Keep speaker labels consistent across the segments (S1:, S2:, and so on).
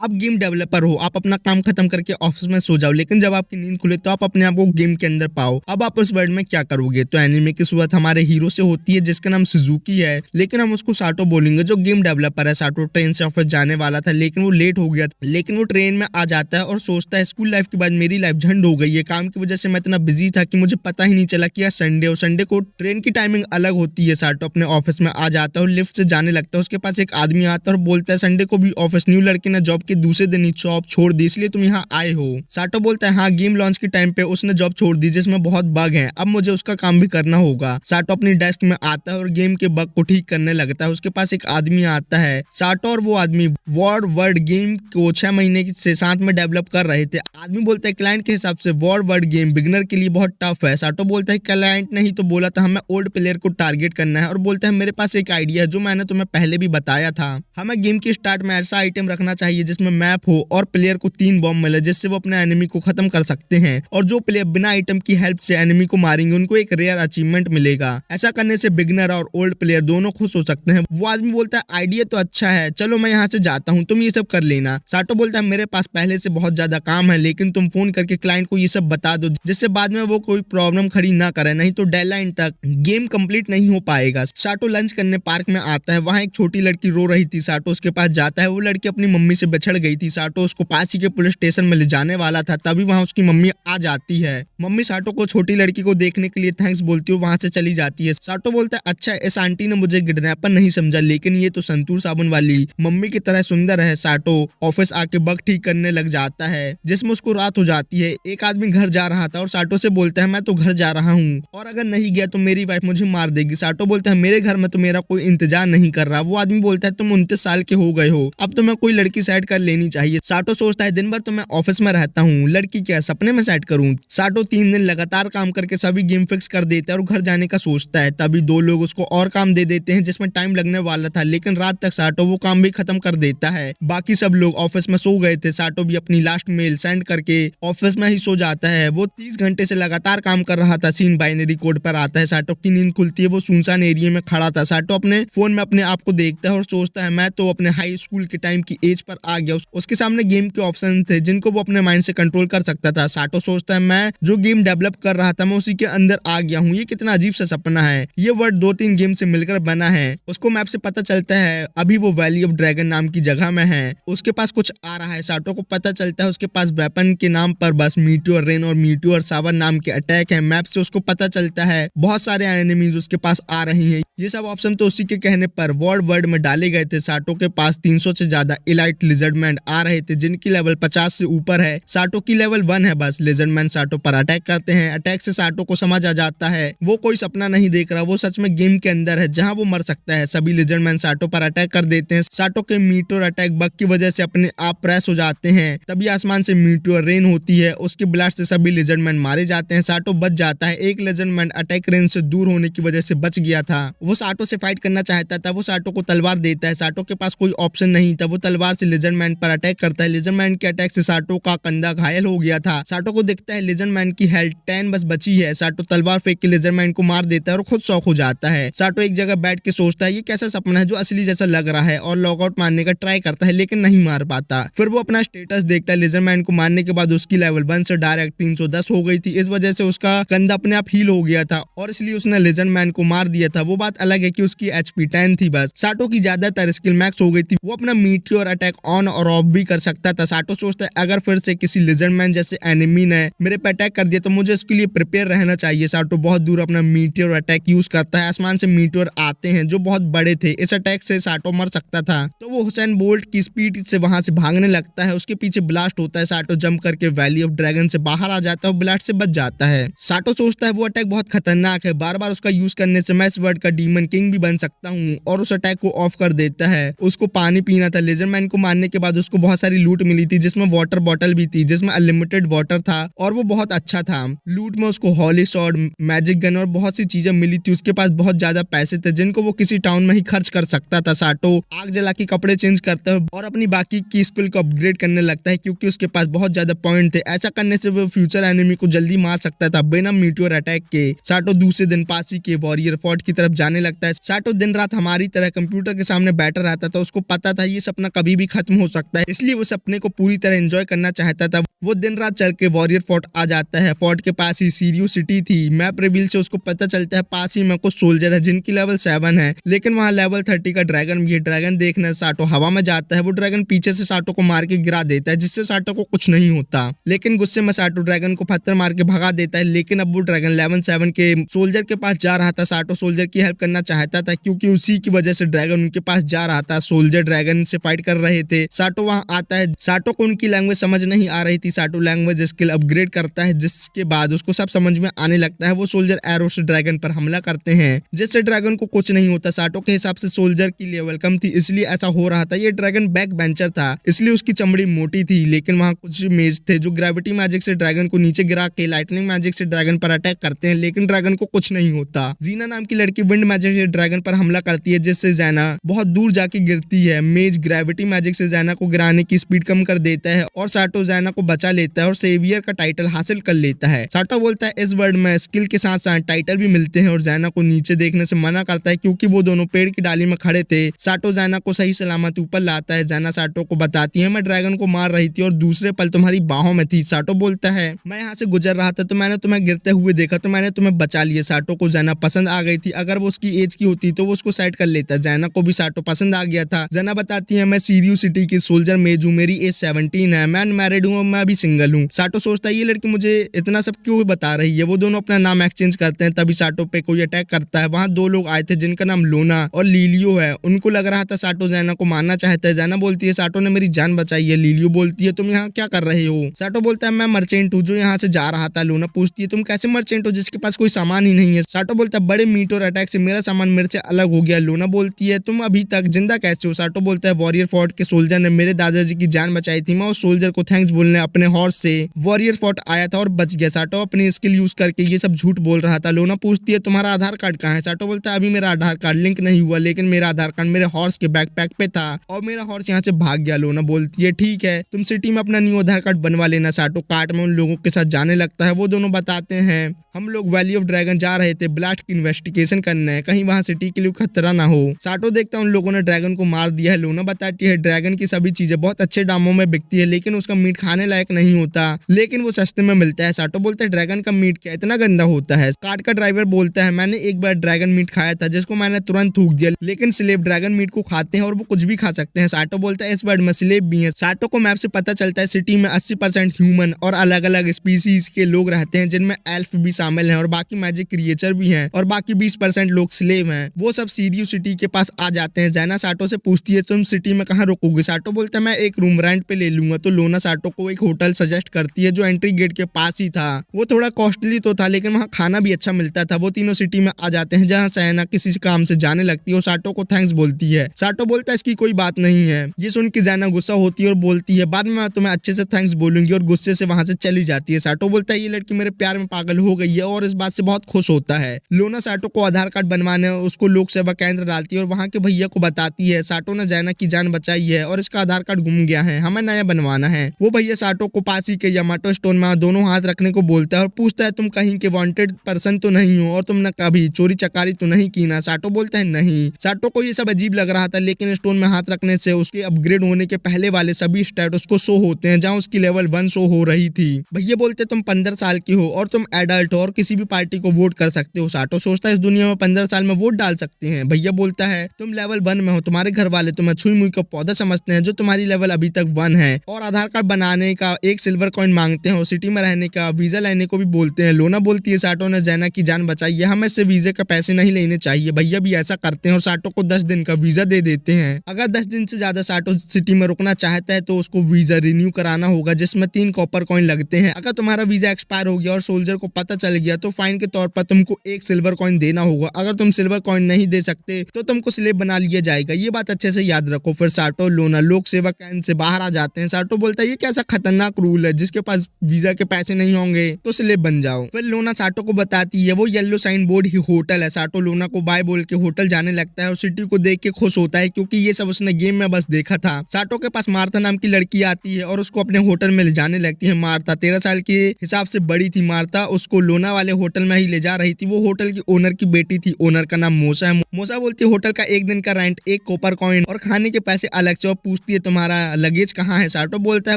S1: आप game developer हो, आप अपना काम खत्म करके ऑफिस में सो जाओ, लेकिन जब आपकी नींद खुले तो आप अपने आप को गेम के अंदर पाओ। अब आप उस वर्ल्ड में क्या करोगे? तो एनीमे की शुरुआत हमारे हीरो से होती है जिसका नाम सुजुकी है, लेकिन हम उसको साटो बोलेंगे जो गेम डेवलपर है। साटो ट्रेन से ऑफिस जाने वाला था लेकिन वो लेट हो गया था। लेकिन वो ट्रेन में आ जाता है और सोचता है स्कूल लाइफ के बाद मेरी लाइफ झंड हो गई है, काम की वजह से मैं इतना बिजी था कि मुझे पता ही नहीं चला कि आज संडे हो। संडे को ट्रेन की टाइमिंग अलग होती है। साटो अपने ऑफिस में आ जाता है और लिफ्ट से जाने लगता है। उसके पास एक आदमी आता है और बोलता है संडे को भी ऑफिस, न्यू लड़के ने जॉब के दूसरे दिन ही जॉब छोड़ दी इसलिए तुम यहाँ आए हो। साटो बोलता है हाँ, गेम लॉन्च के टाइम पे उसने जॉब छोड़ दी जिसमें बहुत बग हैं, अब मुझे उसका काम भी करना होगा। साटो अपनी डेस्क में आता है और गेम के बग को ठीक करने लगता है। उसके पास एक आदमी आता है। साटो और वो आदमी वॉर वर्ड गेम को 6 महीने से साथ में डेवलप कर रहे थे। आदमी बोलता है क्लाइंट के हिसाब से वॉर वर्ड गेम बिगिनर के लिए बहुत टफ है। साटो बोलता है क्लाइंट नहीं तो बोला था हमें ओल्ड प्लेयर को टारगेट करना है, और बोलता है मेरे पास एक आइडिया है जो मैंने तुम्हें पहले भी बताया था। हमें गेम की स्टार्ट में ऐसा आइटम रखना चाहिए जिसमें मैप हो और प्लेयर को 3 बॉम्ब मिले जिससे वो अपने एनिमी को खत्म कर सकते हैं, और जो प्लेयर बिना आइटम की हेल्प से एनिमी को मारेंगे उनको एक रेयर अचीवमेंट मिलेगा। ऐसा करने से बिगिनर और ओल्ड प्लेयर दोनों खुश हो सकते हैं। वो आदमी बोलता है आइडिया तो अच्छा है, चलो मैं यहाँ से जाता हूँ, तुम ये सब कर लेना। साटो बोलता है मेरे पास पहले से बहुत ज्यादा काम है, लेकिन तुम फोन करके क्लाइंट को ये सब बता दो जिससे बाद में वो कोई प्रॉब्लम खड़ी ना करे, नहीं तो डेडलाइन तक गेम कंप्लीट नहीं हो पाएगा। साटो लंच करने पार्क में आता है। वहाँ एक छोटी लड़की रो रही थी। साटो उसके पास जाता है। वो लड़की अपनी मम्मी से बिछड़ गई थी। साटो उसको पास ही के पुलिस स्टेशन में ले जाने वाला था, तभी वहाँ उसकी मम्मी आ जाती है। मम्मी साटो को छोटी लड़की को देखने के लिए थैंक्स बोलती है, वहाँ से चली जाती है। साटो बोलता है अच्छा, इस आंटी ने मुझे किडनैपर नहीं समझा, लेकिन ये तो संतूर साबुन वाली मम्मी की तरह सुंदर है। साटो ऑफिस आके बग ठीक करने लग जाता है जिसमें उसको रात हो जाती है। एक आदमी घर जा रहा था और साटो से बोलता है मैं तो घर जा रहा हूँ और अगर नहीं गया तो मेरी वाइफ मुझे मार देगी। साटो बोलता है मेरे घर में तो मेरा कोई इंतजार नहीं कर रहा। वो आदमी बोलता है तुम 29 साल के हो गए हो, अब तुम्हें कोई लड़की सेट कर लेनी चाहिए। साटो सोचता है दिन भर तो मैं ऑफिस में रहता हूँ, लड़की क्या सपने में सेट करूँ। साटो 3 दिन लगातार काम करके सभी गेम फिक्स कर देता है और घर जाने का सोचता है। तभी 2 लोग उसको और काम दे देते हैं जिसमें टाइम लगने वाला था, लेकिन रात तक साटो वो काम भी खत्म कर देता है। बाकी सब लोग ऑफिस में सो गए थे। साटो भी अपनी लास्ट मेल सेंड करके ऑफिस में ही सो जाता है। वो 30 घंटे से लगातार काम कर रहा था। सीन बाइनरी कोड पर आता है। साटो की नींद खुलती है। वो सुनसान एरिया में खड़ा था। साटो अपने फोन में अपने आप को देखता है और सोचता है मैं तो अपने हाई स्कूल के टाइम की एज पर आ गया। उसके सामने गेम के ऑप्शन थे जिनको वो अपने माइंड से कंट्रोल कर सकता था। साटो सोचता है मैं जो गेम डेवलप कर रहा था मैं उसी के अंदर आ गया हूँ, ये कितना अजीब सा सपना है। ये वर्ड 2-3 गेम से मिलकर बना है। उसको मैप से पता चलता है अभी वो वैली ऑफ ड्रैगन नाम की जगह में है। उसके पास कुछ आ रहा है। साटो को पता चलता है उसके पास वेपन के नाम पर बस मीटियोर रेन और मीटियोर सावर नाम के अटैक है। मैप से उसको पता चलता है बहुत सारे एनिमीज उसके पास आ रही हैं। ये सब ऑप्शन तो उसी के कहने पर वर्ड में डाले गए थे। साटो के पास 300 से ज्यादा इलाइट लिजर्डमैन आ रहे थे जिनकी लेवल 50 से ऊपर है। साटो की लेवल 1 है। बस लिजर्डमैन साटो पर अटैक करते हैं। अटैक से साटो को समझ आ जाता है वो कोई सपना नहीं देख रहा, वो सच में गेम के अंदर है जहां वो मर सकता है। सभी लिजर्डमैन साटो पर अटैक कर देते हैं। साटो के मीटियोर अटैक बग की वजह से अपने आप प्रेस हो जाते हैं। तभी आसमान से मीटियोर रेन होती है। उसके ब्लास्ट से सभी लिजर्डमैन मारे जाते हैं। साटो बच जाता है। एक लिजर्डमैन अटैक रेंज से दूर होने की वजह से बच गया था। वो साटो से फाइट करना चाहता था। वो साटो को तलवार देता है। साटो के पास कोई ऑप्शन नहीं था। वो तलवार से लिजर्डमैन पर अटैक करता है। लिजर्डमैन के अटैक से साटो का कंधा घायल हो गया था। साटो को दिखता है लिजर्डमैन की हेल्थ 10 बस बची है। साटो तलवार फेंक के लिजर्डमैन को मार देता है और खुद शॉक हो जाता है। साटो एक जगह बैठ के सोचता है ये कैसा सपना है जो असली जैसा लग रहा है, और लॉगआउट मारने का ट्राई करता है लेकिन नहीं मार पाता। फिर वो अपना स्टेटस देखता है। लिजर्डमैन को मारने के बाद उसकी लेवल 1 से डायरेक्ट 310 हो गई थी। इस वजह से उसका कंधा अपने आप हील हो गया था और इसलिए उसने लिजर्डमैन को मार दिया था। वो बात अलग है कि उसकी एचपी 10 थी। बस साटो की ज्यादातर स्किल मैक्स हो गई थी। वो अपना मीटियोर अटैक ऑन और ऑफ भी कर सकता था। साटो सोचता है अगर फिर से किसी लिजर्डमैन जैसे एनिमी ने मेरे पे अटैक कर दिया तो मुझे इसके लिए प्रिपेयर रहना चाहिए। साटो बहुत दूर अपना मीटियोर अटैक यूज करता है। आसमान से मीटियोर आते हैं जो बहुत बड़े थे। इस अटैक से साटो मर सकता था, तो वो हुसैन बोल्ट की स्पीड से वहां से भागने लगता है। उसके पीछे ब्लास्ट होता है। साटो जंप करके वैली ऑफ ड्रैगन से बाहर आ जाता है और ब्लास्ट से बच जाता है। साटो सोचता है वो अटैक बहुत खतरनाक है, बार बार उसका यूज करने से मैं इस वर्ल्ड का डीमन किंग भी बन सकता हूँ, और उस अटैक को ऑफ कर देता है। उसको पानी पीना था। लिजर्डमैन को मारने के बाद उसको बहुत सारी लूट मिली थी जिसमें वाटर बॉटल भी थी जिसमें अनलिमिटेड वाटर था और वो बहुत अच्छा था। लूट में उसको हॉली सॉर्ड, मैजिक गन और बहुत सी चीजें मिली थी। उसके पास बहुत ज्यादा पैसे थे जिनको वो किसी टाउन में ही खर्च कर सकता था। साटो आग जला के कपड़े चेंज करता है और अपनी बाकी की स्किल को अपग्रेड करने लगता है क्योंकि उसके पास बहुत ज्यादा पॉइंट थे। ऐसा करने से वो फ्यूचर एनिमी को जल्दी मार सकता था बिना मीटियोर अटैक के। साटो दूसरे दिन पासी के वॉरियर फोर्ट की तरफ जाने लगता है। साटो दिन रात हमारी तरह कंप्यूटर के सामने बैठा रहता था। उसको पता था ये सपना कभी भी खत्म हो सकता है, इसलिए वो सपने को पूरी तरह एंजॉय करना चाहता था। वो दिन रात चल के वॉरियर फोर्ट आ जाता है। फोर्ट के पास ही सीरियो सिटी थी। मैप रिवील से उसको पता चलता है पास ही में कुछ सोल्जर है जिनकी लेवल 7 है, लेकिन वहाँ लेवल 30 का ड्रैगन भी है। ड्रैगन देखने साटो हवा में जाता है। वो ड्रैगन पीछे से साटो को मार के गिरा देता है, जिससे साटो को कुछ नहीं होता, लेकिन गुस्से में साटो ड्रैगन को पत्थर मार के भगा देता है। लेकिन अब वो ड्रैगन लेवल 7 के सोल्जर के पास जा रहा था। साटो सोल्जर की हेल्प करना चाहता था, क्योंकि उसी की वजह से ड्रैगन उनके पास जा रहा था। सोल्जर ड्रैगन से फाइट कर रहे थे। साटो वहां आता है। साटो को उनकी लैंग्वेज समझ नहीं आ रही थी। साटो लैंग्वेज स्किल अपग्रेड करता है, जिसके बाद उसको सब समझ में आने लगता है। वो सोल्जर एरो से ड्रैगन पर हमला करते हैं, जिससे ड्रैगन को कुछ नहीं होता। साटो के हिसाब से सोल्जर की लेवल कम थी, इसलिए ऐसा हो रहा था। ये ड्रैगन बैक बेंचर था, इसलिए उसकी चमड़ी मोटी थी, लेकिन वहां कुछ मेज थे जो ग्रेविटी मैजिक से ड्रैगन को नीचे गिरा के लाइटनिंग मैजिक से ड्रैगन पर अटैक करते हैं, लेकिन ड्रैगन को कुछ नहीं होता। जीना नाम की लड़की विंड मैजिक से ड्रैगन पर हमला करती है, जिससे जैना बहुत दूर जाके गिरती है। मेज ग्रेविटी मैजिक से जैना को गिराने की स्पीड कम कर देता है और साटो जैना को बचा लेता है और सेवियर का टाइटल हासिल कर लेता है। साटो बोलता है इस वर्ल्ड में स्किल के साथ साथ टाइटल भी मिलते हैं, और जैना को नीचे देखने से मना करता है, क्योंकि वो दोनों पेड़ की डाली में खड़े थे। साटो जैना को सही सलामत ऊपर लाता है। जैना साटो को बताती है मैं ड्रैगन को मार रही थी और दूसरे पल तुम्हारी बाहों में थी। साटो बोलता है मैं यहाँ से गुजर रहा था तो मैंने तुम्हें गिरते हुए देखा तो मैंने तुम्हें बचा लिया। साटो को जैना पसंद आ गई थी। अगर वो उसकी एज की होती तो वो उसको साइड कर लेता। जैना को भी साटो पसंद आ गया था। जैना बताती है मैं सीरियो सिटी की सोल्जर मेज हूँ, मेरी एज 17 है, मैं अनमैरिड हूँ, मैं भी सिंगल हूँ। साटो सोचता है ये लड़की मुझे इतना सब क्यों बता रही है। वो दोनों अपना नाम एक्सचेंज करते हैं। तभी साटो पे कोई अटैक करता है। वहाँ दो लोग आए थे जिनका नाम लोना और लीलियो है। उनको लग रहा था साटो जैना को मारना चाहता है। जैना बोलती है साटो ने मेरी जान बचाई है। लीलियो बोलती है तुम यहाँ क्या कर रहे हो। साटो बोलता है मैं मर्चेंट हूँ जो यहाँ से जा रहा था। लोना पूछती है तुम कैसे मर्चेंट हो जिसके पास कोई सामान ही नहीं है। साटो बोलता है बड़े मीट और अटैक से मेरा सामान मेरे से अलग हो गया। लोना बोलती है तुम अभी तक जिंदा कैसे हो। साटो बोलता है वॉरियर फोर्ट के सोल्जर ने मेरे दादाजी की जान बचाई थी। मैं उस सोल्जर को थैंक्स बोलने अपने हॉर्स से वॉरियर फोर्ट आया था और बच गया। साटो अपनी स्किल यूज करके ये सब झूठ बोल रहा था। लोना पूछती है तुम्हारा आधार कार्ड कहाँ है। साटो बोलता है अभी मेरा आधार कार्ड लिंक नहीं हुआ, लेकिन मेरा आधार कार्ड मेरे हॉर्स के बैकपैक पे था और मेरा हॉर्स यहाँ से भाग गया। लोना बोलती है ठीक है तुम सिटी में अपना न्यू आधार कार्ड बनवा लेना। साटो कार्ट में उन लोगों के साथ जाने लगता है। वो दोनों बताते हैं हम लोग वैली ऑफ ड्रैगन जा रहे थे ब्लास्ट की इन्वेस्टिगेशन करने, कहीं वहां सिटी के लिए खतरा ना हो। साटो देखता है उन लोगों ने ड्रैगन को मार दिया है। लोना बताती है ड्रैगन की सभी चीजें बहुत अच्छे दामों में बिकती है, लेकिन उसका मीट खाने लायक नहीं होता, लेकिन वो सस्ते में मिलता है। साटो बोलता है ड्रैगन का मीट क्या इतना गंदा होता है। कार्ट का ड्राइवर बोलता है मैंने एक बार ड्रैगन मीट खाया था जिसको मैंने तुरंत थूक दिया, लेकिन स्लेव ड्रैगन मीट को खाते हैं और वो कुछ भी खा सकते हैं। साटो बोलता है इस वर्ल्ड में स्लेव भी है। साटो को मैप से पता चलता है सिटी में 80% ह्यूमन और अलग अलग स्पीसीज के लोग रहते हैं, जिनमें एल्फ भी शामिल हैं और बाकी मैजिक क्रिएचर भी हैं, और बाकी 20% लोग स्लेव हैं। वो सब सीरियो सिटी के पास आ जाते हैं। जैना साटो से पूछती है तुम सिटी में कहाँ रुकोगे। साटो बोलता है मैं एक रूम रेंट पे ले लूंगा। तो लोना साटो को एक होटल सजेस्ट करती है जो एंट्री गेट के पास ही था। वो थोड़ा कॉस्टली तो था, लेकिन वहाँ खाना भी अच्छा मिलता था। वो तीनों सिटी में आ जाते हैं, जहाँ सैना किसी काम से जाने लगती है और साटो को थैंक्स बोलती है। साटो बोलता है इसकी कोई बात नहीं है। ये सुन के जैना गुस्सा होती है और बोलती है बाद में मैं तुम्हें अच्छे से थैंक्स बोलूंगी, और गुस्से से वहां से चली जाती है। साटो बोलता है ये लड़की मेरे प्यार में पागल हो गई है और इस बात से बहुत खुश होता है। लोना साटो को आधार कार्ड बनवाने उसको लोक सेवा केंद्र डालती है और वहाँ के भैया को बताती है साटो ने जैना की जान बचाई है और इसका आधार कार्ड गुम गया है, हमें नया बनवाना है। वो भैया साटो को पास ही के यामाटो स्टोन में दोनों हाथ रखने को बोलता है और पूछता है तुम कहीं के वांटेड पर्सन तो नहीं हो और तुमने कभी चोरी चकारी तो नहीं की ना। साटो बोलता है नहीं। साटो को ये सब अजीब लग रहा था, लेकिन स्टोन में हाथ रखने से उसके अपग्रेड होने के पहले वाले सभी स्टेटस को शो होते हैं, जहाँ उसकी लेवल 1 शो हो रही थी। भैया बोलते तुम 15 साल की हो और तुम एडल्ट हो और किसी भी पार्टी को वोट कर सकते हो। साटो सोचता है इस दुनिया में 15 साल में वोट डाल सकते हैं। भैया बोलता है तुम लेवल 1 में हो, तुम्हारे घर वाले तुम्हें छुई मुई का पौधा समझते हैं जो तुम्हारी लेवल अभी तक 1 है, और आधार कार्ड बनाने का 1 सिल्वर कॉइन मांगते हैं और सिटी में रहने का वीजा लेने को भी बोलते हैं। लोना बोलती है साटो ने जैना की जान बचाई है, हमें इससे वीजे का पैसे नहीं लेने चाहिए। भैया भी ऐसा करते हैं और साटो को 10 दिन का वीजा दे देते हैं। अगर 10 दिन से ज्यादा साटो सिटी में रुकना चाहता है तो उसको वीजा रिन्यू कराना होगा, जिसमें 3 कॉपर कॉइन लगते हैं। अगर तुम्हारा वीजा एक्सपायर हो गया और सोल्जर को पता चल गया तो फाइन के तौर पर तुमको 1 सिल्वर कॉइन देना होगा। अगर तुम सिल्वर कॉइन नहीं दे सकते तो तुमको स्लेव बना लिया जाएगा। ये बात अच्छे से याद रखो। फिर साटो लोना लोक सेवा केंद्र से बाहर आ जाते हैं। साटो बोलता है ये कैसा खतरनाक रूल है, जिसके पास वीजा के पैसे नहीं होंगे तो स्लेव बन जाओ। फिर लोना साटो को बताती है वो येलो साइन बोर्ड ही होटल है। साटो लोना को बाय बोल के होटल जाने लगता है और सिटी को देख के खुश होता है, क्योंकि ये सब उसने गेम में बस देखा था। साटो के पास मार्था नाम की लड़की आती है और उसको अपने होटल में ले जाने लगती है। मार्था 13 साल के हिसाब से बड़ी थी। मार्था उसको लोना लोना वाले होटल में ही ले जा रही थी। वो होटल की ओनर की बेटी थी, ओनर का नाम मोसा है। मोसा बोलती है होटल का एक दिन का रेंट 1 कॉपर कॉइन और खाने के पैसे अलग से, और पूछती है तुम्हारा लगेज कहाँ है। साटो बोलता है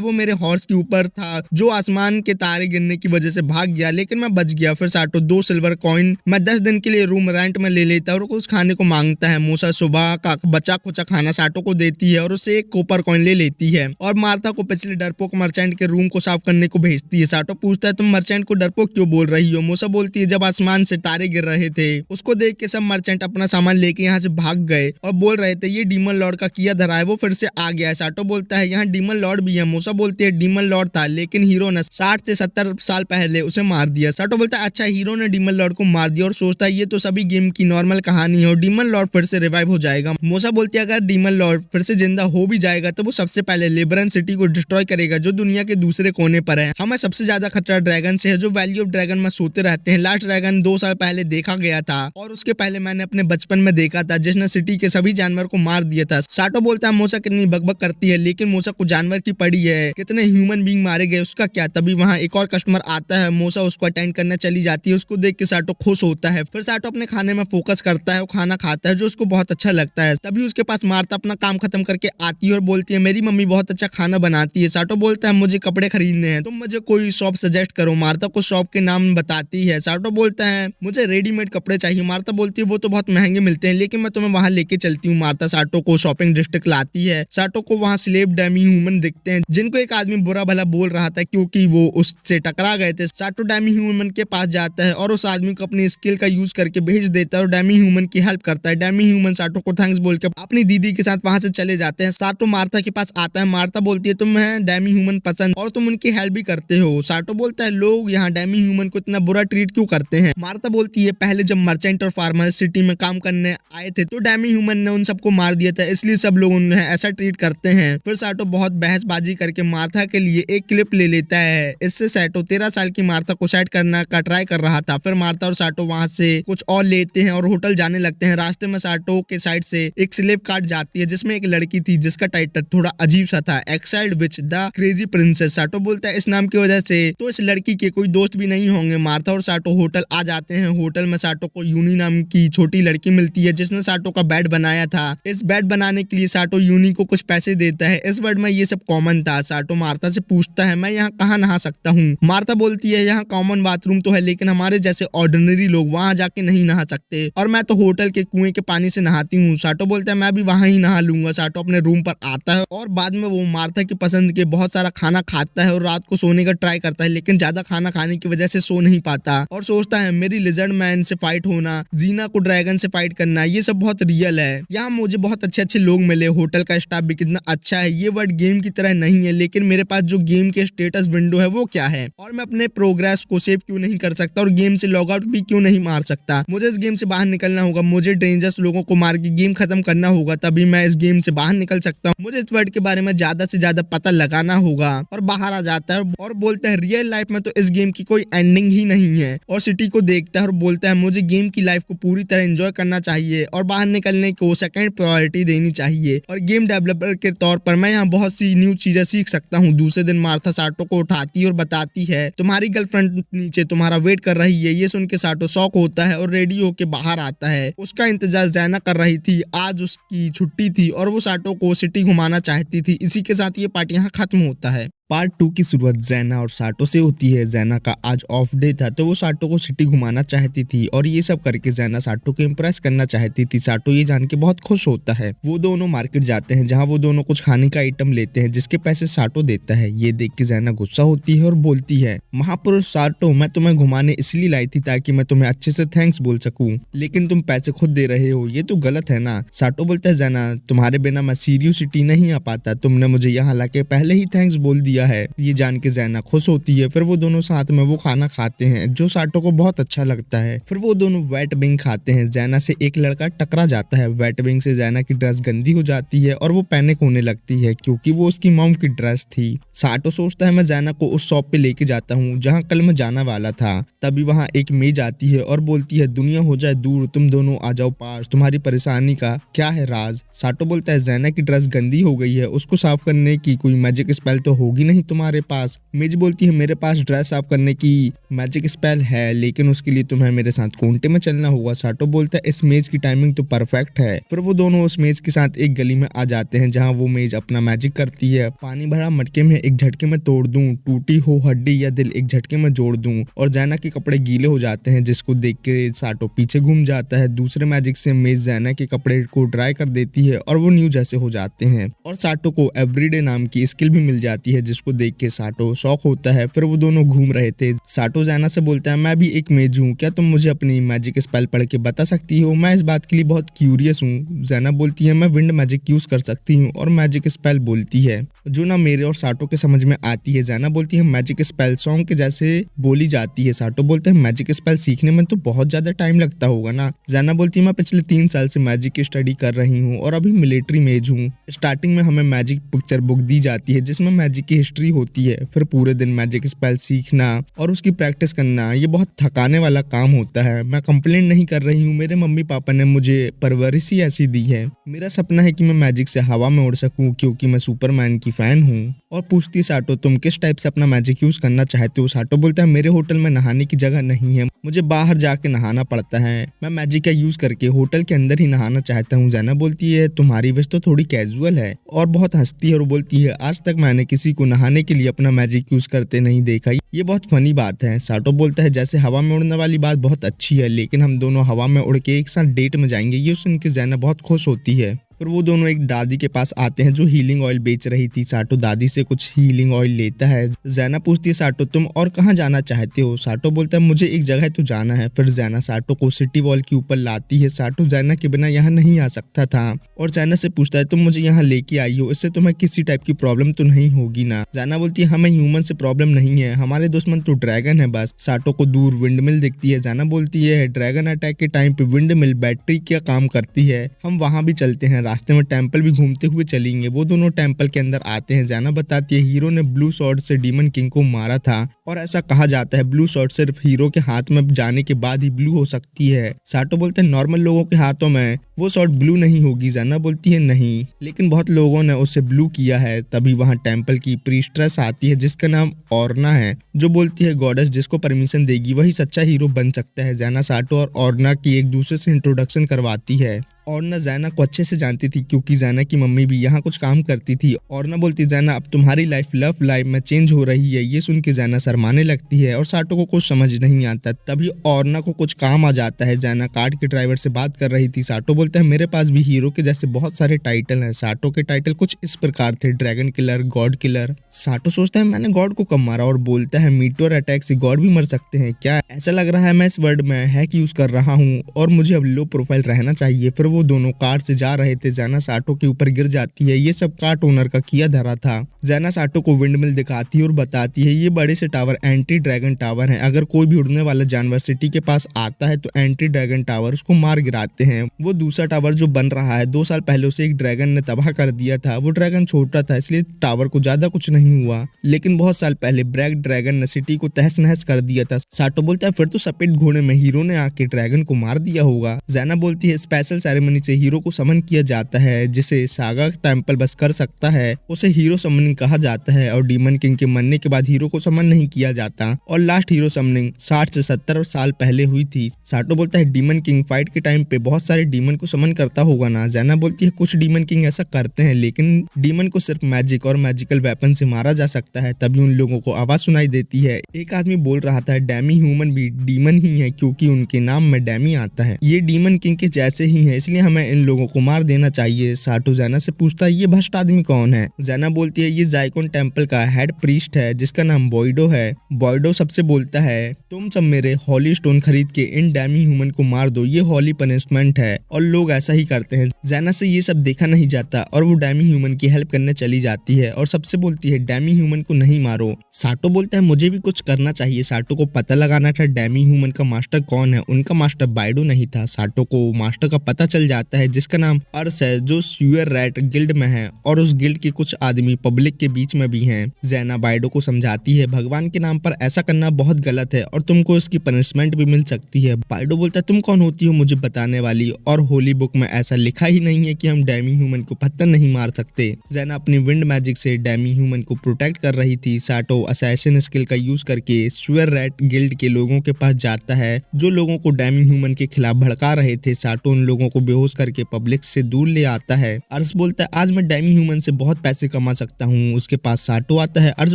S1: वो मेरे हॉर्स के ऊपर था जो आसमान के तारे गिरने की वजह से भाग गया, लेकिन मैं बच गया। फिर साटो 2 सिल्वर कॉइन मैं 10 दिन के लिए रूम रेंट में ले लेता है और कुछ खाने को मांगता है। मोसा सुबह का बचा खुचा खाना साटो को देती है और उससे 1 कॉपर कॉइन ले लेती है और मार्था को पिछले डरपोक मर्चेंट के रूम को साफ करने को भेजती है। साटो पूछता है तुम मर्चेंट को डरपोक क्यों बोल रही हो। मोसा बोलती है जब आसमान से तारे गिर रहे थे उसको देख के सब मर्चेंट अपना सामान लेके यहाँ से भाग गए और बोल रहे थे ये डीमन लॉर्ड का किया धरा है, वो फिर से आ गया है। साटो बोलता है यहाँ डीमन लॉर्ड भी है। मोसा बोलती है डीमन लॉर्ड था लेकिन हीरो ने 60 से 70 साल पहले उसे मार दिया। साटो बोलता है अच्छा हीरो ने डीमन लॉर्ड को मार दिया और सोचता है ये तो सभी गेम की नॉर्मल कहानी है और डीमन लॉर्ड फिर से रिवाइव हो जाएगा। मोसा बोलती है अगर डीमन लॉर्ड फिर से जिंदा हो भी जाएगा तो वो सबसे पहले लिबरन सिटी को डिस्ट्रॉय करेगा जो दुनिया के दूसरे कोने पर है। हमें सबसे ज्यादा खतरा ड्रैगन से है जो वैली ऑफ ड्रैगन में सोते रहते हैं। लास्ट ड्रैगन 2 साल पहले देखा गया था और उसके पहले मैंने अपने बचपन में देखा था जिसने सिटी के सभी जानवर को मार दिया था। साटो बोलता है मोसा कितनी बकबक करती है लेकिन मोसा को जानवर की पड़ी है, कितने ह्यूमन बीइंग मारे गए उसका क्या। तभी वहाँ एक और कस्टमर आता है, मोसा उसको अटेंड करने चली जाती है। उसको देख के साटो खुश होता है। फिर साटो अपने खाने में फोकस करता है और खाना खाता है जो उसको बहुत अच्छा लगता है। तभी उसके पास मार्था अपना काम खत्म करके आती है और बोलती है मेरी मम्मी बहुत अच्छा खाना बनाती है। साटो बोलता है मुझे कपड़े खरीदने हैं, तुम मुझे कोई शॉप सजेस्ट करो। मार्था को शॉप के नाम बताती है। साटो बोलता है मुझे रेडीमेड कपड़े चाहिए। मार्था बोलती है वो तो बहुत महंगे मिलते हैं लेकिन मैं तुम्हें वहाँ लेके चलती हूँ। मार्था साटो को शॉपिंग डिस्ट्रिक्ट लाती है। साटो को वहाँ स्लेव डेमी ह्यूमन दिखते हैं जिनको एक आदमी बुरा भला बोल रहा था क्योंकि वो उससे टकरा गए थे। साटो डेमी ह्यूमन के पास जाता है और उस आदमी को अपनी स्किल का यूज करके भेज देता है और डेमी ह्यूमन की हेल्प करता है। डेमी ह्यूमन साटो को थैंक्स बोल के अपनी दीदी के साथ वहाँ से चले जाते हैं। साटो मार्था के पास आता है। मार्था बोलती है तुम्हें डेमी ह्यूमन पसंद और तुम उनकी हेल्प भी करते हो। साटो बोलता है लोग यहाँ डेमी ह्यूमन को इतना बुरा ट्रीट क्यों करते हैं। मार्था बोलती है पहले जब मर्चेंट और फार्मर सिटी में काम करने आए थे तो डेमी ह्यूमन ने उन सबको मार दिया था इसलिए सब लोग उन्हें ऐसा ट्रीट करते हैं। फिर साटो बहुत बहसबाजी करके मार्था के लिए एक क्लिप ले लेता है। इससे साटो 13 साल की मार्था को सेट करना का ट्राई कर रहा था। फिर मार्था और साटो वहाँ से कुछ और लेते हैं और होटल जाने लगते हैं। रास्ते में साटो के साइड से एक स्लेब कार्ड जाती है जिसमें एक लड़की थी जिसका टाइटल थोड़ा अजीब सा था, exiled which the crazy princess. साटो बोलता है इस नाम की वजह से तो इस लड़की के कोई दोस्त भी नहीं होंगे। मार्था और साटो होटल आ जाते हैं। होटल में साटो को यूनी नाम की छोटी लड़की मिलती है जिसने साटो का बेड बनाया था। इस बेड बनाने के लिए साटो यूनी को कुछ पैसे देता है। इस वर्ड में ये सब कॉमन था। साटो मार्था से पूछता है मैं यहाँ कहाँ नहा सकता हूँ। मार्था बोलती है यहाँ कॉमन बाथरूम तो है लेकिन हमारे जैसे ऑर्डिनरी लोग वहाँ जाके नहीं नहा सकते और मैं तो होटल के कुएं के पानी से नहाती हूँ। साटो बोलता है मैं भी वहाँ ही नहा लूंगा। साटो अपने रूम पर आता है और बाद में वो मार्था की पसंद के बहुत सारा खाना खाता है और रात को सोने का ट्राई करता है लेकिन ज्यादा खाना खाने की वजह से सो नहीं पाता और सोचता है मेरी लिजर्ड मैन से फाइट होना, जीना को ड्रैगन से फाइट करना, ये सब बहुत रियल है। यहाँ मुझे बहुत अच्छे अच्छे लोग मिले, होटल का स्टाफ भी कितना अच्छा है। ये वर्ड गेम की तरह नहीं है लेकिन मेरे पास जो गेम के स्टेटस विंडो है वो क्या है और मैं अपने प्रोग्रेस को सेव क्यों नहीं कर सकता और गेम से लॉग आउट भी क्यों नहीं मार सकता। मुझे इस गेम से बाहर निकलना होगा, मुझे डेंजरस लोगों को मार के गेम खत्म करना होगा तभी मैं इस गेम से बाहर निकल सकता हूँ। मुझे इस वर्ड के बारे में ज्यादा से ज्यादा पता लगाना होगा और बाहर आ जाता है और बोलता है रियल लाइफ में तो इस गेम की कोई एंडिंग ही नहीं है और सिटी को देखता है और बोलता है मुझे गेम की लाइफ को पूरी तरह एंजॉय करना चाहिए और बाहर निकलने को सेकंड प्रायोरिटी देनी चाहिए और गेम डेवलपर के तौर पर मैं यहाँ बहुत सी न्यू चीजें सीख सकता हूँ। दूसरे दिन मार्था साटो को उठाती है और बताती है तुम्हारी गर्लफ्रेंड नीचे तुम्हारा वेट कर रही है। ये सुन के साटो शॉक होता है और रेडी होके बाहर आता है। उसका इंतजार जैना कर रही थी, आज उसकी छुट्टी थी और वो साटो को सिटी घुमाना चाहती थी। इसी के साथ ये पार्ट यहाँ खत्म होता है। पार्ट 2 की शुरुआत जैना और साटो से होती है। जैना का आज ऑफ डे था तो वो साटो को सिटी घुमाना चाहती थी और ये सब करके जैना साटो को इम्प्रेस करना चाहती थी। साटो ये जान के बहुत खुश होता है। वो दोनों मार्केट जाते हैं जहाँ वो दोनों कुछ खाने का आइटम लेते हैं जिसके पैसे साटो देता है। ये देख के जैना गुस्सा होती है और बोलती है महापुरुष साटो मैं तुम्हें घुमाने इसलिए लाई थी ताकि मैं तुम्हें अच्छे से थैंक्स बोल सकूं लेकिन तुम पैसे खुद दे रहे हो, ये तो गलत है ना। साटो बोलता है जैना तुम्हारे बिना मैं सीरियो सिटी नहीं आ पाता, तुमने मुझे यहाँ लाके पहले ही थैंक्स बोल दिया है। ये जान के जैना खुश होती है। फिर वो दोनों साथ में वो खाना खाते हैं जो साटो को बहुत अच्छा लगता है। फिर वो दोनों वेट विंग खाते हैं। जैना से एक लड़का टकरा जाता है। वेट विंग से जैना की ड्रेस गंदी हो जाती है और वो पैनिक होने लगती है क्योंकि वो उसकी मॉम की ड्रेस थी। साटो सोचता है मैं जैना को उस शॉप पे लेके जाता हूँ जहाँ कल मैं जाना वाला था। तभी वहाँ एक मेज आती है और बोलती है दुनिया हो जाए दूर, तुम दोनों आ जाओ पास, तुम्हारी परेशानी का क्या है राज। साटो बोलता है जैना की ड्रेस गंदी हो गई है, उसको साफ करने की कोई मैजिक स्पेल तो होगी नहीं तुम्हारे पास। मेज बोलती है मेरे पास ड्रेस साफ करने की मैजिक स्पेल है, लेकिन उसके लिए तुम्हें मेरे साथ कोंटे में चलना होगा। साटो बोलता है इस मेज की टाइमिंग तो परफेक्ट है। फिर वो दोनों उस मेज के साथ एक गली में आ जाते हैं जहाँ वो मेज अपना मैजिक करती है। पानी भरा मटके में एक झटके में तोड़ दूं, टूटी हो हड्डी या दिल एक झटके में जोड़ दूं। और जैना के कपड़े गीले हो जाते हैं, जिसको देख के साटो पीछे घूम जाता है। दूसरे मैजिक से मेज जैना के कपड़े को ड्राई कर देती है और वो न्यू जैसे हो जाते हैं। और साटो को एवरीडे नाम की स्किल भी मिल जाती है, जिसको देख के साटो शॉक होता है। फिर वो दोनों घूम रहे थे। साटो जैना से बोलता है मैं भी एक मेज हूँ, क्या तुम मुझे अपनी मैजिक स्पेल पढ़ के बता सकती हो? मैं इस बात के लिए बहुत क्यूरियस हूँ। जैना बोलती है मैं विंड मैजिक यूज कर सकती हूँ। और मैजिक स्पेल बोलती है जो ना मेरे और साटो के समझ में आती है। जैना बोलती है मैजिक स्पेल सॉन्ग के जैसे बोली जाती है। साटो बोलता है मैजिक स्पेल सीखने में तो बहुत ज्यादा टाइम लगता होगा ना। जैना बोलती है मैं पिछले 3 साल से मैजिक की स्टडी कर रही हूँ और अभी मिलिट्री मेज हूँ। स्टार्टिंग में हमें मैजिक पिक्चर बुक दी जाती है जिसमें मैजिक की हिस्ट्री होती है। फिर पूरे दिन मैजिक स्पेल सीखना और उसकी प्रैक्टिस करना, ये बहुत थकाने वाला काम होता है। मैं कंप्लेंट नहीं कर रही हूँ, मेरे मम्मी पापा ने मुझे परवरिश ही ऐसी दी है। मेरा सपना है कि मैं मैजिक से हवा में उड़ सकूं, क्योंकि मैं सुपरमैन की फैन हूँ। और पूछती है साटो तुम किस टाइप से अपना मैजिक यूज करना चाहते हो? साटो बोलता है मेरे होटल में नहाने की जगह नहीं है, मुझे बाहर जाके नहाना पड़ता है। मैं मैजिक का यूज करके होटल के अंदर ही नहाना चाहता हूँ। जैना बोलती है तुम्हारी विश तो थोड़ी कैजुअल है, और बहुत हंसती है और बोलती है आज तक मैंने किसी को नहाने के लिए अपना मैजिक यूज करते नहीं देखा, ये बहुत फनी बात है। साटो बोलता है जैसे हवा में उड़ने वाली बात बहुत अच्छी है, लेकिन हम दोनों हवा में उड़ के एक साथ डेट में जाएंगे। ये सुन के जैना बहुत खुश होती है। फिर वो दोनों एक दादी के पास आते हैं जो हीलिंग ऑयल बेच रही थी। साटो दादी से कुछ हीलिंग ऑयल लेता है। जैना पूछती है साटो तुम और कहाँ जाना चाहते हो? साटो बोलता है मुझे एक जगह तो जाना है। फिर जैना साटो को सिटी वॉल के ऊपर लाती है। साटो जैना के बिना यहाँ नहीं आ सकता था और जैना से पूछता है तुम मुझे यहाँ लेके आई हो, इससे तुम्हें किसी टाइप की प्रॉब्लम तो नहीं होगी ना? जैना बोलती है हमें ह्यूमन से प्रॉब्लम नहीं है, हमारे दुश्मन तो ड्रैगन है बस। साटो को दूर विंडमिल दिखती है। जैना बोलती है ड्रैगन अटैक के टाइम पे विंडमिल बैटरी क्या काम करती है, हम वहाँ भी चलते हैं, रास्ते में टेम्पल घूमते हुए चलेंगे। वो दोनों टेम्पल के अंदर आते हैं। जैना बताती है हीरो ने ब्लू शॉर्ट से डीमन किंग को मारा था और ऐसा कहा जाता है ब्लू शॉर्ट सिर्फ हीरो के हाथ में जाने के बाद ही ब्लू हो सकती है। साटो बोलते हैं नॉर्मल लोगों के हाथों में वो शॉर्ट ब्लू नहीं होगी। जैना बोलती है नहीं, लेकिन बहुत लोगों ने उसे ब्लू किया है। तभी वहाँ टेम्पल की प्रीस्ट्रेस आती है जिसका नाम ऑर्ना है, जो बोलती है गॉडेस जिसको परमिशन देगी वही सच्चा हीरो बन सकता है। जैना साटो और ऑर्ना की एक दूसरे से इंट्रोडक्शन करवाती है। ऑर्ना जैना को अच्छे से जानती थी क्योंकि जैना की मम्मी भी यहाँ कुछ काम करती थी। ऑर्ना बोलती जैना अब तुम्हारी लाइफ लव लाइफ में चेंज हो रही है। ये सुन के जैना शर्माने लगती है और साटो को कुछ समझ नहीं आता। तभी ऑर्ना को कुछ काम आ जाता है। जैना कार के ड्राइवर से बात कर रही थी। साटो बोलता है मेरे पास भी हीरो के जैसे बहुत सारे टाइटल हैं। साटो के टाइटल कुछ इस प्रकार थे ड्रैगन किलर, गॉड किलर। साटो सोचता है मैंने गॉड को कब मारा और बोलता है मीटोर अटैक से गॉड भी मर सकते हैं क्या? ऐसा लग रहा है मैं इस वर्ल्ड में हैक यूज कर रहा हूँ और मुझे अब लो प्रोफाइल रहना चाहिए। फिर वो दोनों कार से जा रहे थे। जैना साटो के ऊपर गिर जाती है। ये सब कार्ट ओनर का किया धरा था। जैना साटो को विंडमिल दिखाती है और बताती है ये बड़े से टावर एंटी ड्रैगन टावर हैं। अगर कोई भी उड़ने वाला जानवर सिटी के पास आता है तो एंटी ड्रैगन टावर उसको मार गिराते हैं। वो दूसरा टावर जो बन रहा है 2 साल पहले उसे एक ड्रैगन ने तबाह कर दिया था। वो ड्रैगन छोटा था इसलिए टावर को ज्यादा कुछ नहीं हुआ, लेकिन बहुत साल पहले ब्लैक ड्रैगन ने सिटी को तहस नहस कर दिया था। साटो बोलता है फिर तो सफेद घोड़े में हीरो ने आके ड्रैगन को मार दिया होगा। जैना बोलती है स्पेशल सेरेमनी से हीरो को समन किया जाता है जिसे सागा टेम्पल बस कर सकता है, उसे हीरो समनिंग कहा जाता है। और डीमन किंग के मरने के बाद हीरो को समन नहीं किया जाता और लास्ट हीरो समनिंग 60 से 70 साल पहले हुई थी। साटो बोलता है डीमन किंग फाइट के टाइम पे बहुत सारे डीमन को समन करता होगा ना? जैना बोलती है कुछ डीमन किंग ऐसा करते हैं, लेकिन डीमन को सिर्फ मैजिक और मैजिकल वेपन से मारा जा सकता है। तभी उन लोगों को आवाज सुनाई देती है। एक आदमी बोल रहा था डैमी ह्यूमन भी डीमन ही है क्योंकि उनके नाम में डैमी आता है। ये डीमन किंग के जैसे ही है इसलिए हमें इन लोगों को मार देना चाहिए। साटो जैना से पूछता है ये भ्रष्ट आदमी कौन है? जैना बोलती है ये जाइकोन टेम्पल का हेड प्रीस्ट है जिसका नाम बॉयडो है। बॉयडो सबसे बोलता है तुम सब मेरे हॉली स्टोन खरीद के इन डैमी ह्यूमन को मार दो, ये हॉली पनिशमेंट है। और लोग ऐसा ही करते हैं। जैना से ये सब देखा नहीं जाता और वो डैमी ह्यूमन की हेल्प करने चली जाती है और सबसे बोलती है डैमी ह्यूमन को नहीं मारो। साटो बोलता है मुझे भी कुछ करना चाहिए। साटो को पता लगाना था डैमी ह्यूमन का मास्टर कौन है। उनका मास्टर बाइडो नहीं था। साटो को मास्टर का पता चल चल जाता है जिसका नाम अर्स है, जो स्यूअर रैट गिल्ड में है और उस गिल्ड के कुछ आदमी पब्लिक के बीच में भी हैं। ज़ेना बाइडो को समझाती है भगवान के नाम पर ऐसा करना बहुत गलत है और तुमको इसकी पनिशमेंट भी मिल सकती है। बाइडो बोलता है तुम कौन होती हो मुझे बताने वाली, और होली बुक में ऐसा लिखा ही नहीं है कि हम डेमी ह्यूमन को पत्थर नहीं मार सकते। ज़ेना अपनी विंड मैजिक से डेमी ह्यूमन को प्रोटेक्ट कर रही थी। साटो असैसिन स्किल का यूज करके स्यूअर रैट गिल्ड के लोगों के पास जाता है जो लोगों को डेमी ह्यूमन के खिलाफ भड़का रहे थे। साटो उन लोगों को बेहोश करके पब्लिक से दूर ले आता है। अर्स बोलता है आज मैं डेमी ह्यूमन से बहुत पैसे कमा सकता हूँ। उसके पास साटो आता है। अर्स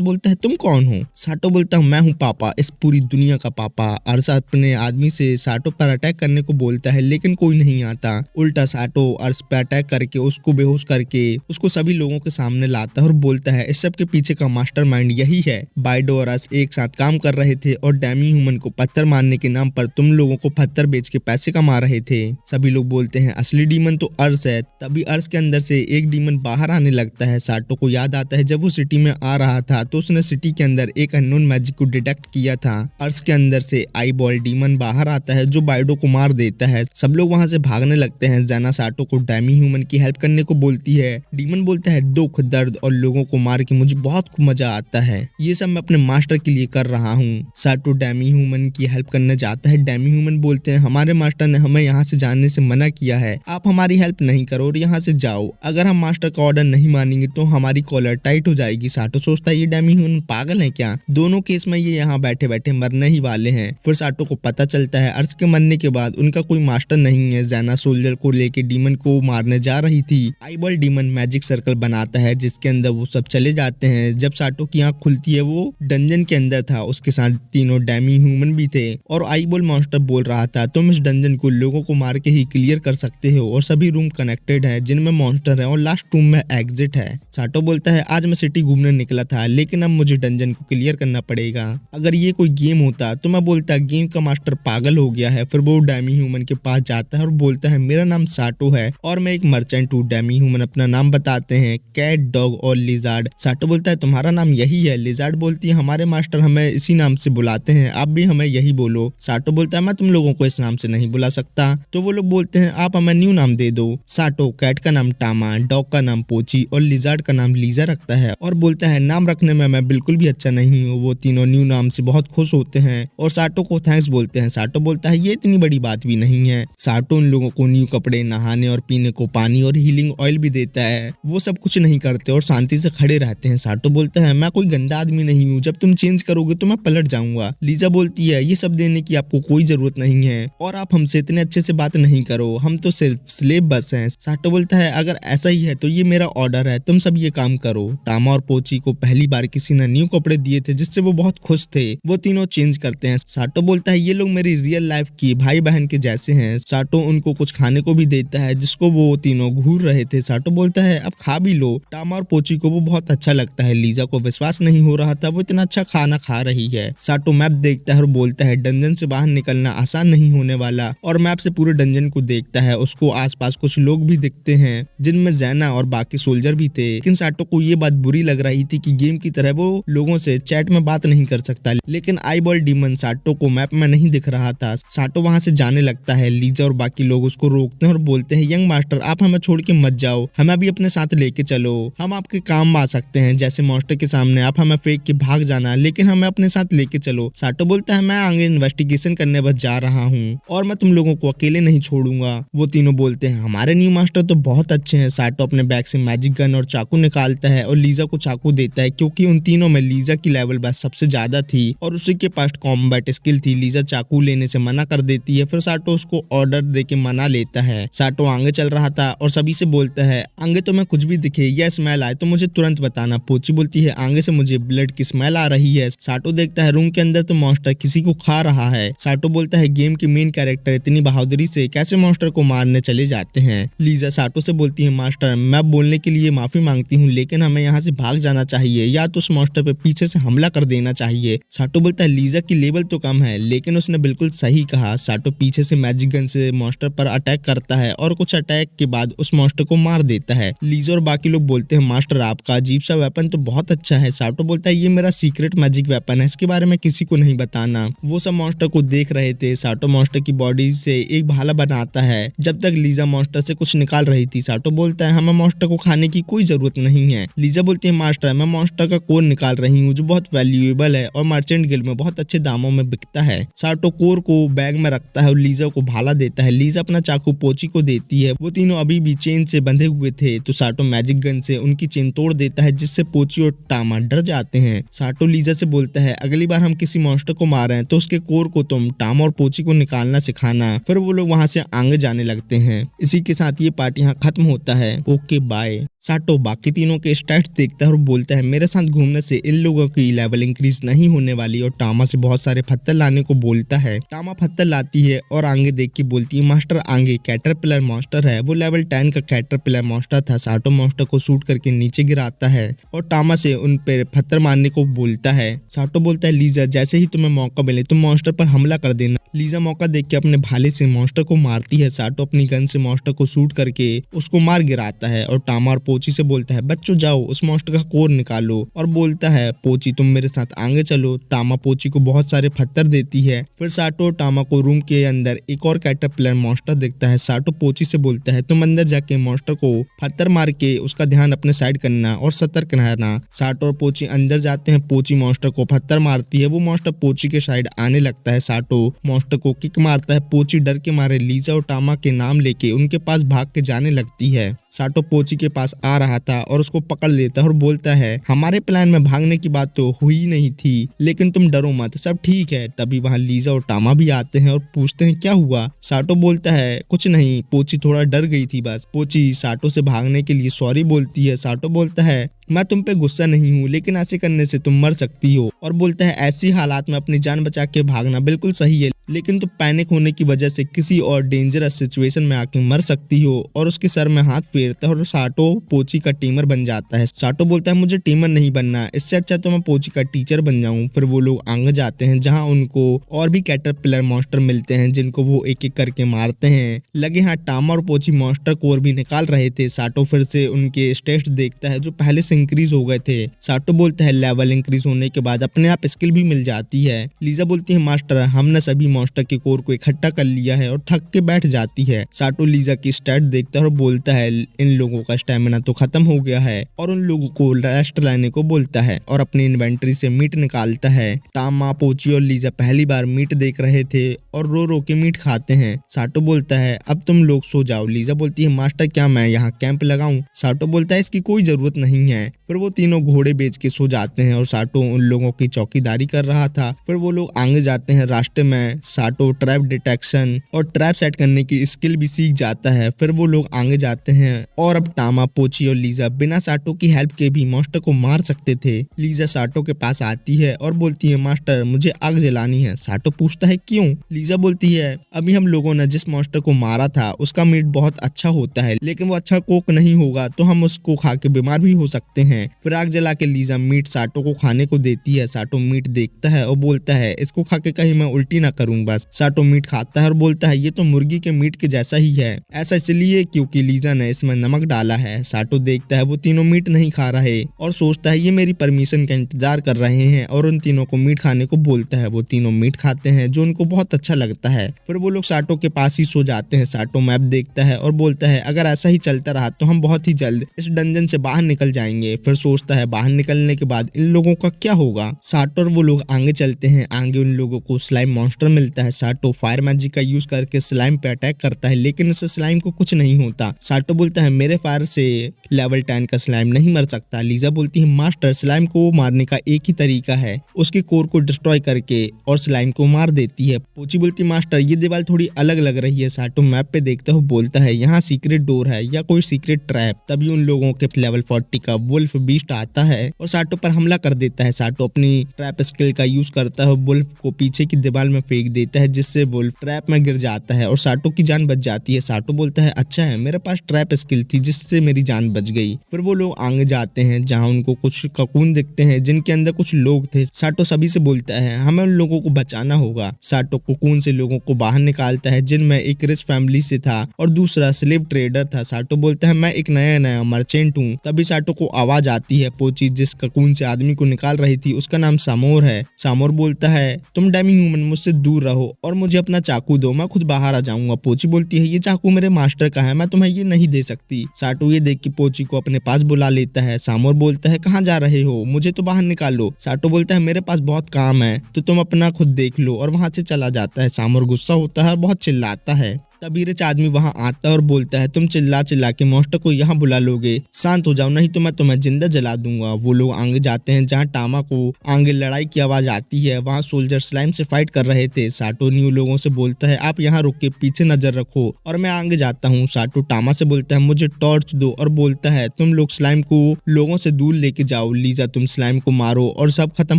S1: बोलता है तुम कौन हो? साटो बोलता हूँ मैं हूँ पापा, इस पूरी दुनिया का पापा। अर्स अपने आदमी से साटो पर अटैक करने को बोलता है लेकिन कोई नहीं आता। उल्टा साटो अर्स पर अटैक करके उसको बेहोश करके उसको सभी लोगों के सामने लाता है और बोलता है इस सब के पीछे का मास्टरमाइंड यही है। बाइडो और अर्स एक साथ काम कर रहे थे और डेमी ह्यूमन को पत्थर मारने के नाम पर तुम लोगों को पत्थर बेच के पैसे कमा रहे थे। सभी लोग बोलते हैं असली डीमन तो अर्स है। तभी अर्स के अंदर से एक डीमन बाहर आने लगता है। साटो को याद आता है जब वो सिटी में आ रहा था तो उसने सिटी के अंदर एक अननोन मैजिक को डिटेक्ट किया था। अर्स के अंदर से आई बॉल डीमन बाहर आता है जो बाइडो को मार देता है। सब लोग वहां से भागने लगते हैं। ज़ेना साटो को डेमी ह्यूमन की हेल्प करने को बोलती है। डीमन बोलता है दुख, दर्द और लोगों को मार के मुझे बहुत मजा आता है, ये सब मैं अपने मास्टर के लिए कर रहा हूँ। साटो डेमी ह्यूमन की हेल्प करने जाता है। डेमी ह्यूमन बोलते हैं हमारे मास्टर ने हमें यहाँ से जाने से मना किया है, आप हमारी हेल्प नहीं करो और यहाँ से जाओ। अगर हम मास्टर का ऑर्डर नहीं मानेंगे तो हमारी कॉलर टाइट हो जाएगी। साटो सोचता है ये डेमी ह्यूमन पागल है क्या, दोनों केस में ये यहाँ बैठे बैठे मरने ही वाले हैं। फिर साटो को पता चलता है अर्स के मरने के बाद उनका कोई मास्टर नहीं है। ज़ेना सोल्जर को लेके डीमन को मारने जा रही थी। आईबॉल डीमन मैजिक सर्कल बनाता है जिसके अंदर वो सब चले जाते हैं। जब साटो की आंख खुलती है वो डंजन के अंदर था, उसके साथ तीनों डेमी ह्यूमन भी थे और आईबॉल मॉन्स्टर बोल रहा था तुम इस डंजन को लोगों को मार के ही क्लियर कर सकते हो और सभी रूम कनेक्टेड है जिनमें मॉन्स्टर है और लास्ट रूम में एग्जिट है। साटो बोलता है आज मैं सिटी घूमने निकला था लेकिन अब मुझे डंजन को क्लियर करना पड़ेगा। अगर ये कोई गेम होता तो मैं बोलता गेम का मास्टर पागल हो गया है। फिर वो डेमी ह्यूमन के पास जाता है और बोलता है मेरा नाम साटो है और मैं एक मर्चेंट हूँ। डेमी ह्यूमन अपना नाम बताते हैं, कैट, डॉग और लिजार्ड। साटो बोलता है तुम्हारा नाम यही है? लिजार्ड बोलती है हमारे मास्टर हमें इसी नाम से बुलाते हैं, आप भी हमें यही बोलो। साटो बोलता है मैं तुम लोगों को इस नाम से नहीं बुला सकता। तो वो लोग बोलते हैं आप हमें न्यू नाम दे दो। साटो कैट का नाम टामा, डॉग का नाम पोची और लिजार्ड का नाम लीजा रखता है और बोलता है नाम रखने में मैं बिल्कुल भी अच्छा नहीं हूँ। वो तीनों न्यू नाम से बहुत खुश होते हैं और साटो को थैंक्स बोलते हैं। साटो बोलता है ये इतनी बड़ी बात भी नहीं है। साटो उन लोगों को न्यू कपड़े, नहाने और पीने को पानी और हीलिंग ऑयल भी देता है। वो सब कुछ नहीं करते और शांति से खड़े रहते हैं। साटो बोलता है मैं कोई गंदा आदमी नहीं हूँ, जब तुम चेंज करोगे तो मैं पलट जाऊंगा। लीजा बोलती है ये सब देने की आपको कोई जरूरत नहीं है और आप हमसे इतने अच्छे से बात नहीं करो, हम तो सिर्फ स्लेव बस हैं। साटो बोलता है अगर ऐसा ही है तो ये मेरा ऑर्डर है, तुम सब ये काम करो। टामा और पोची को पहली बार किसी ने न्यू कपड़े दिए थे जिससे वो बहुत खुश थे। वो तीनों चेंज करते हैं। साटो बोलता है ये लोग मेरी रियल लाइफ की भाई बहन के जैसे हैं। साटो उनको कुछ खाने को भी देता है जिसको वो तीनों घूर रहे थे। साटो बोलता है अब खा भी लो। टामा और पोची को वो बहुत अच्छा लगता है। लीजा को विश्वास नहीं हो रहा था वो इतना अच्छा खाना खा रही है। साटो मैप देखता है और बोलता है डंजन से बाहर निकलना आसान नहीं होने वाला और मैप से पूरे डंजन को देखता है। उसको आसपास कुछ लोग भी दिखते हैं जिनमें ज़ेना और बाकी सोल्जर भी थे। लेकिन साटो को ये बात बुरी लग रही थी कि गेम की तरह वो लोगों से चैट में बात नहीं कर सकता। लेकिन आईबॉल डीमन साटो को मैप में नहीं दिख रहा था। साटो वहां से जाने लगता है। लीजा और बाकी लोग उसको रोकते हैं और बोलते हैं यंग मास्टर आप हमें छोड़ के मत जाओ, हमें भी अपने साथ लेके चलो, हम आपके काम आ सकते हैं। जैसे मॉन्स्टर के सामने आप हमें फेंक के भाग जाना लेकिन हमें अपने साथ लेके चलो। साटो बोलता है मैं आगे इन्वेस्टिगेशन करने बस जा रहा हूँ और मैं तुम लोगों को अकेले नहीं छोड़ूंगा। वो तीनों बोलते हैं हमारे न्यू मास्टर तो बहुत अच्छे हैं। साटो अपने बैग से मैजिक गन और चाकू निकालता है और लीजा को चाकू देता है क्योंकि उन तीनों में लीजा की लेवल बस सबसे ज्यादा थी और उसी के पास कॉम्बैट स्किल थी। लीजा चाकू लेने से मना कर देती है। फिर साटो उसको ऑर्डर देके मना लेता है। साटो आगे चल रहा था और सभी से बोलता है आगे तो मैं कुछ भी दिखे या स्मेल आए तो मुझे तुरंत बताना। पोची बोलती है आगे से मुझे ब्लड की स्मेल आ रही है। साटो देखता है रूम के अंदर तो मॉन्स्टर किसी को खा रहा है। साटो बोलता है गेम के मेन कैरेक्टर इतनी बहादुरी से कैसे मॉन्स्टर को मारने चले जाते हैं। लीजा साटो से बोलती है मास्टर मैं बोलने के लिए माफी मांगती हूँ लेकिन हमें यहाँ से भाग जाना चाहिए या तो उस मॉन्स्टर पे पीछे से हमला कर देना चाहिए। साटो बोलता है लीजा की लेवल तो कम है लेकिन उसने बिल्कुल सही कहा। साटो पीछे से मैजिक गन से मॉन्स्टर पर अटैक करता है और कुछ अटैक के बाद उस मॉन्स्टर को मार देता है। लीजा और बाकी लोग बोलते हैं मास्टर आपका अजीब सा वेपन तो बहुत अच्छा है। साटो बोलता है ये मेरा सीक्रेट मैजिक वेपन है, इसके बारे में किसी को नहीं बताना। वो सब मॉन्स्टर को देख रहे थे। साटो मॉन्स्टर की बॉडी से एक भाला बनाता है जब तक लीजा मॉन्स्टर से कुछ निकाल रही थी। साटो बोलता है हमें मॉन्स्टर को खाने की कोई जरूरत नहीं है। लीजा बोलती है मास्टर मैं मॉन्स्टर का कोर निकाल रही हूँ जो बहुत वैल्यूएबल है और मर्चेंट गिल्ड में बहुत अच्छे दामों में बिकता है। साटो कोर को बैग में रखता है और लीजा को भाला देता है। लीजा अपना चाकू पोची को देती है। वो तीनों अभी भी चेन से बंधे हुए थे तो साटो मैजिक गन से उनकी चेन तोड़ देता है जिससे पोची और टामा डर जाते हैं। साटो लीजा से बोलता है अगली बार हम किसी मॉन्स्टर को मारें तो उसके कोर को तुम टामा और पोची को निकालना सिखाना। फिर वो लोग वहां से आगे जाने लगते हैं। इसी के साथ ये पार्ट यहाँ खत्म होता है। Okay bye. साटो बाकी तीनों के स्टैट्स देखता है और बोलता है मेरे साथ घूमने से इन लोगों की लेवल इंक्रीज नहीं होने वाली और टामा से बहुत सारे पत्थर लाने को बोलता है। टामा पत्थर लाती है और आगे देख के बोलती है मास्टर आगे कैटरपिलर मॉन्स्टर है। वो लेवल 10 का कैटरपिलर मॉन्स्टर था। साटो मॉन्स्टर को शूट करके नीचे गिराता है और टामा से उन पर पत्थर मारने को बोलता है। साटो बोलता है लीजा जैसे ही तुम्हें मौका मिले तुम मॉन्स्टर पर हमला कर देना। लीजा मौका देख के अपने भाले से मॉन्स्टर को मारती है। साटो अपनी गन से मॉन्स्टर को शूट करके उसको मार गिराता है और टामा और पोची से बोलता है बच्चों जाओ उस मॉन्स्टर का कोर निकालो और बोलता है पोची तुम मेरे साथ आगे चलो। टामा पोची को बहुत सारे पत्थर देती है। फिर साटो और टामा को रूम के अंदर एक और कैटरपिलर मॉन्स्टर दिखता है। साटो पोची से बोलता है तुम अंदर जाके मॉन्स्टर को पत्थर मार के उसका ध्यान अपने साइड करना और सतर्क रहना। साटो और पोची अंदर जाते हैं। पोची मॉन्स्टर को पत्थर मारती है। वो मॉन्स्टर पोची के साइड आने लगता है। साटो मॉन्स्टर को किक मारता है। पोची डर के मारे लीजा और टामा के नाम लेके उनके पास भाग के जाने लगती है। साटो पोची के पास आ रहा था और उसको पकड़ लेता है और बोलता है हमारे प्लान में भागने की बात तो हुई नहीं थी लेकिन तुम डरो मत सब ठीक है। तभी वहाँ लीजा और टामा भी आते हैं और पूछते हैं क्या हुआ। साटो बोलता है कुछ नहीं पोची थोड़ा डर गई थी बस। पोची साटो से भागने के लिए सॉरी बोलती है। साटो बोलता है मैं तुम पे गुस्सा नहीं हूँ लेकिन ऐसे करने से तुम मर सकती हो और बोलता है ऐसी हालात में अपनी जान बचा के भागना बिल्कुल सही है लेकिन तुम पैनिक होने की वजह से किसी और डेंजरस सिचुएशन में आके मर सकती हो और उसके सर में हाथ फेरता है और साटो पोची का टीमर बन जाता है। साटो बोलता है मुझे टीमर नहीं बनना इससे अच्छा तो मैं पोची का टीचर बन जाऊं। फिर वो लोग आगे जाते हैं जहाँ उनको और भी कैटरपिलर मॉन्स्टर मिलते हैं जिनको वो एक एक करके मारते हैं। लगे हाँ टामा और पोची मॉन्स्टर कोर भी निकाल रहे थे। साटो फिर से उनके स्टेट्स देखता है जो पहले से इंक्रीज हो गए थे। साटो बोलता है लेवल इंक्रीज होने के बाद अपने आप स्किल भी मिल जाती है। लीजा बोलती है मास्टर हमने सभी मॉन्स्टर के कोर को इकट्ठा कर लिया है और थक के बैठ जाती है। साटो लीजा की स्टैट देखता है और बोलता है इन लोगों का स्टेमिना तो खत्म हो गया है और उन लोगों को रेस्ट लेने को बोलता है और अपनी इन्वेंटरी से मीट निकालता है। टामा पोची और लीजा पहली बार मीट देख रहे थे और रो रो के मीट खाते हैं। साटो बोलता है अब तुम लोग सो जाओ। लीजा बोलती है मास्टर क्या मैं यहाँ कैंप लगाऊं। साटो बोलता है इसकी कोई जरूरत नहीं है। फिर वो तीनों घोड़े बेच के सो जाते हैं और साटो उन लोगों की चौकीदारी कर रहा था। फिर वो लोग आगे जाते हैं। रास्ते में साटो ट्रैप डिटेक्शन और ट्रैप सेट करने की स्किल भी सीख जाता है। फिर वो लोग आगे जाते हैं और अब टामा पोची और लीजा बिना साटो की हेल्प के भी मॉन्स्टर को मार सकते थे। लीजा साटो के पास आती है और बोलती है मास्टर मुझे आग जलानी है। साटो पूछता है क्यों। लीजा बोलती है अभी हम लोगों ने जिस मॉन्स्टर को मारा था उसका मीट बहुत अच्छा होता है लेकिन वो अच्छा कुक नहीं होगा तो हम उसको खा के बीमार भी हो सकते हैं। फिर आग जला के लीजा मीट साटो को खाने को देती है। साटो मीट देखता है और बोलता है इसको खा के कहीं मैं उल्टी ना करूं बस। साटो मीट खाता है और बोलता है ये तो मुर्गी के मीट के जैसा ही है ऐसा इसलिए क्योंकि लीजा ने इसमें नमक डाला है। साटो देखता है वो तीनों मीट नहीं खा रहे और सोचता है ये मेरी परमिशन का इंतजार कर रहे हैं और उन तीनों को मीट खाने को बोलता है। वो तीनों मीट खाते हैं जो उनको बहुत अच्छा लगता है। फिर वो लोग साटो के पास ही सो जाते हैं। साटो मैप देखता है और बोलता है अगर ऐसा ही चलता रहा तो हम बहुत ही जल्द इस डंजन से बाहर निकल जाएंगे। फिर सोचता है बाहर निकलने के बाद इन लोगों का क्या होगा। साटो और वो लोग आगे चलते हैं। आगे उन लोगों को स्लाइम मॉन्स्टर मिलता है। साटो फायर मैजिक का यूज करके स्लाइम पे अटैक करता है लेकिन इससे स्लाइम को कुछ नहीं होता। साटो बोलता है मेरे फायर से लेवल 10 का स्लाइम नहीं मर सकता। लीजा बोलती है मास्टर स्लाइम को मारने का एक ही तरीका है उसके कोर को डिस्ट्रॉय करके और स्लाइम को मार देती है। पोची बोलती है मास्टर ये दीवार थोड़ी अलग लग रही है। साटो मैप पे देखता हुआ बोलता है यहाँ सीक्रेट डोर है या कोई सीक्रेट ट्रैप। तभी उन लोगों के लेवल 40 का वुल्फ बीस्ट आता है और साटो पर हमला कर देता है। साटो अपनी ट्रैप स्किल का यूज करता है वुल्फ को पीछे की दीवार में फेंक देता है जिससे वुल्फ ट्रैप में गिर जाता है और साटो की जान बच जाती है। साटो बोलता है अच्छा है मेरे पास ट्रैप स्किल थी जिससे मेरी जान बच गई। फिर वो लोग आगे जाते हैं जहाँ उनको कुछ ककून दिखते हैं जिनके अंदर कुछ लोग थे। साटो सभी से बोलता है हमें उन लोगों को बचाना होगा। साटो कोकून से लोगों को बाहर निकालता है जिनमें एक रिच फैमिली से था और दूसरा स्लेव ट्रेडर था। साटो बोलता है मैं एक नया मर्चेंट हूँ। तभी साटो को आवाज आती है। पोची जिस ककून से आदमी को निकाल रही थी उसका नाम सामोर है। सामोर बोलता है तुम डेमी ह्यूमन मुझसे दूर रहो और मुझे अपना चाकू दो, मैं खुद बाहर आ जाऊंगा। पोची बोलती है ये चाकू मेरे मास्टर का है, मैं तुम्हें ये नहीं दे सकती। साटो ये देख के पोची को अपने पास बुला लेता है। सामोर बोलता है कहाँ जा रहे हो, मुझे तो बाहर निकालो। साटो बोलता है मेरे पास बहुत काम है तो तुम अपना खुद देख लो, और वहां से चला जाता है। सामोर गुस्सा होता है और बहुत चिल्लाता है। तभी रिच आदमी वहां आता है और बोलता है तुम चिल्ला चिल्ला के मास्टर को यहाँ बुला लोगे, शांत हो जाओ नहीं तो मैं तुम्हें जिंदा जला दूंगा। वो लोग आगे जाते हैं जहाँ टामा को आगे लड़ाई की आवाज आती है। वहाँ सोल्जर स्लाइम से फाइट कर रहे थे। साटो न्यू लोगों से बोलता है आप यहाँ रुक के पीछे नजर रखो और मैं आगे जाता हूँ। साटो टामा से बोलता है मुझे टॉर्च दो और बोलता है तुम लोग स्लाइम को लोगों से दूर लेके जाओ। लीजा तुम स्लाइम को मारो और सब खत्म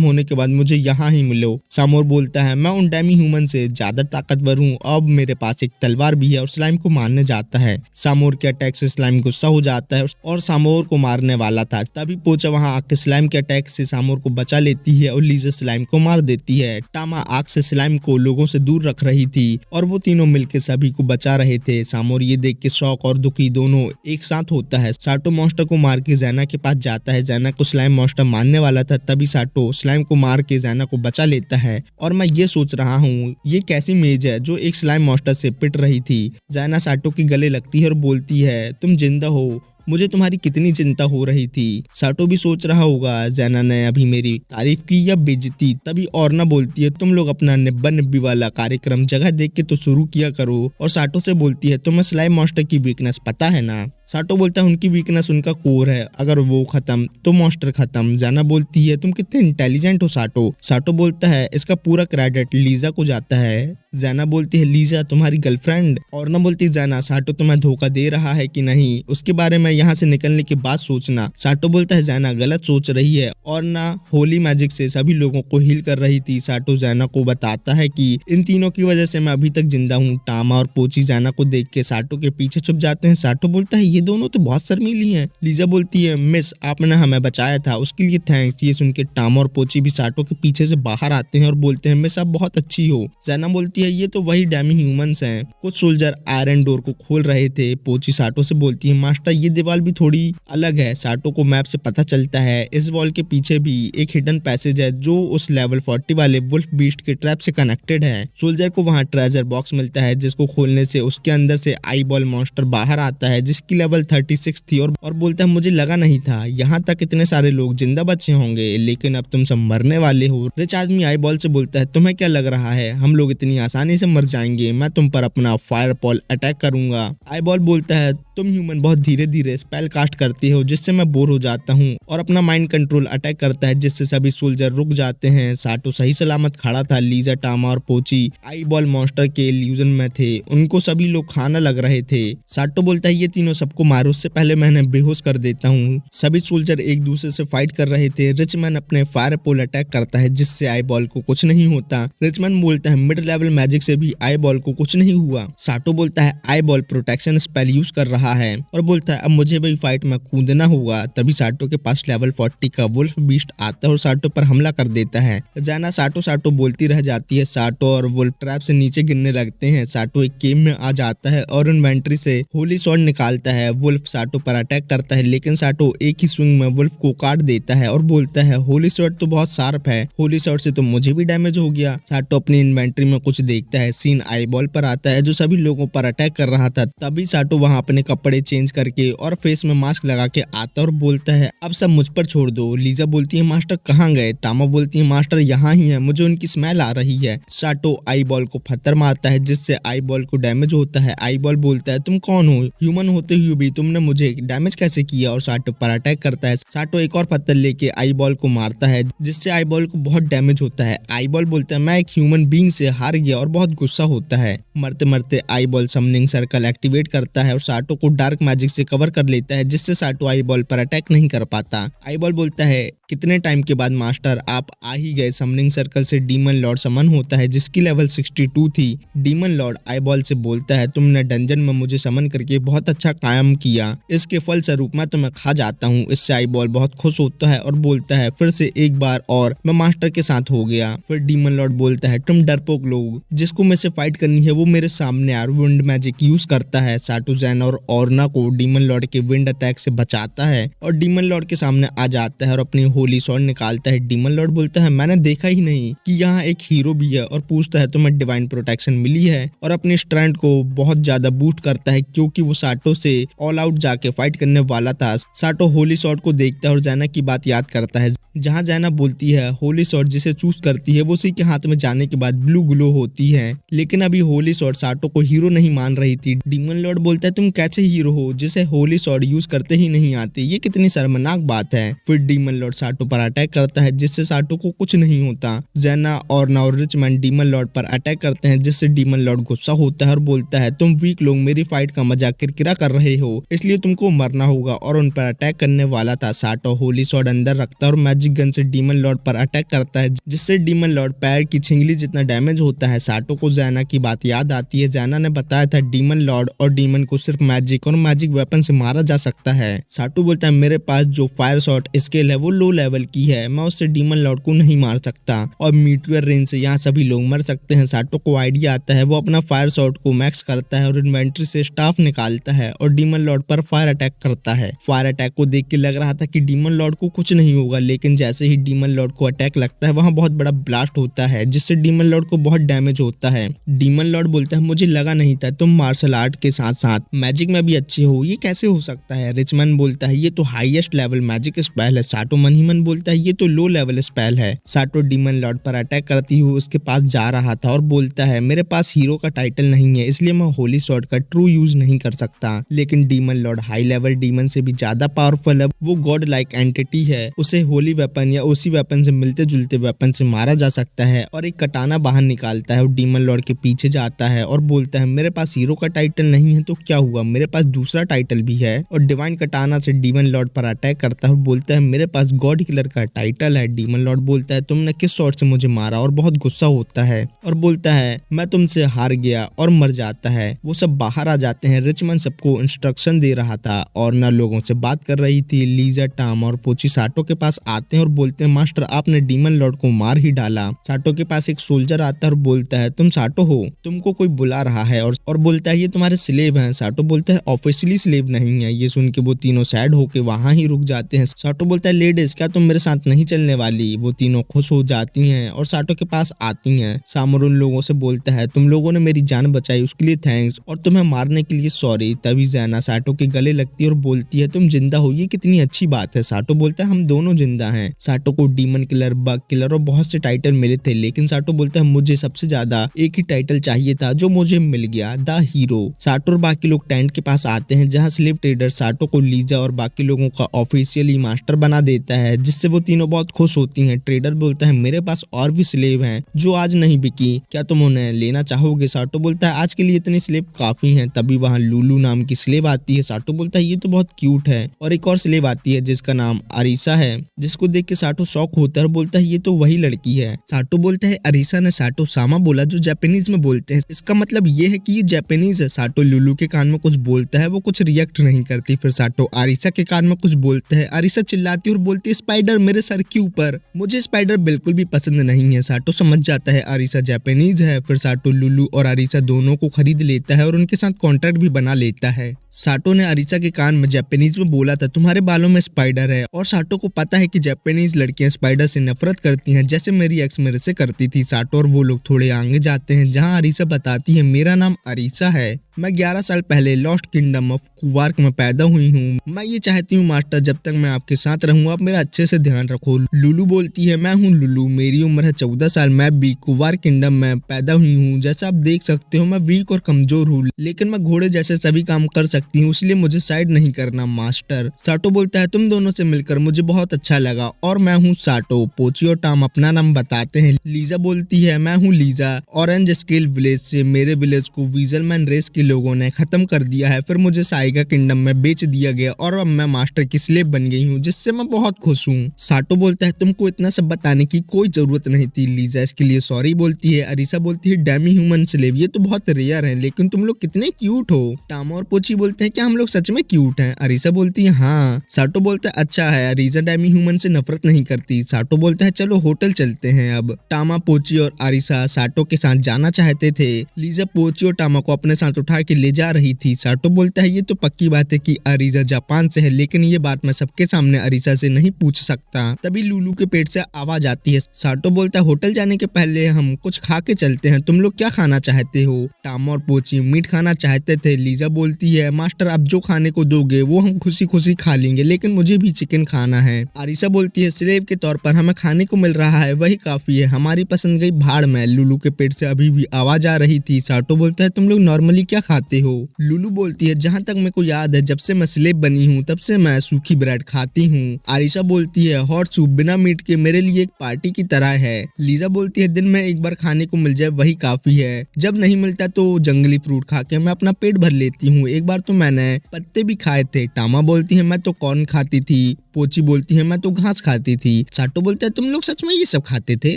S1: होने के बाद मुझे यहाँ ही मिलो। सामोर बोलता है मैं उन डेमी ह्यूमन से ज्यादा ताकतवर हूँ, अब मेरे पास एक तलवार भी है, और स्लाइम को मारने जाता है। सामोर के अटैक से स्लाइम गुस्सा हो जाता है और सामोर को मारने वाला था। तभी पोचा वहां आके स्लाइम के अटैक से सामोर को बचा लेती है और लीजा स्लाइम को मार देती है। टामा आग से स्लाइम को लोगों से दूर रख रही थी और वो तीनों मिलकर सभी को बचा रहे थे। सामोर ये देख के शौक और दुखी दोनों एक साथ होता है। साटो मॉन्स्टर को मार के जैना के पास जाता है। जैना को स्लाइम मॉन्स्टर मारने वाला था, तभी साटो स्लाइम को मार के जैना को बचा लेता है। और मैं ये सोच रहा हूँ ये कैसी मेज है जो एक स्लाइम मॉन्स्टर से पिट रही थी। जैना साटो के गले लगती है और बोलती है तुम जिंदा हो, मुझे तुम्हारी कितनी चिंता हो रही थी। साटो भी सोच रहा होगा जैना ने अभी मेरी तारीफ की या बेइज्जती। तभी औरना बोलती है तुम लोग अपना निब्बा निब्बी वाला कार्यक्रम जगह देख के तो शुरू किया करो। और साटो से बोलती है तुम्हें स्लाइम मॉन्स्टर की वीकनेस पता है ना। साटो बोलता है उनकी वीकनेस उनका कोर है, अगर वो खत्म तो मॉन्स्टर खत्म। जैना बोलती है तुम कितने इंटेलिजेंट हो साटो। साटो बोलता है इसका पूरा क्रेडिट लीजा को जाता है। जैना बोलती है लीजा तुम्हारी गर्लफ्रेंड। और ना बोलती जैना साटो तुम्हें धोखा दे रहा है कि नहीं उसके बारे में यहाँ से निकलने के बाद सोचना। साटो बोलता है जैना गलत सोच रही है। और ना होली मैजिक से सभी लोगों को हील कर रही थी। साटो जैना को बताता है कि इन तीनों की वजह से मैं अभी तक जिंदा हूँ। टामा और पोची जैना को देख के साटो के पीछे छुप जाते हैं। साटो बोलता है ये दोनों तो बहुत शर्मीली हैं। लीजा बोलती है मिस आपने हमें बचाया था उसके लिए थैंक्स। ये सुन के टामा और पोची भी साटो के पीछे से बाहर आते हैं और बोलते हैं मिस आप बहुत अच्छी हो। जैना बोलती है ये तो वही डेमी ह्यूमंस हैं। कुछ सोल्जर आयरन डोर को खोल रहे थे। पोची साटो से बोलती है मास्टर ये दीवार भी थोड़ी अलग है। साटो को मैप से पता चलता है इस वॉल के पीछे भी एक हिडन पैसेज है जो उस लेवल 40 वाले वुल्फ बीस्ट के ट्रैप से कनेक्टेड है। सोल्जर को वहां ट्रेजर बॉक्स मिलता है जिसको खोलने से उसके अंदर से आई बॉल मॉन्स्टर बाहर आता है जिसकी लेवल 36 थी। और बोलता है मुझे लगा नहीं था यहाँ तक इतने सारे लोग जिंदा बचे होंगे, लेकिन अब तुम सब मरने वाले हो। रिच आदमी आई बॉल से बोलता है तुम्हें क्या लग रहा है हम लोग इतनी आसानी से मर जाएंगे, मैं तुम पर अपना फायर पॉल अटैक करूंगा। आई बॉल बोलता है तुम ह्यूमन बहुत धीरे धीरे स्पेल कास्ट करते हो जिससे मैं बोर हो जाता हूँ। और अपना माइंड कंट्रोल अटैक करता है जिससे सभी सोल्जर रुक जाते हैं। साटो सही सलामत खड़ा था। लीजा टामा और पोची आई बॉल मॉन्स्टर के इल्यूजन में थे, उनको सभी लोग खाना लग रहे थे। साटो बोलता है ये तीनों सबको मारो उससे पहले मैंने बेहोश कर देता हूँ। सभी सोल्जर एक दूसरे से फाइट कर रहे थे। रिचमैन अपने फायर पोल अटैक करता है जिससे आई बॉल को कुछ नहीं होता। रिचमैन बोलता है मिड लेवल मैजिक से भी आई बॉल को कुछ नहीं हुआ। साटो बोलता है eye ball protection spell use कर रहा है और बोलता है अब मुझे भी फाइट में कूदना होगा। तभी साटो के पास लेवल 40 का वुल्फ बीस्ट आता है और साटो पर हमला कर देता है। जैना साटो साटो बोलती रह जाती है। साटो और वुल्फ ट्रैप से नीचे गिरने लगते हैं। साटो एक केव में आ जाता है और इन्वेंट्री से होली स्वॉर्ड निकालता है। वुल्फ साटो पर अटैक करता है लेकिन साटो एक ही स्विंग में वुल्फ को काट देता है और बोलता है होली स्वॉर्ड तो बहुत शार्प है, होली स्वॉर्ड से तो मुझे भी डैमेज हो गया। साटो अपनी इन्वेंट्री में कुछ देखता है। सीन आई बॉल पर आता है जो सभी लोगों पर अटैक कर रहा था। तभी साटो वहां अपने कपड़े चेंज करके और फेस में मास्क लगा के आता है और बोलता है अब सब मुझ पर छोड़ दो। लीजा बोलती है मास्टर कहाँ गए। टामा बोलती है मास्टर यहाँ ही है, मुझे उनकी स्मेल आ रही है। साटो आई बॉल को पत्थर मारता है जिससे आई बॉल को डैमेज होता है। आई बॉल बोलता है तुम कौन हो, ह्यूमन होते हुए भी तुमने मुझे डैमेज कैसे किया, और साटो पर अटैक करता है। साटो एक और पत्थर लेके आई बॉल को मारता है जिससे आई बॉल को बहुत डैमेज होता है। आई बॉल बोलता है मैं एक ह्यूमन बीइंग से हार गया और बहुत गुस्सा होता है। मरते मरते eye ball summoning circle activate करता है और साटो को डार्क मैजिक से कवर कर लेता है जिससे साटो आई बॉल पर अटैक नहीं कर पाता। आई बॉल बोलता है कितने टाइम के बाद मास्टर आप आ ही गए। समनिंग सर्कल से डीमन लॉर्ड समन होता है जिसकी लेवल 62 थी। डीमन लॉर्ड आई बॉल से बोलता है तुमने डंजन में मुझे समन करके बहुत अच्छा काम व्यायाम किया, इसके फल स्वरूप मैं तुम्हें खा जाता हूँ। इससे आई बॉल बहुत खुश होता है और बोलता है फिर से एक बार और मैं मास्टर के साथ हो गया। फिर डीमन लॉर्ड बोलता है तुम डरपोक लोग, जिसको मेरे से फाइट करनी है वो मेरे सामने आ। विंड मैजिक यूज करता है, साटो, ज़ेन और ऑर्ना को डीमन लॉर्ड के विंड अटैक से बचाता है और डीमन लॉर्ड के सामने आ जाता है और अपनी होली स्वॉर्ड निकालता है। डीमन लॉर्ड बोलता है मैंने देखा ही नहीं कि यहाँ एक हीरो भी है और पूछता है तुम्हें डिवाइन प्रोटेक्शन मिली है और अपनी स्ट्रेंथ को बहुत ज्यादा बूस्ट करता है क्योंकि वो साटो से ऑल आउट जाके फाइट करने वाला था। साटो होली स्वॉर्ड को देखता है और ज़ेना की बात याद करता है, जहाँ ज़ेना बोलती है होली स्वॉर्ड जिसे चूज करती है वो उसी के हाथ में जाने के बाद ब्लू ग्लो होती है। लेकिन अभी होली स्वॉर्ड साटो को हीरो नहीं मान रही थी। डीमन लॉर्ड बोलता है तुम कैसे हीरो हो जिसे होली स्वॉर्ड यूज करते ही नहीं आती, ये कितनी शर्मनाक बात है। फिर डीमन लॉर्ड साटो पर अटैक करता है जिससे साटो को कुछ नहीं होता। ज़ेना और रिचमैन डीमन लॉर्ड पर अटैक करते हैं जिससे डीमन लॉर्ड गुस्सा होता है और बोलता है तुम वीक लोग मेरी फाइट का मजाक किरकिरा कर रहे हो, इसलिए तुमको मरना होगा और उन पर अटैक करने वाला था। साटो होली स्वॉर्ड अंदर रखता है और मैजिक गन से डीमन लॉर्ड पर अटैक करता है जिससे डीमन लॉर्ड पैर की छिंगली जितना डैमेज होता है। साटो को ज़ेना की बात याद आती है, ज़ेना ने बताया था डीमन लॉर्ड और डीमन को सिर्फ मैजिक और मैजिक वेपन से मारा जा सकता है। साटो बोलता है मेरे पास जो फायर शॉट स्किल है वो लो लेवल की है, मैं उससे डीमन लॉर्ड को नहीं मार सकता और मीटियोर रेंज से यहाँ सभी लोग मर सकते हैं। साटो को आइडिया आता है, वो अपना फायर शॉट को मैक्स करता है और इन्वेंट्री से स्टाफ निकालता है और डीमन लॉर्ड पर फायर अटैक करता है। फायर अटैक को देख के लग रहा था कि डीमन लॉर्ड को कुछ नहीं होगा, लेकिन जैसे ही डीमन लॉर्ड को अटैक लगता है वहाँ बहुत बड़ा ब्लास्ट होता है जिससे डीमन लॉर्ड को बहुत डैमेज होता है। डीमन लॉर्ड बोलता है मुझे लगा नहीं था तुम मार्शल आर्ट के साथ साथ मैजिक में भी अच्छे हो, ये कैसे हो सकता है। रिचमैन बोलता है ये तो हाईएस्ट लेवल मैजिक स्पेल है। साटो मन ही मन बोलता है ये तो लो लेवल स्पेल है। साटो डीमन लॉर्ड पर अटैक करती हुई उसके पास जा रहा था और बोलता है मेरे पास हीरो का टाइटल नहीं है इसलिए मैं होली स्वॉर्ड का ट्रू यूज नहीं कर सकता। लेकिन demon Lord high level demon से भी ज्यादा पावरफुल है, वो गॉड लाइक एंटिटी है, उसे होली वेपन या उसी वेपन से मिलते जुलते वेपन से मारा जा सकता है और एक कटाना बाहर निकालता है और डीमन लॉर्ड के पीछे जाता है और बोलता है मेरे पास हीरो का टाइटल नहीं है तो क्या हुआ, मेरे पास दूसरा टाइटल भी है। और डिवाइन कटाना से डीमन लॉर्ड पर अटैक करता है और बोलता है मेरे पास गॉड किलर का टाइटल है। डीमन लॉर्ड बोलता है तुमने किस शॉट से मुझे मारा और बहुत गुस्सा होता है और बोलता है मैं तुमसे हार गया और मर जाता है। वो सब बाहर आ जाते हैं। रिचमैन सबको इंस्ट्रक्शन दे रहा था और न लोगों से बात कर रही थी। लीजा, टॉम और पोची साटो के पास आते हैं और बोलते हैं मास्टर आपने डीमन लॉर्ड को मार ही डाला। साटो के पास एक सोल्जर आता है और बोलता है तुम साटो हो, तुमको कोई बुला रहा है और बोलता है ये तुम्हारे स्लेव हैं। साटो बोलता है ऑफिशियली स्लेव नहीं है। ये सुन के वो तीनों सैड होके वहां ही रुक जाते हैं। साटो बोलता है लेडीज क्या तुम मेरे साथ नहीं चलने वाली। वो तीनों खुश हो जाती हैं और साटो के पास आती हैं। सामर उन लोगों से बोलता है तुम लोगों ने मेरी जान बचाई उसके लिए थैंक्स और तुम्हें मारने के लिए सॉरी। तभी ज़ेना साटो के गले लगती है और बोलती है तुम जिंदा हो, ये कितनी अच्छी बात है। साटो बोलता है हम दोनों जिंदा हैं। साटो को डीमन किलर, बग किलर और बहुत से टाइटल मिले थे, लेकिन साटो बोलता है मुझे सबसे ज्यादा एक ही टाइटल चाहिए था जो मुझे मिल गया, द हीरो। साटो और बाकी लोग टेंट के पास आते हैं जहाँ स्लेव ट्रेडर साटो को लीजा और बाकी लोगों का ऑफिशियली मास्टर बना देता है जिससे वो तीनों बहुत खुश होती हैं। ट्रेडर बोलता है मेरे पास और भी स्लेव हैं जो आज नहीं बिकी, क्या तुम उन्हें लेना चाहोगे। साटो बोलता है आज के लिए इतने स्लेव काफी हैं। तभी वहाँ लुलू नाम की स्लेव आती है। साटो बोलता है ये तो बहुत क्यूट है और एक और स्लेव आती है जिसका नाम अरीसा है, जिसको देख के साटो शॉक होता है और बोलता है ये तो वही लड़की है। साटो बोलता है अरीसा ने साटो सामा बोला जो जापानीज में बोलते हैं, इसका मतलब ये है कि ये जापानीज है। साटो लुलू के कान में कुछ बोलता है, वो कुछ रिएक्ट नहीं करती। फिर साटो अरीसा के कान में कुछ बोलता है, अरीसा चिल्लाती है और बोलती है स्पाइडर मेरे सर के ऊपर, मुझे स्पाइडर बिल्कुल भी पसंद नहीं है। साटो समझ जाता है अरीसा जापानीज है। फिर साटो लुलू और अरीसा दोनों को खरीद लेता है और उनके साथ कॉन्ट्रैक्ट भी बना लेता है। साटो ने अरीसा के कान में जापानीज में बोला था तुम्हारे बालों में स्पाइडर है, और साटो को पता है कि जापानीज लड़कियां स्पाइडर से नफरत करती हैं जैसे मेरी एक्स मेरे से करती थी। साटो और वो लोग थोड़े आगे जाते हैं जहां अरीसा बताती है मेरा नाम अरीसा है, मैं 11 साल पहले लॉस्ट किंगडम ऑफ कुवार्क में पैदा हुई हूँ। मैं ये चाहती हूँ मास्टर जब तक मैं आपके साथ रहूँ आप मेरा अच्छे से ध्यान रखो। लुलू बोलती है मैं हूँ लुलू, मेरी उम्र है 14 साल, मैं भी कुवार्क किंगडम में पैदा हुई हूँ। जैसा आप देख सकते हो मैं वीक और कमजोर हूँ, लेकिन मैं घोड़े जैसे सभी काम कर सकती हूँ, इसलिए मुझे साइड नहीं करना मास्टर। साटो बोलता है तुम दोनों से मिलकर मुझे बहुत अच्छा लगा और मैं हूँ साटो। पोची और टॉम अपना नाम बताते हैं। लीजा बोलती है मैं हूँ लीजा, ऑरेंज स्केल विलेज से, मेरे विलेज को वीजलमैन रेस के लोगों ने खत्म कर दिया है, फिर मुझे साइगा किंगडम में बेच दिया गया और अब मैं मास्टर की स्लेव बन गई हूँ, जिससे मैं बहुत खुश हूँ। साटो बोलता है तुमको इतना सब बताने की कोई जरूरत नहीं थी। लीजा इसके लिए सॉरी बोलती है। अरीसा बोलती है डेमी ह्यूमन स्लेव ये तो बहुत रेयर है, लेकिन तुम लोग कितने क्यूट हो। टामा और पोची बोलते हैं क्या हम लोग सच में क्यूट हैं? अरीसा बोलती है हाँ। साटो बोलता है अच्छा है, अरीसा डेमी ह्यूमन से नफरत नहीं करती। साटो बोलता है चलो होटल चलते हैं अब। टामा, पोची और अरीसा साटो के साथ जाना चाहते थे। लीजा पोची और टामा को अपने साथ उठा के ले जा रही थी। साटो बोलता है ये तो पक्की बात है कि अरीसा जापान से है, लेकिन ये बात मैं सबके सामने अरीसा से नहीं पूछ सकता। तभी लुलू के पेट से आवाज आती है। साटो बोलता है होटल जाने के पहले हम कुछ खा के चलते हैं, तुम लोग क्या खाना चाहते हो? टामा और पोची मीट खाना चाहते थे। लीजा बोलती है मास्टर आप जो खाने को दोगे वो हम खुशी खुशी खा लेंगे, लेकिन मुझे भी चिकन खाना है। अरीसा बोलती है स्लेव के तौर पर हमें खाने को मिल रहा है वही काफी है, हमारी पसंद गई भाड़ में। लुलू के पेट से अभी भी आवाज आ रही थी। साटो बोलता है तुम लोग नॉर्मली क्या खाते हो? लुलू बोलती है जहाँ तक मेरे को याद है जब से मैं स्लेव बनी हूँ तब से मैं सूखी ब्रेड खाती हूँ। अरीसा बोलती है हॉट सूप बिना मीट के मेरे लिए एक पार्टी की तरह है। लीजा बोलती है दिन में एक बार खाने को मिल जाए वही काफी है, जब नहीं मिलता तो जंगली फ्रूट खा के मैं अपना पेट भर लेती हूँ, एक बार तो मैंने पत्ते भी खाए थे। टामा बोलती है मैं तो कॉर्न खाती थी। पोची बोलती है मैं तो घास खाती थी। साटो बोलता है तुम लोग सच में ये सब खाते थे?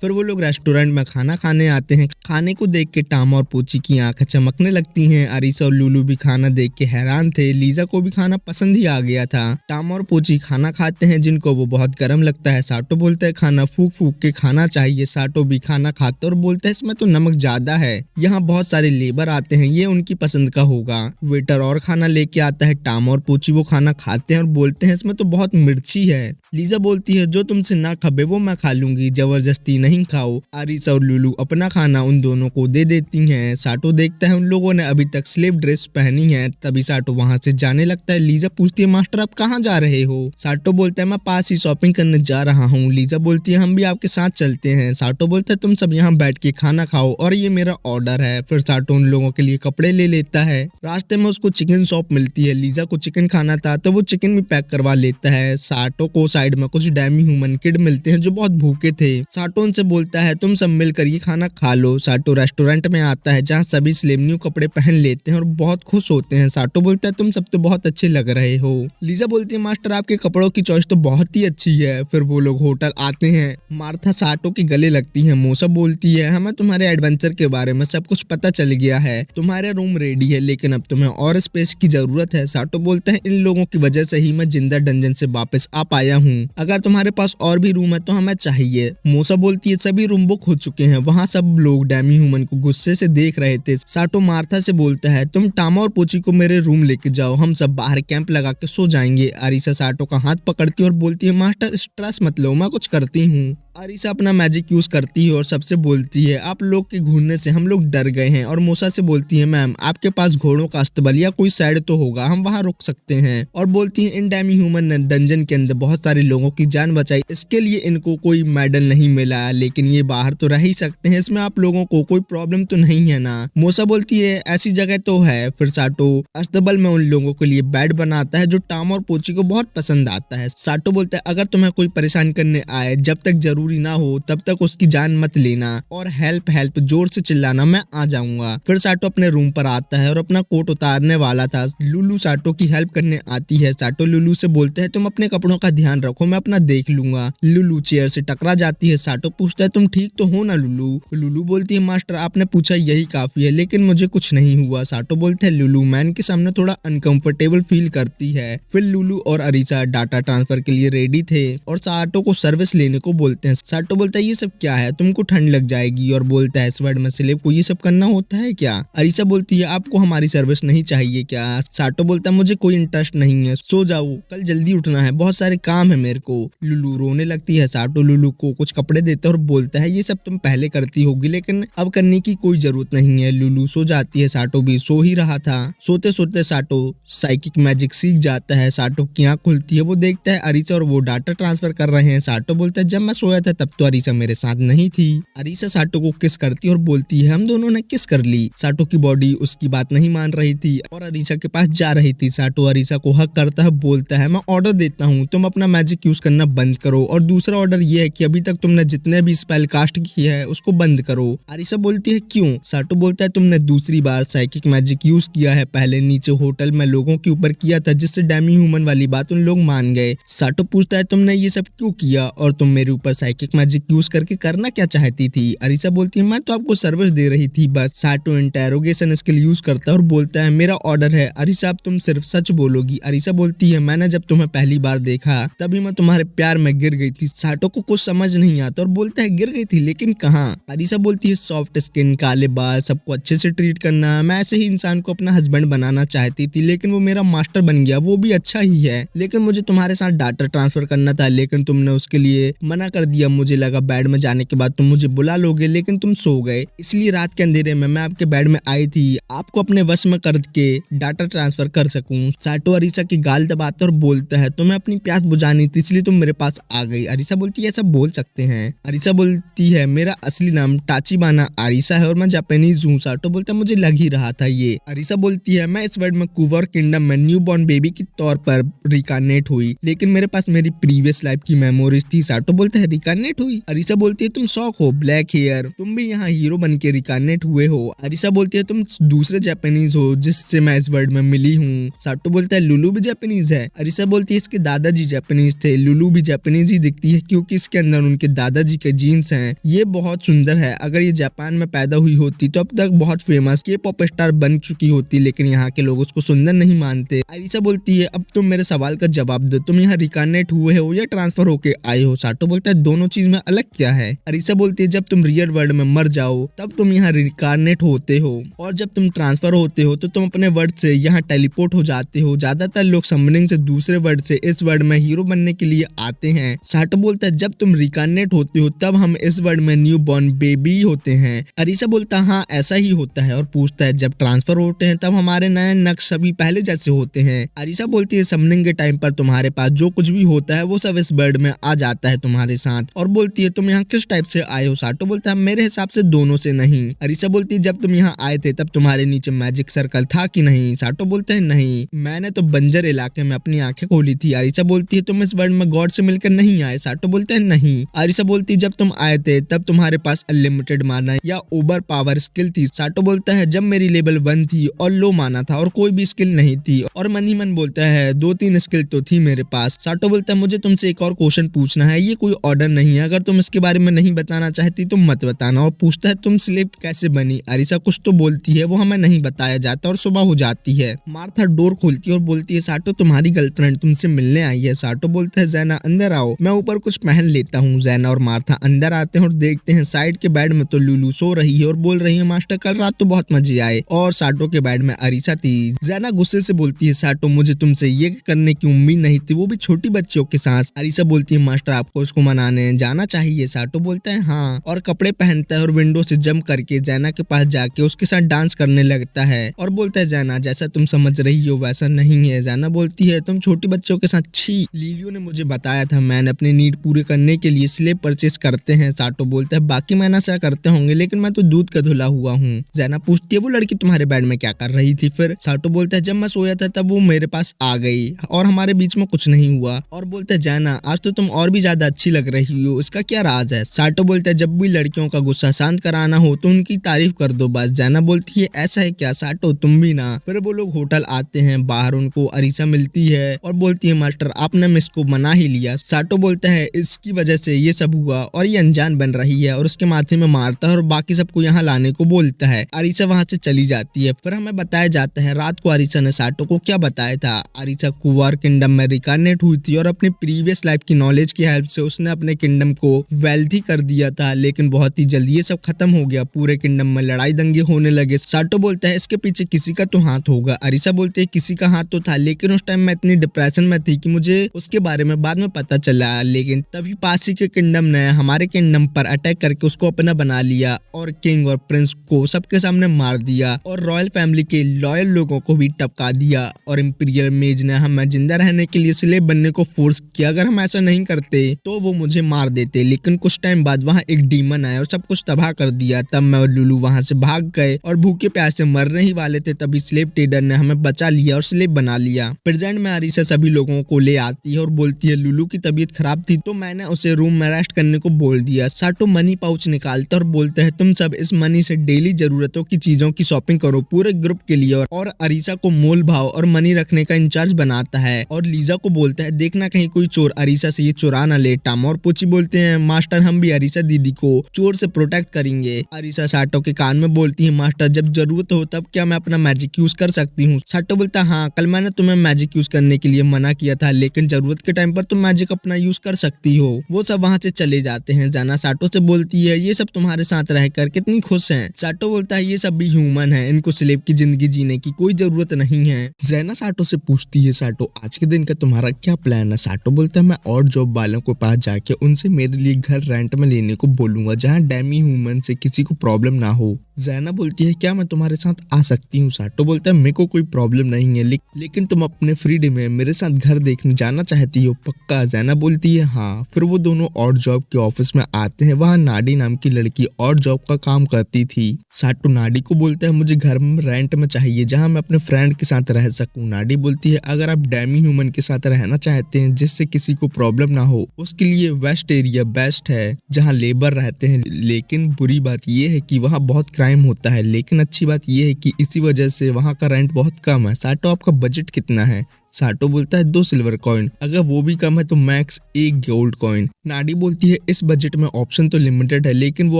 S1: फिर वो लोग रेस्टोरेंट में खाना खाने आते हैं। खाने को देख के टामा और पोची की आंखें चमकने लगती हैं। अरीसा और लुलू भी खाना देख के हैरान थे। लीजा को भी खाना पसंद ही आ गया था। टामा और पोची खाना खाते हैं जिनको वो बहुत गर्म लगता है। साटो बोलता है खाना फूक फूक के खाना चाहिए। साटो भी खाना खाता और बोलता है इसमें तो नमक ज्यादा है, यहाँ बहुत सारे लेबर आते हैं ये उनकी पसंद का होगा। वेटर और खाना लेके आता है। टामा और पोची वो खाना खाते हैं और बोलते हैं इसमें तो बहुत मिर्ची है। लीजा बोलती है जो तुमसे ना खबे वो मैं खा लूंगी, जबरदस्ती नहीं खाओ। अरीसा और लुलू अपना खाना उन दोनों को दे देती हैं। साटो देखता है उन लोगों ने अभी तक स्लेव ड्रेस पहनी है, तभी साटो वहां से जाने लगता है। लीजा पूछती है मास्टर आप कहाँ जा रहे हो? साटो बोलता है मैं पास ही शॉपिंग करने जा रहा हूँ। लीजा बोलती है हम भी आपके साथ चलते हैं। साटो बोलता है तुम सब यहाँ बैठ के खाना खाओ और ये मेरा ऑर्डर है। फिर साटो उन लोगों के लिए कपड़े ले लेता है। रास्ते में उसको चिकन शॉप मिलती है। लीजा को चिकन खाना था तो वो चिकन भी पैक करवा लेता है। साटो को साइड में कुछ डेमी ह्यूमन किड मिलते हैं जो बहुत भूखे थे। साटो उनसे बोलता है तुम सब मिलकर ये खाना खा लो। साटो रेस्टोरेंट में आता है जहाँ सभी स्लेव न्यू कपड़े पहन लेते हैं और बहुत खुश होते हैं। साटो बोलता है तुम सब तो बहुत अच्छे लग रहे हो। लीजा बोलती है मास्टर आपके कपड़ों की चॉइस तो बहुत ही अच्छी है। फिर वो लोग होटल आते हैं। मार्था साटो के गले लगती है। मोसा बोलती है हमें तुम्हारे एडवेंचर के बारे में सब कुछ पता चल गया है, तुम्हारा रूम रेडी है लेकिन अब तुम्हें और स्पेस की जरूरत है। साटो बोलता है इन लोगों की वजह से ही मैं जिंदा डंजन से वापस आ पाया हूँ, अगर तुम्हारे पास और भी रूम है तो हमें चाहिए। मोसा बोलती है सभी रूम बुक हो चुके हैं। वहाँ सब लोग डेमी ह्यूमन को गुस्से से देख रहे थे। साटो मार्था से बोलता है तुम टामा और पोची को मेरे रूम लेके जाओ, हम सब बाहर कैंप लगा के सो जाएंगे। अरीसा साटो का हाथ पकड़ती है और बोलती है मास्टर स्ट्रेस मत लो, मैं कुछ करती हूँ। अरीसा अपना मैजिक यूज करती है और सबसे बोलती है आप लोग के घूरने से हम लोग डर गए हैं। और मोसा से बोलती है मैम आपके पास घोड़ों का अस्तबल या कोई साइड तो होगा, हम वहाँ रुक सकते हैं। और बोलती है इन डेमी ह्यूमन ने डंजन के अंदर बहुत सारे लोगों की जान बचाई, इसके लिए इनको कोई मेडल नहीं मिला, लेकिन ये बाहर तो रह ही सकते हैं, इसमें आप लोगों को कोई प्रॉब्लम तो नहीं है ना? मोसा बोलती है ऐसी जगह तो है। फिर साटो अस्तबल में उन लोगों के लिए बेड बनाता है जो टामा और पोची को बहुत पसंद आता है। साटो बोलता है अगर तुम्हें कोई परेशान करने आए जब तक जरूरी ना हो तब तक उसकी जान मत लेना और हेल्प हेल्प जोर से चिल्लाना, मैं आ जाऊंगा। फिर साटो अपने रूम पर आता है और अपना कोट उतारने वाला था। लुलू साटो की हेल्प करने आती है। साटो लुलू से बोलते हैं तुम अपने कपड़ों का ध्यान रखो, मैं अपना देख लूंगा। लुलू चेयर से टकरा जाती है। साटो पूछता है तुम ठीक तो हो ना लुलू? लुलू बोलती है मास्टर आपने पूछा यही काफी है, लेकिन मुझे कुछ नहीं हुआ। साटो बोलते हैं लुलू मैन के सामने थोड़ा अनकंफर्टेबल फील करती है। फिर लुलू और अरीसा डाटा ट्रांसफर के लिए रेडी थे और साटो को सर्विस लेने को बोलते हैं। साटो बोलता है ये सब क्या है, तुमको ठंड लग जाएगी। और बोलता है इस वर्ल्ड में स्लेव को ये सब करना होता है क्या? अरीसा बोलती है आपको हमारी सर्विस नहीं चाहिए क्या? साटो बोलता है मुझे कोई इंटरेस्ट नहीं है, सो जाओ, कल जल्दी उठना है, बहुत सारे काम है मेरे को। लुलू रोने लगती है। साटो लुलू को कुछ कपड़े देता है और बोलता है ये सब तुम पहले करती होगी लेकिन अब करने की कोई जरूरत नहीं है। लुलू सो जाती है। साटो भी सो ही रहा था। सोते सोते साटो साइकिक मैजिक सीख जाता है। साटो की आंख खुलती है, वो देखता है अरीसा और वो डाटा ट्रांसफर कर रहे हैं। साटो बोलता है जब मैं सोया था तब तो अरीसा मेरे साथ नहीं थी। अरीसा साटो को किस करती और बोलती है हम दोनों ने किस कर ली। साटो की बॉडी उसकी बात नहीं मान रही थी और अरीसा के पास जा रही थी। साटो अरीसा को हक करता है, बोलता है मैं ऑर्डर देता हूँ तुम अपना मैजिक यूज करना बंद करो और दूसरा ऑर्डर ये है कि अभी तक तुमने जितने भी स्पेल कास्ट किया है उसको बंद करो। अरीसा बोलती है क्यों। साटो बोलता है तुमने दूसरी बार साइकिक मैजिक यूज किया है, पहले नीचे होटल में लोगों के ऊपर किया था जिससे डेमी ह्यूमन वाली बात उन लोग मान गए। साटो पूछता है तुमने ये सब क्यों किया और तुम मेरे ऊपर साइकिक मैजिक यूज करके करना क्या चाहती थी। अरीसा बोलती है मैं तो आपको सर्विस दे रही थी बस। साटो इंटेरोगेशन स्किल यूज करता है और बोलता है मेरा ऑर्डर है अरीसा अब तुम सिर्फ सच बोलोगी। अरीसा बोलती है मैंने जब तुम्हें पहली बार देखा तभी मैं तुम्हारे प्यार में गिर गई थी। साटो को कुछ समझ नहीं आता और बोलता है गिर गई थी लेकिन कहाँ। अरीसा बोलती है सॉफ्ट स्किन, काले बाल, सबको अच्छे से ट्रीट करना, मैं ऐसे ही इंसान को अपना हस्बैंड बनाना चाहती थी लेकिन वो मेरा मास्टर बन गया, वो भी अच्छा ही है। लेकिन मुझे तुम्हारे साथ डाटा ट्रांसफर करना था लेकिन तुमने उसके लिए मना कर दिया। मुझे लगा बेड में जाने के बाद तुम मुझे बुला लोगे लेकिन तुम सो गए, इसलिए रात के अंधेरे में मैं आपके बेड में आई थी आपको अपने वश में करके डाटा ट्रांसफर कर सकूं। साटो अरीसा की गाल दबाता और बोलता है तुम्हें अपनी प्यास बुझानी थी इसलिए तुम मेरे पास आ गई। अरीसा बोलती है ऐसा बोल सकते हैं। अरीसा बोलती है मेरा असली नाम टाचिबाना अरीसा है और मैं जापानीज हूँ। साटो बोलता है मुझे लग ही रहा था ये। अरीसा बोलती है मैं इस वर्ल्ड में कुवर किंगडम में न्यू बॉर्न बेबी के तौर पर रिकार्नेट हुई लेकिन मेरे पास मेरी प्रीवियस लाइफ की मेमोरीज थी। साटो बोलता है रिकार्नेट हुई। अरीसा बोलती है तुम शौक हो, ब्लैक हेयर, तुम भी यहाँ हीरो बन के रिकार्नेट हुए हो। अरीसा बोलती है तुम दूसरे जापानीज हो जिससे मैं इस वर्ल्ड में मिली हूँ। साटो बोलता है लुलू भी जापानीज है। अरीसा बोलती है इसके दादाजी जापानीज थे, लुलू भी जापानीज ही दिखती है क्योंकि इसके अंदर उनके दादाजी के जीन्स हैं। ये बहुत सुंदर है, अगर ये जापान में पैदा हुई होती तो अब तक बहुत फेमस के पॉप स्टार बन चुकी होती लेकिन यहाँ के लोग उसको सुंदर नहीं मानते। अरीसा बोलती है अब तुम मेरे सवाल का जवाब दो, तुम यहाँ रिकार्नेट हुए हो या ट्रांसफर होके आए हो। साटो बोलता है दोनों चीज में अलग क्या है। अरीसा बोलती है जब तुम रियल वर्ल्ड में मर जाओ तब तुम यहाँ रिकार्नेट होते हो और जब तुम ट्रांसफर होते हो तो तुम अपने वर्ड से यहाँ टेलीपोर्ट हो जाते हो। ज्यादातर लोग समनिंग से दूसरे वर्ड से इस वर्ड में हीरो बनने के लिए आते हैं। साटो बोलता है जब तुम रिकार्नेट होते हो तब हम इस वर्ड में न्यू बॉर्न बेबी होते हैं। अरीसा बोलता है हाँ ऐसा ही होता है और पूछता है जब ट्रांसफर होते हैं तब हमारे नए नक्श सभी पहले जैसे होते हैं। अरीसा बोलती है समनिंग के टाइम पर तुम्हारे पास जो कुछ भी होता है वो सब इस वर्ड में आ जाता है तुम्हारे साथ और बोलती है तुम यहाँ किस टाइप से आए हो। साटो बोलता है मेरे हिसाब से दोनों से नहीं। अरीसा बोलती है जब तुम यहाँ आए थे तब तुम्हारे नीचे मैजिक सर्कल था कि नहीं। साटो बोलता है नहीं, मैंने तो बंजर इलाके में अपनी आंखें खोली थी। अरीसा बोलती है तुम इस वर्ल्ड में गॉड से मिलकर नहीं आए। साटो बोलता है नहीं। अरीसा बोलती है जब तुम आए थे तब तुम्हारे पास अनलिमिटेड माना या ओवर पावर स्किल थी। साटो बोलता है जब मेरी लेवल 1 थी और लो माना था और कोई भी स्किल नहीं थी और मन ही मन बोलता है 2-3 स्किल तो थी मेरे पास। साटो बोलता है मुझे तुमसे एक और क्वेश्चन पूछना है, ये कोई ऑर्डर नहीं है, अगर तुम इसके बारे में नहीं बताना चाहती तो मत बताना। और पूछता है तुम स्लेव कैसे बनी। अरीसा कुछ तो बोलती है वो हमें नहीं बताया जाता और सुबह हो जाती है। मार्था डोर खोलती है और बोलती है साटो तुम्हारी गर्लफ्रेंड तुमसे मिलने आई है। साटो बोलता है जैना अंदर आओ, मैं ऊपर कुछ पहन लेता हूँ। जैना और मार्था अंदर आते हैं और देखते हैं साइड के बेड में तो लुलू सो रही है और बोल रही है मास्टर कल रात तो बहुत मजे आए। और साटो के बेड में अरीसा थी। जैना गुस्से से बोलती है साटो मुझे तुमसे ये करने की उम्मीद नहीं थी, वो भी छोटी बच्चियों के साथ। अरीसा बोलती है मास्टर आपको उसको मनाने जाना चाहिए। साटो बोलता है हाँ और कपड़े पहनता है और विंडो से जंप करके जैना के पास जाके उसके साथ डांस करने लगता है और बोलता है जैना जैसा तुम समझ रही हो वैसा नहीं है। जैना बोलती है तुम छोटी बच्चों के साथ छी, लिलियो ने मुझे बताया था मैंने अपने नीड पूरे करने के लिए स्लेब परचेस करते हैं। साटो बोलता है बाकी मैंने ऐसा करते होंगे लेकिन मैं तो दूध का धुला हुआ हूँ। जैना पूछती है वो लड़की तुम्हारे बेड में क्या कर रही थी फिर। साटो बोलता है जब मैं सोया था तब वो मेरे पास आ गई और हमारे बीच में कुछ नहीं हुआ। और बोलता है जैना आज तो तुम और भी ज्यादा अच्छी लग रही हो, इसका क्या राज है। साटो बोलता है जब भी लड़कियों का गुस्सा शांत कराना हो तो उनकी तारीफ कर दो बस। जैना बोलती है ऐसा है क्या साटो तुम भी ना। फिर वो लोग होटल आते हैं, बाहर उनको अरीसा मिलती है और बोलती है मास्टर आपने मिस को मना ही लिया। साटो बोलता है इसकी वजह से ये सब हुआ और ये अनजान बन रही है और उसके माथे में मारता है और बाकी सबको यहाँ लाने को बोलता है। अरीसा वहाँ से चली जाती है। फिर हमें बताया जाता है रात को अरीसा ने साटो को क्या बताया था। अरीसा कुवार किंगडम में रिकार्नेट हुई थी और अपनी प्रीवियस लाइफ की नॉलेज की हेल्प से उसने अपने किंगडम को वेल्थी कर दिया था लेकिन बहुत ही जल्दी ये सब खत्म हो गया। पूरे किंगडम में लड़ाई दंगे होने लगे। साटो बोलता है इसके पीछे किसी का तो हाथ होगा। अरीसा बोलते है किसी का हाथ तो था लेकिन उस टाइम मैं इतनी डिप्रेशन में थी कि मुझे उसके बारे में बाद में पता चला। लेकिन तभी पास ही के किंगडम ने हमारे किंगडम पर अटैक करके उसको अपना बना लिया और किंग और प्रिंस को सबके सामने मार दिया और रॉयल फैमिली के लॉयल लोगों को भी टपका दिया। और इंपीरियल मेज ने हमें जिंदा रहने के लिए स्लेव बनने को फोर्स किया, अगर हम ऐसा नहीं करते तो वो मुझे मार देते, लेकिन कुछ टाइम बाद वहाँ एक डीमन आया और सब कुछ तबाह कर दिया। तब मैं और लुलू वहाँ से भाग गए और भूखे प्यासे मरने ही वाले थे, तभी स्लेव ट्रेडर ने हमें बचा लिया और स्लेव बना लिया। प्रेजेंट में अरीसा सभी लोगों को ले आती है और बोलती है लुलू की तबीयत खराब थी तो मैंने उसे रूम में रेस्ट करने को बोल दिया। साटो मनी पाउच निकालता और बोलता है तुम सब इस मनी से डेली जरूरतों की चीजों की शॉपिंग करो पूरे ग्रुप के लिए, और अरीसा को मोल भाव और मनी रखने का इंचार्ज बनाता है। और लीजा को बोलता है देखना कहीं कोई चोर अरीसा से ये चुरा ना ले। टामा और पोची बोलते हैं मास्टर हम भी अरीसा दीदी को चोर से प्रोटेक्ट करेंगे। अरीसा साटो के कान में बोलती है मास्टर जब जरूरत हो तब क्या मैं अपना मैजिक यूज कर सकती हूँ। साटो बोलता है हाँ कल मैंने तुम्हें मैजिक यूज करने के लिए मना किया था, लेकिन जरूरत के टाइम पर तुम मैजिक अपना यूज कर सकती हो। वो सब वहाँ से चले जाते हैं। जाना साटो से बोलती है ये सब तुम्हारे साथ रहकर कितनी खुश हैं। साटो बोलता है ये सब भी ह्यूमन है, इनको स्लेव की जिंदगी जीने की कोई जरूरत नहीं है। जैना साटो से पूछती है साटो आज के दिन का तुम्हारा क्या प्लान है। साटो बोलता है मैं और जॉब वालों के पास जाके उनसे मेरे लिए घर रेंट में लेने को बोलूंगा जहाँ डेमी ह्यूमन से किसी को प्रॉब्लम ना हो। जैना बोलती है क्या मैं तुम्हारे साथ आ सकती हूँ। साटो बोलता है मेरे को कोई प्रॉब्लम नहीं है, लेकिन तुम अपने फ्रीडम में मेरे साथ घर देखने जाना चाहती हो पक्का। जैना बोलती है हाँ। फिर वो दोनों और जॉब के ऑफिस में आते हैं। वहाँ नाडी नाम की लड़की और जॉब का काम करती थी। साटो नाडी को बोलता है मुझे घर में रेंट में चाहिए जहाँ मैं अपने फ्रेंड के साथ रह सकूँ। नाडी बोलती है अगर आप डेमी ह्यूमन के साथ रहना चाहते हैं जिससे किसी को प्रॉब्लम ना हो उसके लिए वेस्ट एरिया बेस्ट है जहाँ लेबर रहते हैं, लेकिन बुरी बात यह है कि वहाँ बहुत क्राइम होता है, लेकिन अच्छी बात यह है कि इसी वजह से वहाँ का रेंट बहुत कम है। साटो आपका बजट कितना है। साटो बोलता है 2 सिल्वर कॉइन, अगर वो भी कम है तो मैक्स 1 गोल्ड कॉइन। नाडी बोलती है इस बजट में ऑप्शन तो लिमिटेड है लेकिन वो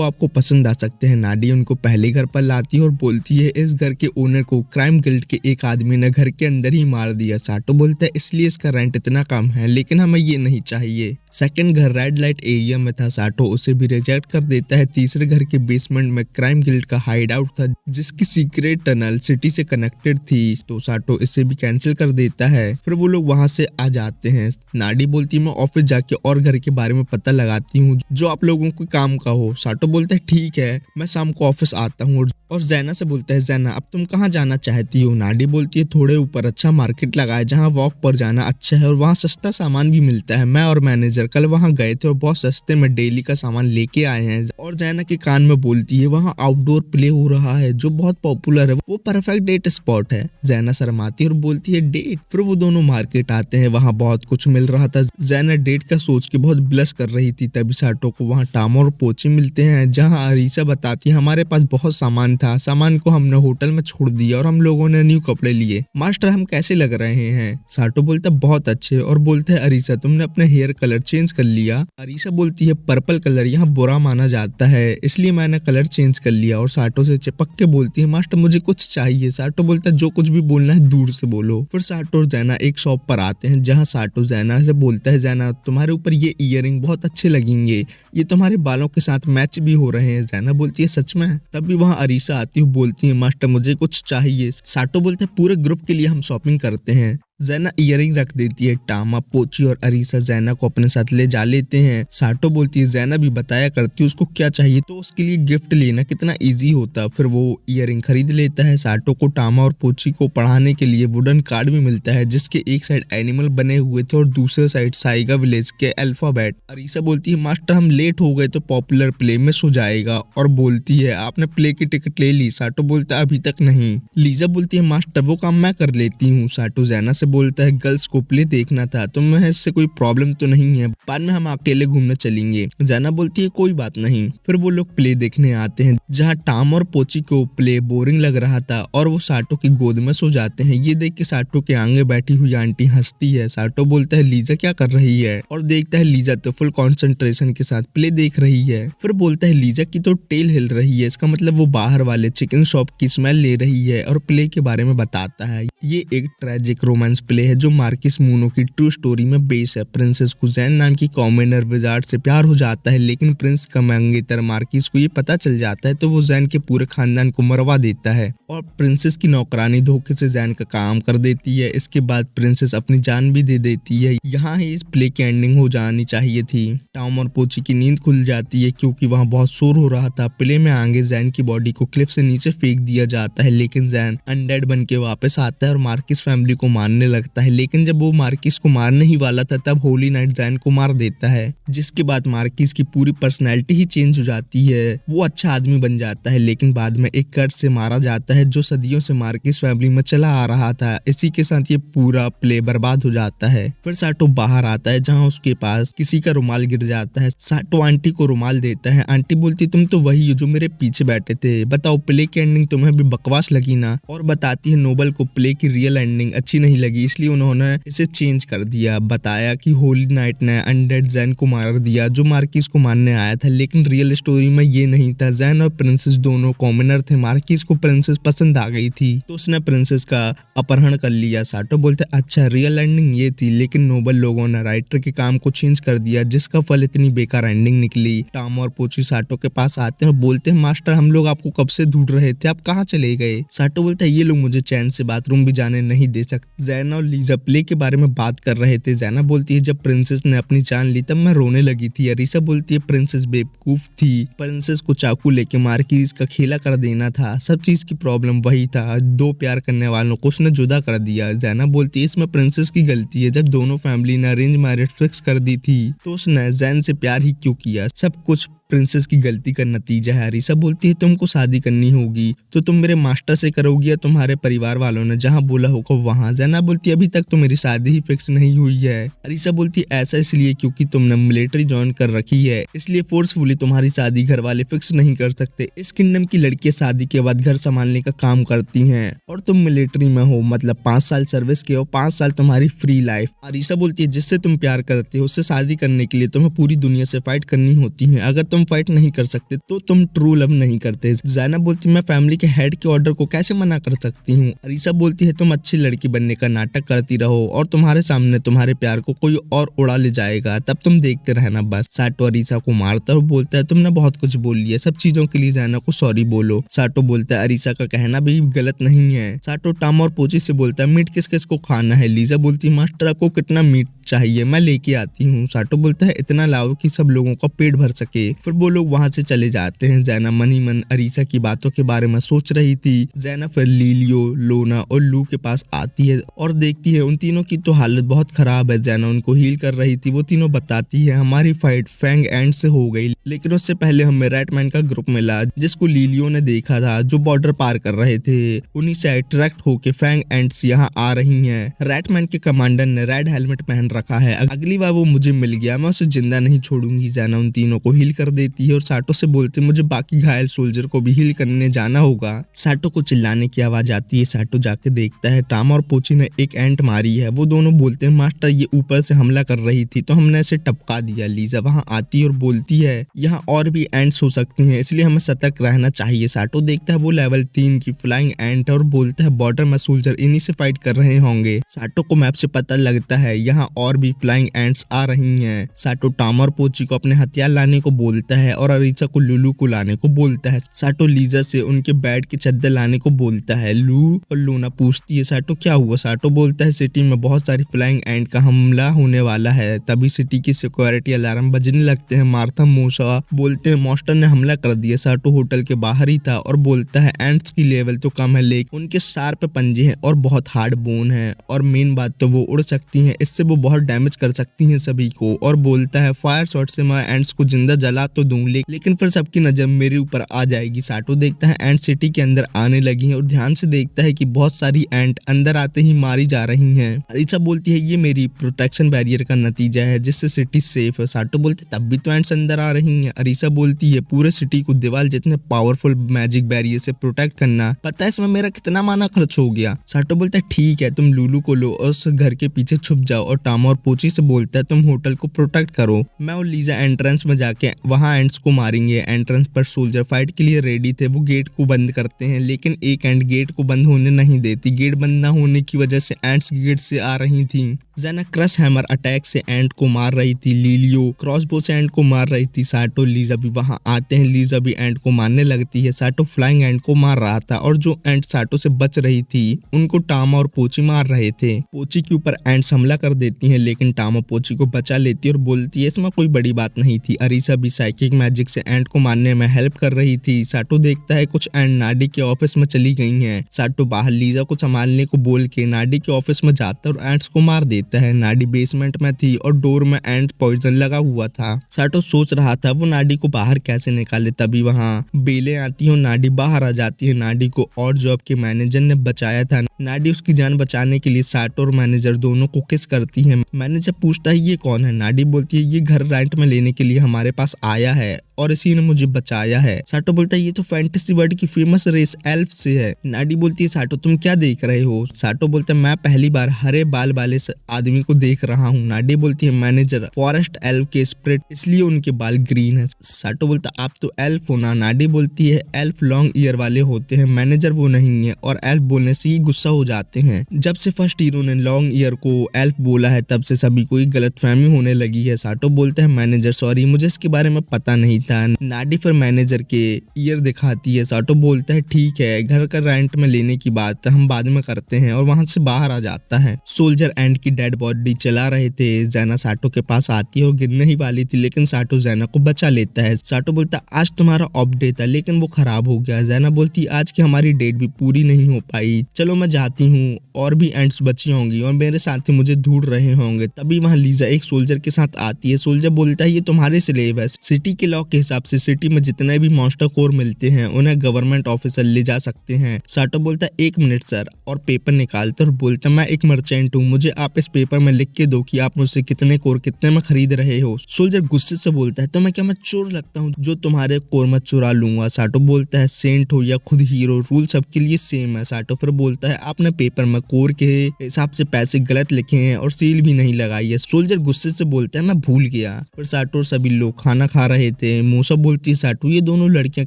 S1: आपको पसंद आ सकते हैं। नाडी उनको पहले घर पर लाती है और बोलती है इस घर के ओनर को क्राइम गिल्ड के एक आदमी ने घर के अंदर ही मार दिया। साटो बोलता है इसलिए इसका रेंट इतना कम है, लेकिन हमें ये नहीं चाहिए। सेकंड घर रेड लाइट एरिया में था। साटो उसे भी रिजेक्ट कर देता है। तीसरे घर के बेसमेंट में क्राइम गिल्ड का हाइड आउट था जिसकी सीक्रेट टनल सिटी से कनेक्टेड थी, तो साटो इसे भी कैंसिल कर देता है। फिर वो लोग वहां से आ जाते हैं। नाडी बोलती है मैं ऑफिस जाके और घर के बारे में पता लगाती हूँ जो आप लोगों को काम का हो। साटो बोलता है ठीक है मैं शाम को ऑफिस आता हूँ। और जैना से बोलता है जैना अब तुम कहाँ जाना चाहती हो। नाडी बोलती है थोड़े ऊपर अच्छा मार्केट लगा है जहाँ वॉक पर जाना अच्छा है और वहाँ सस्ता सामान भी मिलता है। मैं और मैनेजर कल वहाँ गए थे और बहुत सस्ते में डेली का सामान लेके आए हैं। और जैना के कान में बोलती है वहाँ आउटडोर प्ले हो रहा है जो बहुत पॉपुलर है, वो परफेक्ट डेट स्पॉट है। जैना शर्माती है और बोलती है डेट। फिर वो दोनों मार्केट आते हैं, वहाँ बहुत कुछ मिल रहा था। जैना डेट का सोच के बहुत ब्लश कर रही थी। तभी साटो को वहाँ टामा और पोची मिलते हैं जहाँ अरीसा बताती है हमारे पास बहुत सामान था, सामान को हमने होटल में छोड़ दिया और हम लोगों ने न्यू कपड़े लिए। मास्टर हम कैसे लग रहे हैं। साटो बोलता बहुत अच्छे और बोलता है अरीसा तुमने अपने हेयर कलर चेंज कर लिया। अरीसा बोलती है पर्पल कलर यहाँ बुरा माना जाता है इसलिए मैंने कलर चेंज कर लिया। और साटो से चिपक के बोलती है मास्टर मुझे कुछ चाहिए। साटो बोलता है जो कुछ भी बोलना है दूर से बोलो। फिर साटो और जैना एक शॉप पर आते हैं जहाँ साटो जैना से बोलता है जैना तुम्हारे ऊपर ये इयररिंग बहुत अच्छे लगेंगे, ये तुम्हारे बालों के साथ मैच भी हो रहे हैं। जैना बोलती है सच में। तभी वहाँ अरीसा आती है, बोलती है मास्टर मुझे कुछ चाहिए। साटो बोलते हैं पूरे ग्रुप के लिए हम शॉपिंग करते हैं। जैना इयरिंग रख देती है। टामा पोची और अरीसा जैना को अपने साथ ले जा लेते हैं। साटो बोलती है जैना भी बताया करती है उसको क्या चाहिए तो उसके लिए गिफ्ट लेना कितना इजी होता। फिर वो इयरिंग खरीद लेता है। साटो को टामा और पोची को पढ़ाने के लिए वुडन कार्ड भी मिलता है जिसके एक साइड एनिमल बने हुए थे और दूसरे साइड साइगा विलेज के अल्फाबेट। अरीसा बोलती है मास्टर हम लेट हो गए तो पॉपुलर प्ले मिस हो जाएगा। और बोलती है आपने प्ले की टिकट ले ली। साटो बोलता है अभी तक नहीं। लीजा बोलती है मास्टर वो काम मैं कर लेती हूँ। साटो जैना से बोलता है गर्ल्स को प्ले देखना था, तुम्हें इससे कोई प्रॉब्लम तो नहीं है, बाद में हम अकेले घूमने चलेंगे। जैना बोलती है कोई बात नहीं। फिर वो लोग प्ले देखने आते हैं जहाँ टाम और पोची को प्ले बोरिंग लग रहा था और वो साटो की गोद में सो जाते हैं। ये देख के साटो के आगे बैठी हुई आंटी हंसती है। साटो बोलता है लीजा क्या कर रही है और देखता है लीजा तो फुल कॉन्सेंट्रेशन के साथ प्ले देख रही है। फिर बोलता है लीजा की तो टेल हिल रही है, इसका मतलब वो बाहर वाले चिकन शॉप की स्मेल ले रही है। और प्ले के बारे में बताता है ये एक ट्रेजिक रोमांस प्ले है जो मार्किस मूनो की ट्रू स्टोरी में बेस है। प्रिंसेस को जैन नाम की कॉमनर विजार्ड से प्यार हो जाता है, लेकिन प्रिंस का मंगेतर मार्किस को ये पता चल जाता है तो वो जैन के पूरे खानदान को मरवा देता है और प्रिंसेस की नौकरानी धोखे से जैन का काम कर देती है। इसके बाद प्रिंसेस अपनी जान भी दे देती है। यहाँ ही इस प्ले की एंडिंग हो जानी चाहिए थी। टॉम और पोची की नींद खुल जाती है क्योंकि वहाँ बहुत शोर हो रहा था। प्ले में आगे जैन की बॉडी को क्लिफ से नीचे फेंक दिया जाता है, लेकिन जैन अनडेड बन के वापस आता है और मार्किस फैमिली को मारने मारने लगता है, लेकिन जब वो मार्किस को मारने ही वाला था तब होली नाइट जैन को मार देता है, जिसके बाद मार्किस की पूरी पर्सनैलिटी ही चेंज हो जाती है। वो अच्छा आदमी बन जाता है, लेकिन बाद में एक कर्ज से मारा जाता है जो सदियों से मार्किस फैमिली में चला आ रहा था। इसी के साथ ये पूरा प्ले बर्बाद हो जाता है। फिर साटो बाहर आता है जहाँ उसके पास किसी का रुमाल गिर जाता है। साटो आंटी को रुमाल देता है। आंटी बोलती तुम तो वही हो जो मेरे पीछे बैठे थे, बताओ प्ले की एंडिंग तुम्हें भी बकवास लगी ना। और बताती है नोबल को प्ले की रियल एंडिंग अच्छी नहीं लगी, इसलिए उन्होंने इसे चेंज कर दिया। बताया कि होली नाइट ने अनडेड जैन को मार दिया जो मार्किस को मारने आया था, लेकिन रियल स्टोरी में ये नहीं था। जैन और प्रिंसेस दोनों कॉमनर थे। मार्किस को प्रिंसेस पसंद आ गई थी तो उसने प्रिंसेस का अपहरण कर लिया। साटो बोलते अच्छा रियल एंडिंग ये थी, लेकिन नोबल लोगों ने राइटर के काम को चेंज कर दिया, जिसका फल इतनी बेकार एंडिंग निकली। टॉम और पोची साटो के पास आते हैं और बोलते हैं मास्टर हम लोग आपको कब से ढूंढ रहे थे, आप कहाँ चले गए। साटो बोलता है ये लोग मुझे चैन से बाथरूम भी जाने नहीं दे सकते। जैना और लीजा प्ले के बारे में बात कर रहे थे। जैना बोलती है जब प्रिंसेस ने अपनी जान ली तब मैं रोने लगी थी। अरीसा बोलती है प्रिंसेस बेवकूफ थी, प्रिंसेस को चाकू लेके मार्किस का खेला कर देना था, सब चीज की प्रॉब्लम वही था, दो प्यार करने वालों को उसने जुदा कर दिया। जैना बोलती है इसमें प्रिंसेस की गलती है, जब दोनों फैमिली ने अरेंज मैरिज फिक्स कर दी थी तो उसने जैन से प्यार ही क्यों किया, सब कुछ प्रिंसेस की गलती का नतीजा है। अरीसा बोलती है तुमको शादी करनी होगी तो तुम मेरे मास्टर से करोगी या तुम्हारे परिवार वालों ने जहाँ बोला होगा वहाँ। जैना बोलती है अभी तक तो मेरी शादी ही फिक्स नहीं हुई है। अरीसा बोलती है ऐसा इसलिए क्योंकि तुमने मिलिट्री ज्वाइन कर रखी है, इसलिए फोर्सफुली तुम्हारी शादी घर वाले फिक्स नहीं कर सकते। इस किंगडम की लड़कियां शादी के बाद घर संभालने का काम करती हैं और तुम मिलिट्री में हो, मतलब 5 साल सर्विस के हो, 5 साल तुम्हारी फ्री लाइफ। अरीसा बोलती है जिससे तुम प्यार करते हो उससे शादी करने के लिए तुम्हें पूरी दुनिया से फाइट करनी होती है, अगर तुम फाइट नहीं कर सकते तो तुम ट्रू लव नहीं करते। जैना बोलती मैं फैमिली के हेड के ऑर्डर को कैसे मना कर सकती हूँ। अरीसा बोलती है तुम अच्छी लड़की बनने का नाटक करती रहो और तुम्हारे सामने तुम्हारे प्यार को कोई और उड़ा ले जाएगा, तब तुम देखते रहना बस। साटो अरीसा को मारता और बोलता है तुमने बहुत कुछ बोल लिया, सब चीजों के लिए जैना को सॉरी बोलो। साटो बोलता है अरीसा का कहना भी गलत नहीं है। साटो टॉम और पोची से बोलता है मीट किस किस को खाना है। लीजा बोलती है मास्टर आपको कितना मीट चाहिए, मैं लेके आती हूँ। साटो बोलता है इतना लाओ कि सब लोगों का पेट भर सके। फिर वो लोग वहाँ से चले जाते हैं। जैना मन ही मन अरीसा की बातों के बारे में सोच रही थी। जैना फिर लीलियो, लोना और लू के पास आती है और देखती है उन तीनों की तो हालत बहुत खराब है। जैना उनको हील कर रही थी। वो तीनों बताती है हमारी फाइट फैंग एंड से हो गई, लेकिन उससे पहले हमें रैटमैन का ग्रुप मिला जिसको लीलियो ने देखा था जो बॉर्डर पार कर रहे थे। उन्हीं से अट्रैक्ट होके फैंग एंड्स यहाँ आ रही हैं। रैटमैन के कमांडर ने रेड हेलमेट पहन रखा है, अगली बार वो मुझे मिल गया मैं उसे जिंदा नहीं छोड़ूंगी। जैना उन तीनों को हील कर देती है और साटो से बोलते मुझे बाकी घायल सोल्जर को भी हील करने जाना होगा। साटो को चिल्लाने की आवाज आती है। साटो जाके देखता है टॉम और पोची ने एक एंट मारी है। वो दोनों बोलते हैं मास्टर ये ऊपर से हमला कर रही थी तो हमने इसे टपका दिया। लीजा वहाँ आती है और बोलती है यहाँ और भी एंट्स हो सकती हैं इसलिए हमें सतर्क रहना चाहिए। साटो देखता है वो लेवल 3 की फ्लाइंग एंट और बोलता है बॉर्डर में सोल्जर इन्हीं से फाइट कर रहे होंगे। साटो को मैप से पता लगता है यहाँ और भी फ्लाइंग एंट्स आ रही हैं। साटो टॉम और पोची को अपने हथियार लाने को बोलता है और अरीसा को लुलू को लाने को बोलता है। साटो लीजा से उनके बेड की चादर लाने को बोलता है। लू और लोना पूछती है साटो क्या हुआ। साटो बोलता है सिटी में बहुत सारी फ्लाइंग एंट का हमला होने वाला है। तभी सिटी की सिक्योरिटी अलार्म बजने लगते हैं। मार्था मोसा बोलते हैं मास्टर ने हमला कर दिया। साटो होटल के बाहर ही था और बोलता है एंट्स की लेवल तो कम है लेकिन उनके शार्प पंजे हैं और बहुत हार्ड बोन है और मेन बात तो वो उड़ सकती हैं, इससे वो बहुत डैमेज कर सकती हैं सभी को। और बोलता है फायर शॉट से मैं एंट्स को जिंदा जला तो दूं लेकिन फिर सबकी नजर मेरे ऊपर आ जाएगी। साटो देखता है एंट सिटी के अंदर आने लगी हैं और ध्यान से देखता है कि बहुत सारी एंट अंदर आते ही मारी जा रही हैं। अरीसा बोलती है ये मेरी प्रोटेक्शन बैरियर का नतीजा है जिससे सिटी सेफ है। साटो बोलते तब भी तो एंट्स अंदर आ रही हैं। अरीसा बोलती है पूरे सिटी को दीवार जितने पावरफुल मैजिक बैरियर से प्रोटेक्ट करना, पता है इसमें मेरा कितना माना खर्च हो गया। साटो बोलता है ठीक है तुम लुलू को लो और उस घर के पीछे छुप जाओ और टॉम और पोची से बोलता है तुम होटल को प्रोटेक्ट करो, मैं और लीजा एंट्रेंस में जाके वहाँ एंट्स को मारेंगे। एंट्रेंस पर सोल्जर फाइट के लिए रेडी थे। वो गेट को बंद करते हैं लेकिन एक एंट गेट को बंद होने नहीं देती। गेट बंद न होने की वजह से एंट्स गेट से आ रही थी। जैना क्रश हैमर अटैक से एंट को मार रही थी। लीलियो क्रॉसबो से एंट को मार रही थी। साटो लीजा भी वहां आते हैं। लीजा भी एंट को मारने लगती है। साटो फ्लाइंग एंट को मार रहा था और जो एंट साटो से बच रही थी उनको टॉम और पोची मार रहे थे। पोची के ऊपर एंट्स हमला कर देती हैं लेकिन टॉम और पोची को बचा लेती है और बोलती है इसमें कोई बड़ी बात नहीं थी। अरीसा भी साइकिक मैजिक से एंट को मारने में हेल्प कर रही थी। साटो देखता है कुछ एंट नाडी के ऑफिस में चली गई हैं। साटो बाहर लीजा को संभालने को बोल के नाडी के ऑफिस में जाता है और एंट्स को मार देता है। नाडी बेसमेंट में थी और डोर में एंट पॉइजन लगा हुआ था। साटो सोच रहा था वो नाडी को बाहर कैसे निकाले, तभी वहाँ बेलें आती है और नाडी बाहर आ जाती है। नाडी को और जॉब के मैनेजर ने बचाया था। नाडी उसकी जान बचाने के लिए साटो और मैनेजर दोनों को किस करती है। मैनेजर पूछता है ये कौन है। नाडी बोलती है ये घर रेंट में लेने के लिए हमारे पास आया है और इसी ने मुझे बचाया है। साटो बोलता है ये तो फैंटेसी वर्ल्ड की फेमस रेस एल्फ से है। नाडी बोलती है साटो तुम क्या देख रहे हो। साटो बोलता है मैं पहली बार हरे बाल वाले आदमी को देख रहा हूँ। नाडी बोलती है मैनेजर फॉरेस्ट एल्फ के स्प्रिट इसलिए उनके बाल ग्रीन है। साटो बोलता है आप तो एल्फ हो ना। नाडी बोलती है एल्फ लॉन्ग ईयर वाले होते हैं, मैनेजर वो नहीं है। और एल्फ बोलने से ही गुस्सा हो जाते हैं। जब से फर्स्ट हीरो ने लॉन्ग ईयर को एल्फ बोला है तब से सभी को गलतफहमी होने लगी है। साटो बोलता है मैनेजर सॉरी मुझे इसके बारे में पता नहीं था। नाडी फिर मैनेजर के ईयर दिखाती है। साटो बोलता है ठीक है घर का रेंट में लेने की बात हम बाद में करते हैं और वहां से बाहर आ जाता है। सोल्जर एंड की डेड बॉडी चला रहे थे। जैना साटो के पास आती है और गिरने ही वाली थी लेकिन साटो जैना को बचा लेता है। साटो बोलता है आज तुम्हारा ऑफ डे था लेकिन वो खराब हो गया। जैना बोलती आज की हमारी डेट भी पूरी नहीं हो पाई, चलो मैं जाती हूँ। और भी एंट्स बची होंगी और मेरे साथी मुझे ढूंढ रहे होंगे। तभी वहाँ लीजा एक सोल्जर के साथ आती है। सोल्जर बोलता है ये तुम्हारे स्लेव है। सिटी के लॉ के हिसाब से सिटी में जितने भी मॉन्स्टर कोर मिलते हैं उन्हें गवर्नमेंट ऑफिसर ले जा सकते हैं। साटो बोलता है 1 मिनट सर और पेपर निकालता है और बोलता है मैं एक मर्चेंट हूँ, मुझे आप इस पेपर में लिख के दो कि आप मुझसे कितने कोर कितने में खरीद रहे हो। सोल्जर गुस्से से बोलता है तो मैं क्या मैं चोर लगता हूँ जो तुम्हारे कोर में चुरा लूंगा। साटो बोलता है सेंट हो या खुद हीरो रूल सबके लिए सेम है। साटो फिर बोलता है आपने पेपर में कोर के हिसाब से पैसे गलत लिखे हैं और सील भी नहीं लगाई है। सोल्जर गुस्से से बोलता है मैं भूल गया। फिर साटो और सभी लोग खाना खा रहे थे। मूसा बोलती है साटो ये दोनों लड़कियां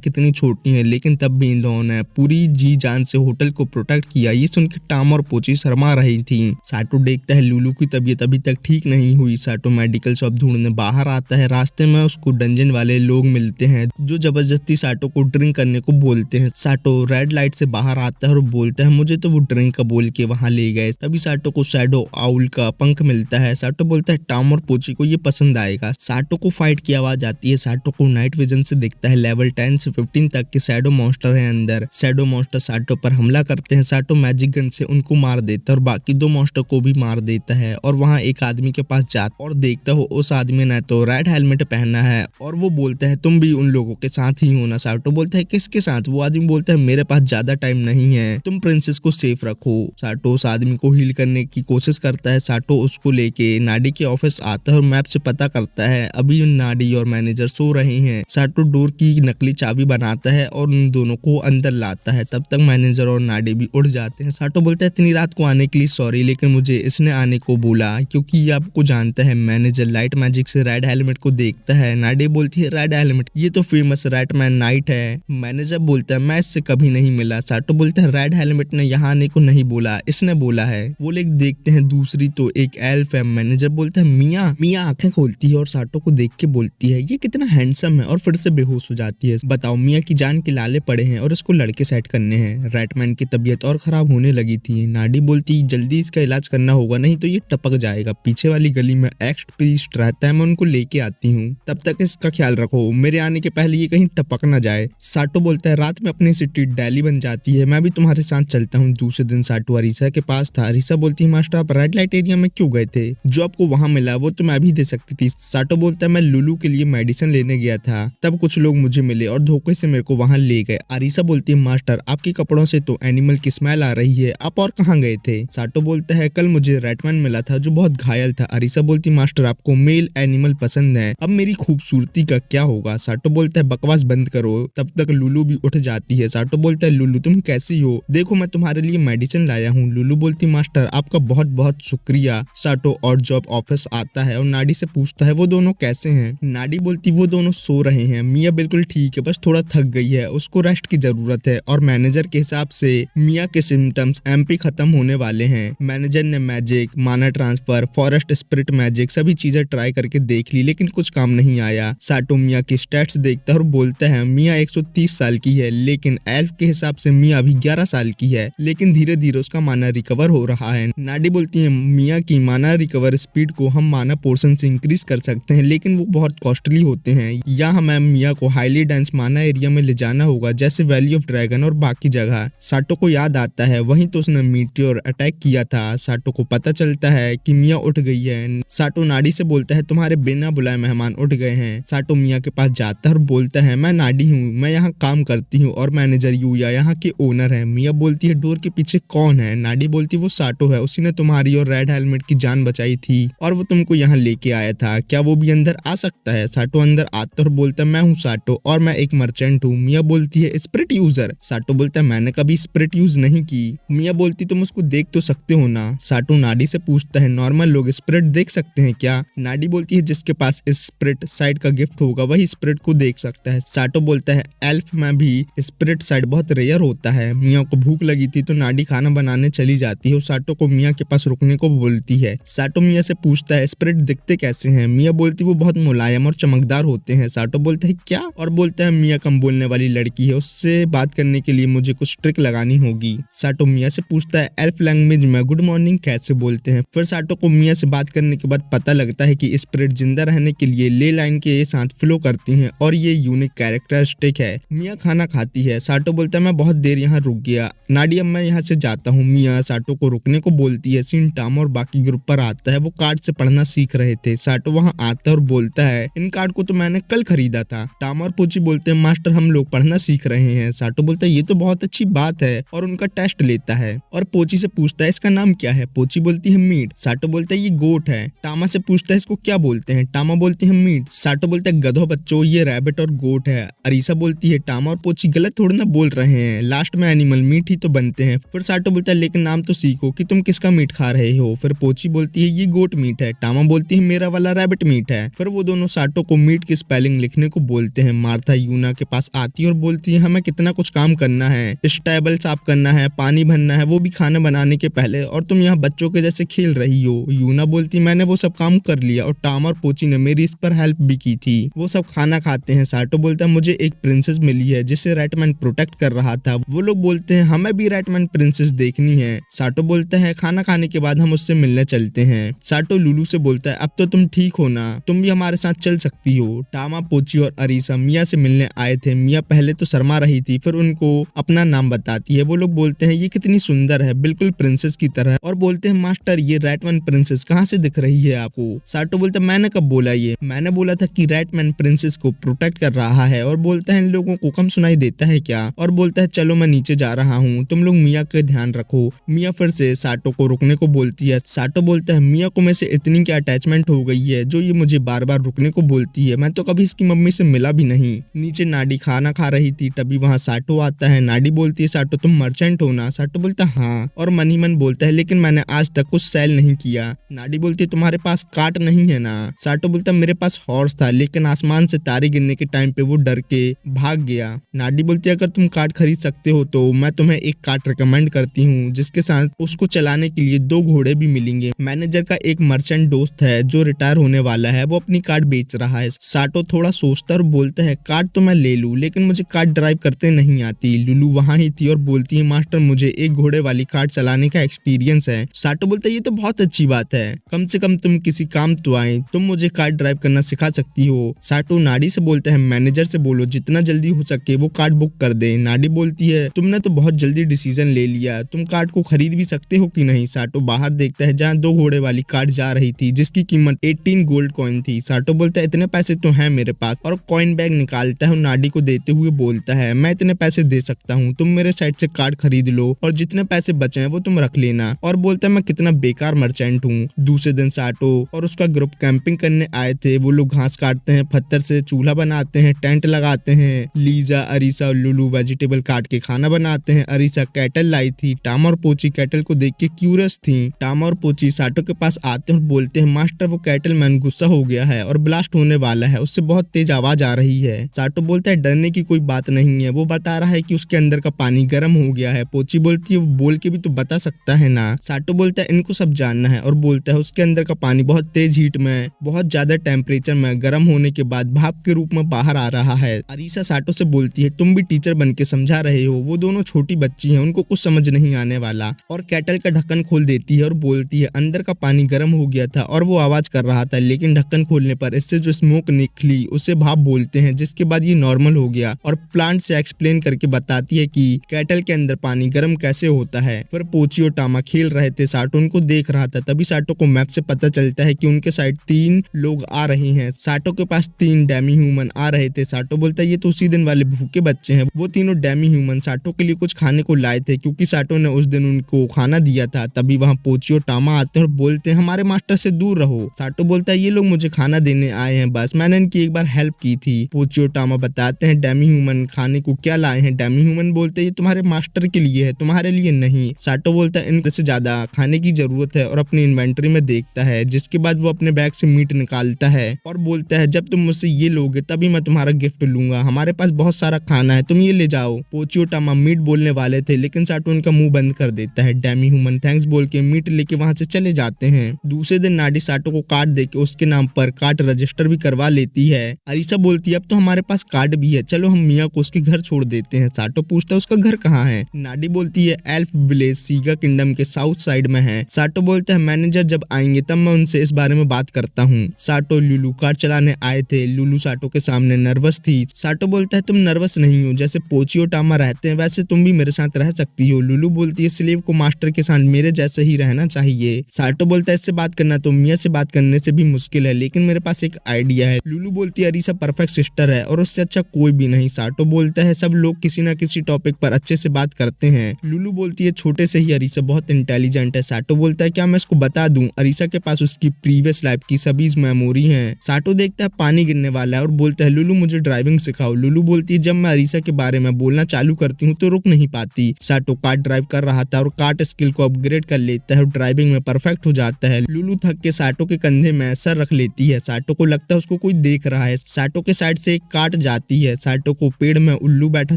S1: कितनी छोटी हैं लेकिन तब भी इन्होंने पूरी जी जान से होटल को प्रोटेक्ट किया। ये सुन के टाम और पोची शर्मा रही थी। साटो देखता है लुलू की तबीयत अभी तक ठीक नहीं हुई। साटो मेडिकल शॉप ढूंढने बाहर आता है। रास्ते में उसको डंजन वाले लोग मिलते हैं जो जबरदस्ती साटो को ड्रिंक करने को बोलते हैं। साटो रेड लाइट से बाहर आता है और बोलता है मुझे तो वो ड्रिंक का बोल के वहां ले गए। तभी साटो को शैडो आउल का पंख मिलता है। साटो बोलता है टाम और पोची को ये पसंद आएगा। साटो को फाइट की आवाज आती है। साटो को नाइट विजन से दिखता है लेवल 10 से 15 तक के शैडो मॉन्स्टर है अंदर। शैडो मॉन्स्टर साटो पर हमला करते हैं। साटो मैजिक गन से उनको मार देता है और बाकी 2 मॉन्स्टर को भी मार देता है। और वहाँ एक आदमी के पास जाता और देखता हो उस आदमी ने तो रेड हेलमेट पहना है और वो बोलता है तुम भी उन लोगों के साथ ही हो ना। साटो बोलता है किसके साथ। वो आदमी बोलता है मेरे पास ज्यादा टाइम नहीं है, तुम प्रिंसेस को सेफ रखो। साटो उस आदमी को हील करने की कोशिश करता है। साटो उसको लेके नाडी के ऑफिस आता है और मैप से पता करता है अभी नाडी और मैनेजर सो रहे हैं। साटो डोर की नकली चाबी बनाता है और उन दोनों को अंदर लाता है। तब तक मैनेजर और नाडी भी उड़ जाते हैं। साटो बोलता है इतनी रात को आने के लिए सॉरी लेकिन मुझे इसने आने को बोला क्योंकि ये आपको जानता है। मैनेजर लाइट मैजिक से रेड हेलमेट को देखता है। नाडी बोलती है रेड हेलमेट ये तो फेमस रैटमैन नाइट है। मैनेजर बोलता है मैं इससे कभी नहीं मिला। साटो बोलता है रेड हेलमेट ने यहाँ आने को नहीं बोला, इसने बोला है। वो लोग देखते हैं दूसरी तो एक एल्फ है। मैनेजर बोलता है मिया। मिया आंखें खोलती है और साटो को देख के बोलती है ये कितना हैंडसम है और फिर से बेहोश हो जाती है। बताओ मिया की जान के लाले पड़े हैं और इसको लड़के सेट करने हैं। रैटमैन की तबीयत और खराब होने लगी थी। नाडी बोलती जल्दी इसका इलाज करना होगा नहीं तो ये टपक जाएगा। पीछे वाली गली में एक्स प्रीस्ट रहता है, मैं उनको लेके आती हूँ, तब तक इसका ख्याल रखो, मेरे आने के पहले ये कहीं टपक ना जाए। साटो बोलता है रात में अपनी सिटी डेली बन जाती है, मैं भी तुम्हारे साथ चलता हूँ। दूसरे दिन साटो अरीसा के पास था। अरीसा बोलती है मास्टर आप रेड लाइट एरिया में क्यों गए थे, जो आपको वहाँ मिला वो तो मैं भी दे सकती थी। साटो बोलता है मैं लुलू के लिए मेडिसिन लेने गया था, तब कुछ लोग मुझे मिले और धोखे से मेरे को वहाँ ले गए। अरीसा बोलती है मास्टर आपके कपड़ों से तो एनिमल की स्मेल आ रही है, आप और कहाँ गए थे। साटो बोलता है कल मुझे रैटमैन मिला था जो बहुत घायल था। अरीसा बोलती मास्टर आपको मेल एनिमल पसंद है, अब मेरी खूबसूरती का क्या होगा। साटो बोलता है बकवास बंद करो। तब तक लुलू भी उठ जाती है। साटो बोलता है लुलू तुम कैसी हो, देखो मैं तुम्हारे लिए मेडिसिन लाया हूँ। लुलू बोलती मास्टर आपका बहुत बहुत शुक्रिया। साटो और जॉब ऑफिस आता है और नाडी से पूछता है वो दोनों कैसे हैं। नाडी बोलती वो दोनों सो रहे हैं, मिया बिल्कुल ठीक है बस थोड़ा थक गई है, उसको रेस्ट की जरूरत है। और मैनेजर के हिसाब से मिया के सिम्टम्स एमपी खत्म होने वाले हैं। मैनेजर ने मैजिक, माना ट्रांसफर, फॉरेस्ट स्पिरिट मैजिक सभी चीजें ट्राई करके देख ली लेकिन कुछ काम नहीं आया। साटो मिया की स्टैट्स देखता है और बोलता है मिया 130 साल की है लेकिन एल्फ के हिसाब से मिया अभी 11 साल की है, लेकिन धीरे धीरे उसका माना रिकवर हो रहा है। नाडी बोलती है मिया की माना रिकवर स्पीड को हम माना पोर्शन से इंक्रीज कर सकते हैं लेकिन वो बहुत कॉस्टली होते हैं, या हमें मिया को हाईली डेंस माना एरिया में ले जाना होगा, जैसे वैली ऑफ ड्रैगन और बाकी जगह। साटो को याद आता है वहीं तो उसने मीटियोर अटैक किया था। साटो को पता चलता है कि मिया उठ गई है। साटो नाडी से बोलता है तुम्हारे बिना बुलाए मेहमान उठ गए हैं। साटो मिया के पास जाता है और बोलता है मैं नाडी हूँ, मैं यहाँ काम करती हूँ और मैनेजर यूया यहाँ के ओनर है। मिया बोलती है डोर के पीछे कौन है? नाडी बोलती है वो साटो है, उसी ने तुम्हारी और रेड हेलमेट की जान बचाई थी और वो तुमको यहाँ लेके आया था, क्या वो भी अंदर आ सकता है? साटो अंदर आता और बोलता है मैं हूँ साटो और मैं एक मर्चेंट हूँ। मिया बोलती है स्पिरिट यूजर? साटो बोलता है मैंने कभी स्पिरिट यूज नहीं की। मिया बोलती तुम उसको देख तो सकते हो ना? साटो नाडी से पूछता है नॉर्मल लोग स्पिरिट देख सकते हैं क्या? नाडी बोलती है जिसके पास स्पिरिट साइड का गिफ्ट होगा वही स्पिरिट को देख सकता है। साटो बोलता है एल्फ में भी स्पिरिट साइड बहुत रेयर होता है। मिया को भूख लगी थी तो नाडी खाना बनाने चली जाती है और साटो को मिया के पास रुकने को बोलती है। साटो मिया से पूछता है स्पिरिट दिखते कैसे हैं? मिया बोलती वो बहुत मुलायम और चमकदार होते हैं। साटो बोलता है क्या? और बोलता है मिया कम बोलने वाली लड़की है, उससे बात करने के लिए मुझे कुछ ट्रिक लगानी होगी। साटो मिया से पूछता है एल्फ लैंग्वेज में गुड मॉर्निंग कैसे बोलते हैं? फिर साटो को मिया से बात करने के बाद पता लगता है कि स्पिरिट जिंदा रहने के लिए ले लाइन के साथ फ्लो करती हैं और ये यूनिक कैरेक्टरिस्टिक है। मिया खाना खाती है। साटो बोलता है मैं बहुत देर यहाँ रुक गया, नाडी अब मैं यहाँ से जाता हूँ। मिया साटो को रुकने को बोलती है। सीन टामा और बाकी ग्रुप पर आता है, वो कार्ड से पढ़ना सीख रहे थे। साटो वहाँ आता है और बोलता है इन कार्ड को तो मैंने कल खरीदा था। टामा और पोची बोलते हैं मास्टर हम लोग पढ़ना सीख रहे हैं। साटो बोलता है ये तो बहुत अच्छी बात है और उनका टेस्ट लेता है और पोची से पूछता है इसका नाम क्या है? पोची बोलती है मीट। साटो बोलता है ये गोट है। टामा से पूछता है इसको क्या बोलते हैं? टामा बोलती है मीट। साटो बोलता है गधो बच्चों ये रैबिट और गोट है। अरीसा बोलती है टामा और पोची गलत थोड़ा ना बोल रहे हैं, लास्ट में एनिमल मीट ही तो बनते हैं। फिर साटो बोलता है लेकिन नाम तो सीखो कि तुम किसका मीट खा रहे हो। फिर पोची बोलती है ये गोट मीट है। टामा बोलती है मेरा वाला रैबिट मीट है। फिर वो दोनों साटो को मीट की स्पेलिंग लिखने को बोलते हैं। मार्था यूना के पास आती है और बोलती है हमें कितना कुछ काम करना है, स्टेबल साफ करना है, पानी भरना है, वो भी खाना बनाने के पहले, और तुम यहाँ बच्चों के जैसे खेल रही हो। यूना बोलती मैंने वो सब काम कर लिया और टामा और पोची ने मेरी इस पर हेल्प भी की थी। वो सब खाना खाते हैं। साटो बोलता है मुझे एक प्रिंसेस मिली है जिसे रेटमैन प्रोटेक्ट कर रहा था। वो लोग बोलते हैं हमें भी रेटमैन प्रिंसेस देखनी है। साटो बोलता है खाना खाने के बाद हम उससे मिलने चलते हैं। साटो लुलू से बोलता है अब तो तुम ठीक हो ना, तुम भी हमारे साथ चल सकती हो। टामा पोची और अरीसा मिया से मिलने आए थे। मिया पहले तो शर्मा रही थी, फिर उनको अपना नाम बताती है। वो लोग बोलते हैं ये कितनी सुंदर है, बिल्कुल प्रिंसेस की तरह, और बोलते हैं मास्टर ये रेटमैन प्रिंसेस कहाँ से दिख रही है आपको? साटो बोलता है मैंने कब बोला ये? मैंने बोला था कि रेटमैन प्रिंसेस को प्रोटेक्ट कर रहा है। और बोलता है इन लोगों को कम सुनाई देता है क्या? और बोलता है चलो मैं नीचे जा रहा हूँ, तुम लोग मिया का ध्यान रखो। मिया फिर से साटो को रुकने को बोलती है। साटो बोलता है मिया को मैं से इतनी क्या अटैचमेंट हो गई है जो ये मुझे बार बार रुकने को बोलती है, मैं तो कभी इसकी मम्मी से मिला भी नहीं। नीचे नाडी खाना खा रही थी, तभी वहाँ साटो आता है। नाडी बोलती है साटो तुम मर्चेंट हो ना? साटो बोलता है हाँ, और मन ही मन बोलता है लेकिन मैंने आज तक कुछ सेल नहीं किया। नाडी बोलती है तुम्हारे पास काट नहीं है ना? साटो बोलता है मेरे पास हॉर्स था लेकिन आसमान से तारे गिरने के टाइम पे वो डर के भाग गया। नाडी बोलती है अगर तुम कार्ड खरीद सकते हो तो मैं तुम्हें एक कार्ड रिकमेंड करती हूँ जिसके साथ उसको चलाने के लिए 2 घोड़े भी मिलेंगे। मैनेजर का एक मर्चेंट दोस्त है जो रिटायर होने वाला है, वो अपनी कार्ड बेच रहा है। साटो थोड़ा सोचता और बोलता है कार्ड तो मैं ले लूं लेकिन मुझे कार्ड ड्राइव करते नहीं आती। लुलू वहाँ ही थी और बोलती है मास्टर मुझे एक घोड़े वाली कार्ड चलाने का एक्सपीरियंस है। साटो बोलता है ये तो बहुत अच्छी बात है, कम से कम तुम किसी काम तो आए, तुम मुझे कार्ड ड्राइव करना सिखा सकती हो। साटो नाडी से बोलता है मैनेजर से बोलो जितना जल्दी हो सके वो कार्ड बुक कर दे। नाडी बोलती है तुमने तो बहुत जल्दी डिसीजन ले लिया, तुम कार्ड को खरीद भी सकते हो कि नहीं? साटो बाहर देखता है जहाँ 2 घोड़े वाली कार्ड जा रही थी जिसकी कीमत 18 गोल्ड कॉइन थी। साटो बोलता है इतने पैसे तो हैं मेरे पास, और कॉइन बैग निकालता है और नाडी को देते हुए बोलता है मैं इतने पैसे दे सकता हूँ, तुम मेरे साइड से कार्ड खरीद लो और जितने पैसे बचे हैं वो तुम रख लेना। और बोलता है मैं कितना बेकार मर्चेंट हूँ। दूसरे दिन साटो और उसका ग्रुप कैंपिंग करने आए थे। वो लोग घास काटते हैं, पत्थर से चूल्हा बनाते हैं, टेंट लगाते हैं। लीजा, अरीसा और लुलू वेजिटेबल काट के खाना बनाते हैं। अरीसा कैटल लाई थी। टामा और पोची कैटल को देख के क्यूरियस थी। टामा और पोची साटो के पास आते हैं और बोलते हैं मास्टर वो कैटल मैन गुस्सा हो गया है और ब्लास्ट होने वाला है, उससे बहुत तेज आवाज आ रही है। साटो बोलता है डरने की कोई बात नहीं है, वो बता रहा है कि उसके अंदर का पानी गर्म हो गया है। पोची बोलती है वो बोल के भी तो बता सकता है ना? साटो बोलता है इनको सब जानना है और बोलता है उसके अंदर का पानी बहुत तेज हीट में, बहुत ज्यादा टेम्परेचर में गर्म होने के बाद भाप के रूप में बाहर आ रहा है। अरीसा साटो से बोलती है तुम भी टीचर बन के समझा रहे हो, वो दोनों छोटी बच्ची हैं, उनको कुछ समझ नहीं आने वाला। और कैटल का ढक्कन खोल देती है और बोलती है अंदर का पानी गर्म हो गया था और वो आवाज कर रहा था, लेकिन ढक्कन खोलने पर इससे जो स्मोक निकली मिली उसे भाप बोलते हैं, जिसके बाद ये नॉर्मल हो गया और प्लांट से एक्सप्लेन करके बताती है कि केटल के अंदर पानी गर्म कैसे होता है। फिर पोची और टामा खेल रहे थे, साटो उनको देख रहा था। तभी साटो को मैप से पता चलता है कि उनके साइड 3 लोग आ रहे हैं। साटो के पास 3 डेमी ह्यूमन आ रहे थे। साटो बोलता है ये तो उसी दिन वाले भूखे बच्चे हैं। वो तीनों डेमी ह्यूमन साटो के लिए कुछ खाने को लाए थे, क्योंकि साटो ने उस दिन उनको खाना दिया था। तभी वहाँ पोची और टामा आते हैं और बोलते हैं हमारे मास्टर से दूर रहो। साटो बोलता है ये लोग मुझे खाना देने आए हैं, बस मैंने इनकी एक बार हेल्प की थी। पोची और टामा बताते हैं डेमी ह्यूमन खाने को क्या लाए हैं। डेमी ह्यूमन बोलते हैं ये तुम्हारे मास्टर के लिए है, तुम्हारे लिए नहीं। साटो बोलता है इनसे ज्यादा खाने की जरूरत है और अपनी इन्वेंटरी में देखता है, जिसके बाद वो अपने बैग से मीट निकालता है और बोलता है जब तुम मुझसे ये लोगे तभी मैं तुम्हारा गिफ्ट लूंगा, हमारे पास बहुत सारा खाना है, तुम ये ले जाओ। पोची और टामा मीट बोलने वाले थे, लेकिन साटो उनका मुंह बंद कर देता है। डेमी ह्यूमन थैंक्स बोल के मीट लेके वहां से चले जाते हैं। दूसरे दिन नाडी साटो को कार्ड देके उसके नाम पर कार्ड रजिस्टर भी करवा लेती है। अरीसा बोलती है अब तो हमारे पास कार्ड भी है, चलो हम मिया को उसके घर छोड़ देते हैं। साटो पूछता है उसका घर कहाँ है। नाडी बोलती है एल्फ विलेज सीगा किंगडम के साउथ साइड में है। साटो बोलता है मैनेजर जब आएंगे तब मैं उनसे इस बारे में बात करता हूँ। साटो लुलू कार चलाने आए थे। लुलू साटो के सामने नर्वस थी। साटो बोलता है तुम नर्वस नहीं हो, जैसे पोची और टामा रहते हैं वैसे तुम भी मेरे साथ रह सकती हो। लुलू बोलती है स्लेव को मास्टर के साथ मेरे जैसे ही रहना चाहिए। साटो बोलता है इससे बात करना तो मिया से बात करने से भी मुश्किल है, लेकिन मेरे पास एक आइडिया है। लुलू बोलती है अरीसा परफेक्ट सिस्टर है और उससे अच्छा कोई भी नहीं। साटो बोलता है सब लोग किसी न किसी टॉपिक पर अच्छे से बात करते हैं। लुलू बोलती है छोटे से ही अरीसा बहुत इंटेलिजेंट है। साटो बोलता है क्या मैं इसको बता दूं, अरीसा के पास उसकी प्रीवियस लाइफ की सभी मेमोरी हैं। साटो देखता है पानी गिरने वाला है और बोलता है लुलू मुझे ड्राइविंग सिखाओ। लुलू बोलती है जब मैं अरीसा के बारे में बोलना चालू करती हूँ तो रुक नहीं पाती। साटो कार ड्राइव कर रहा था और कार्ट स्किल को अपग्रेड कर लेता है और ड्राइविंग में परफेक्ट हो जाता है। लुलू थक के साटो के कंधे में सर रख लेती है। साटो को लगता है उसको कोई देख रहा है। साटो के साइड से एक काट जाती है। साटो को पेड़ में उल्लू बैठा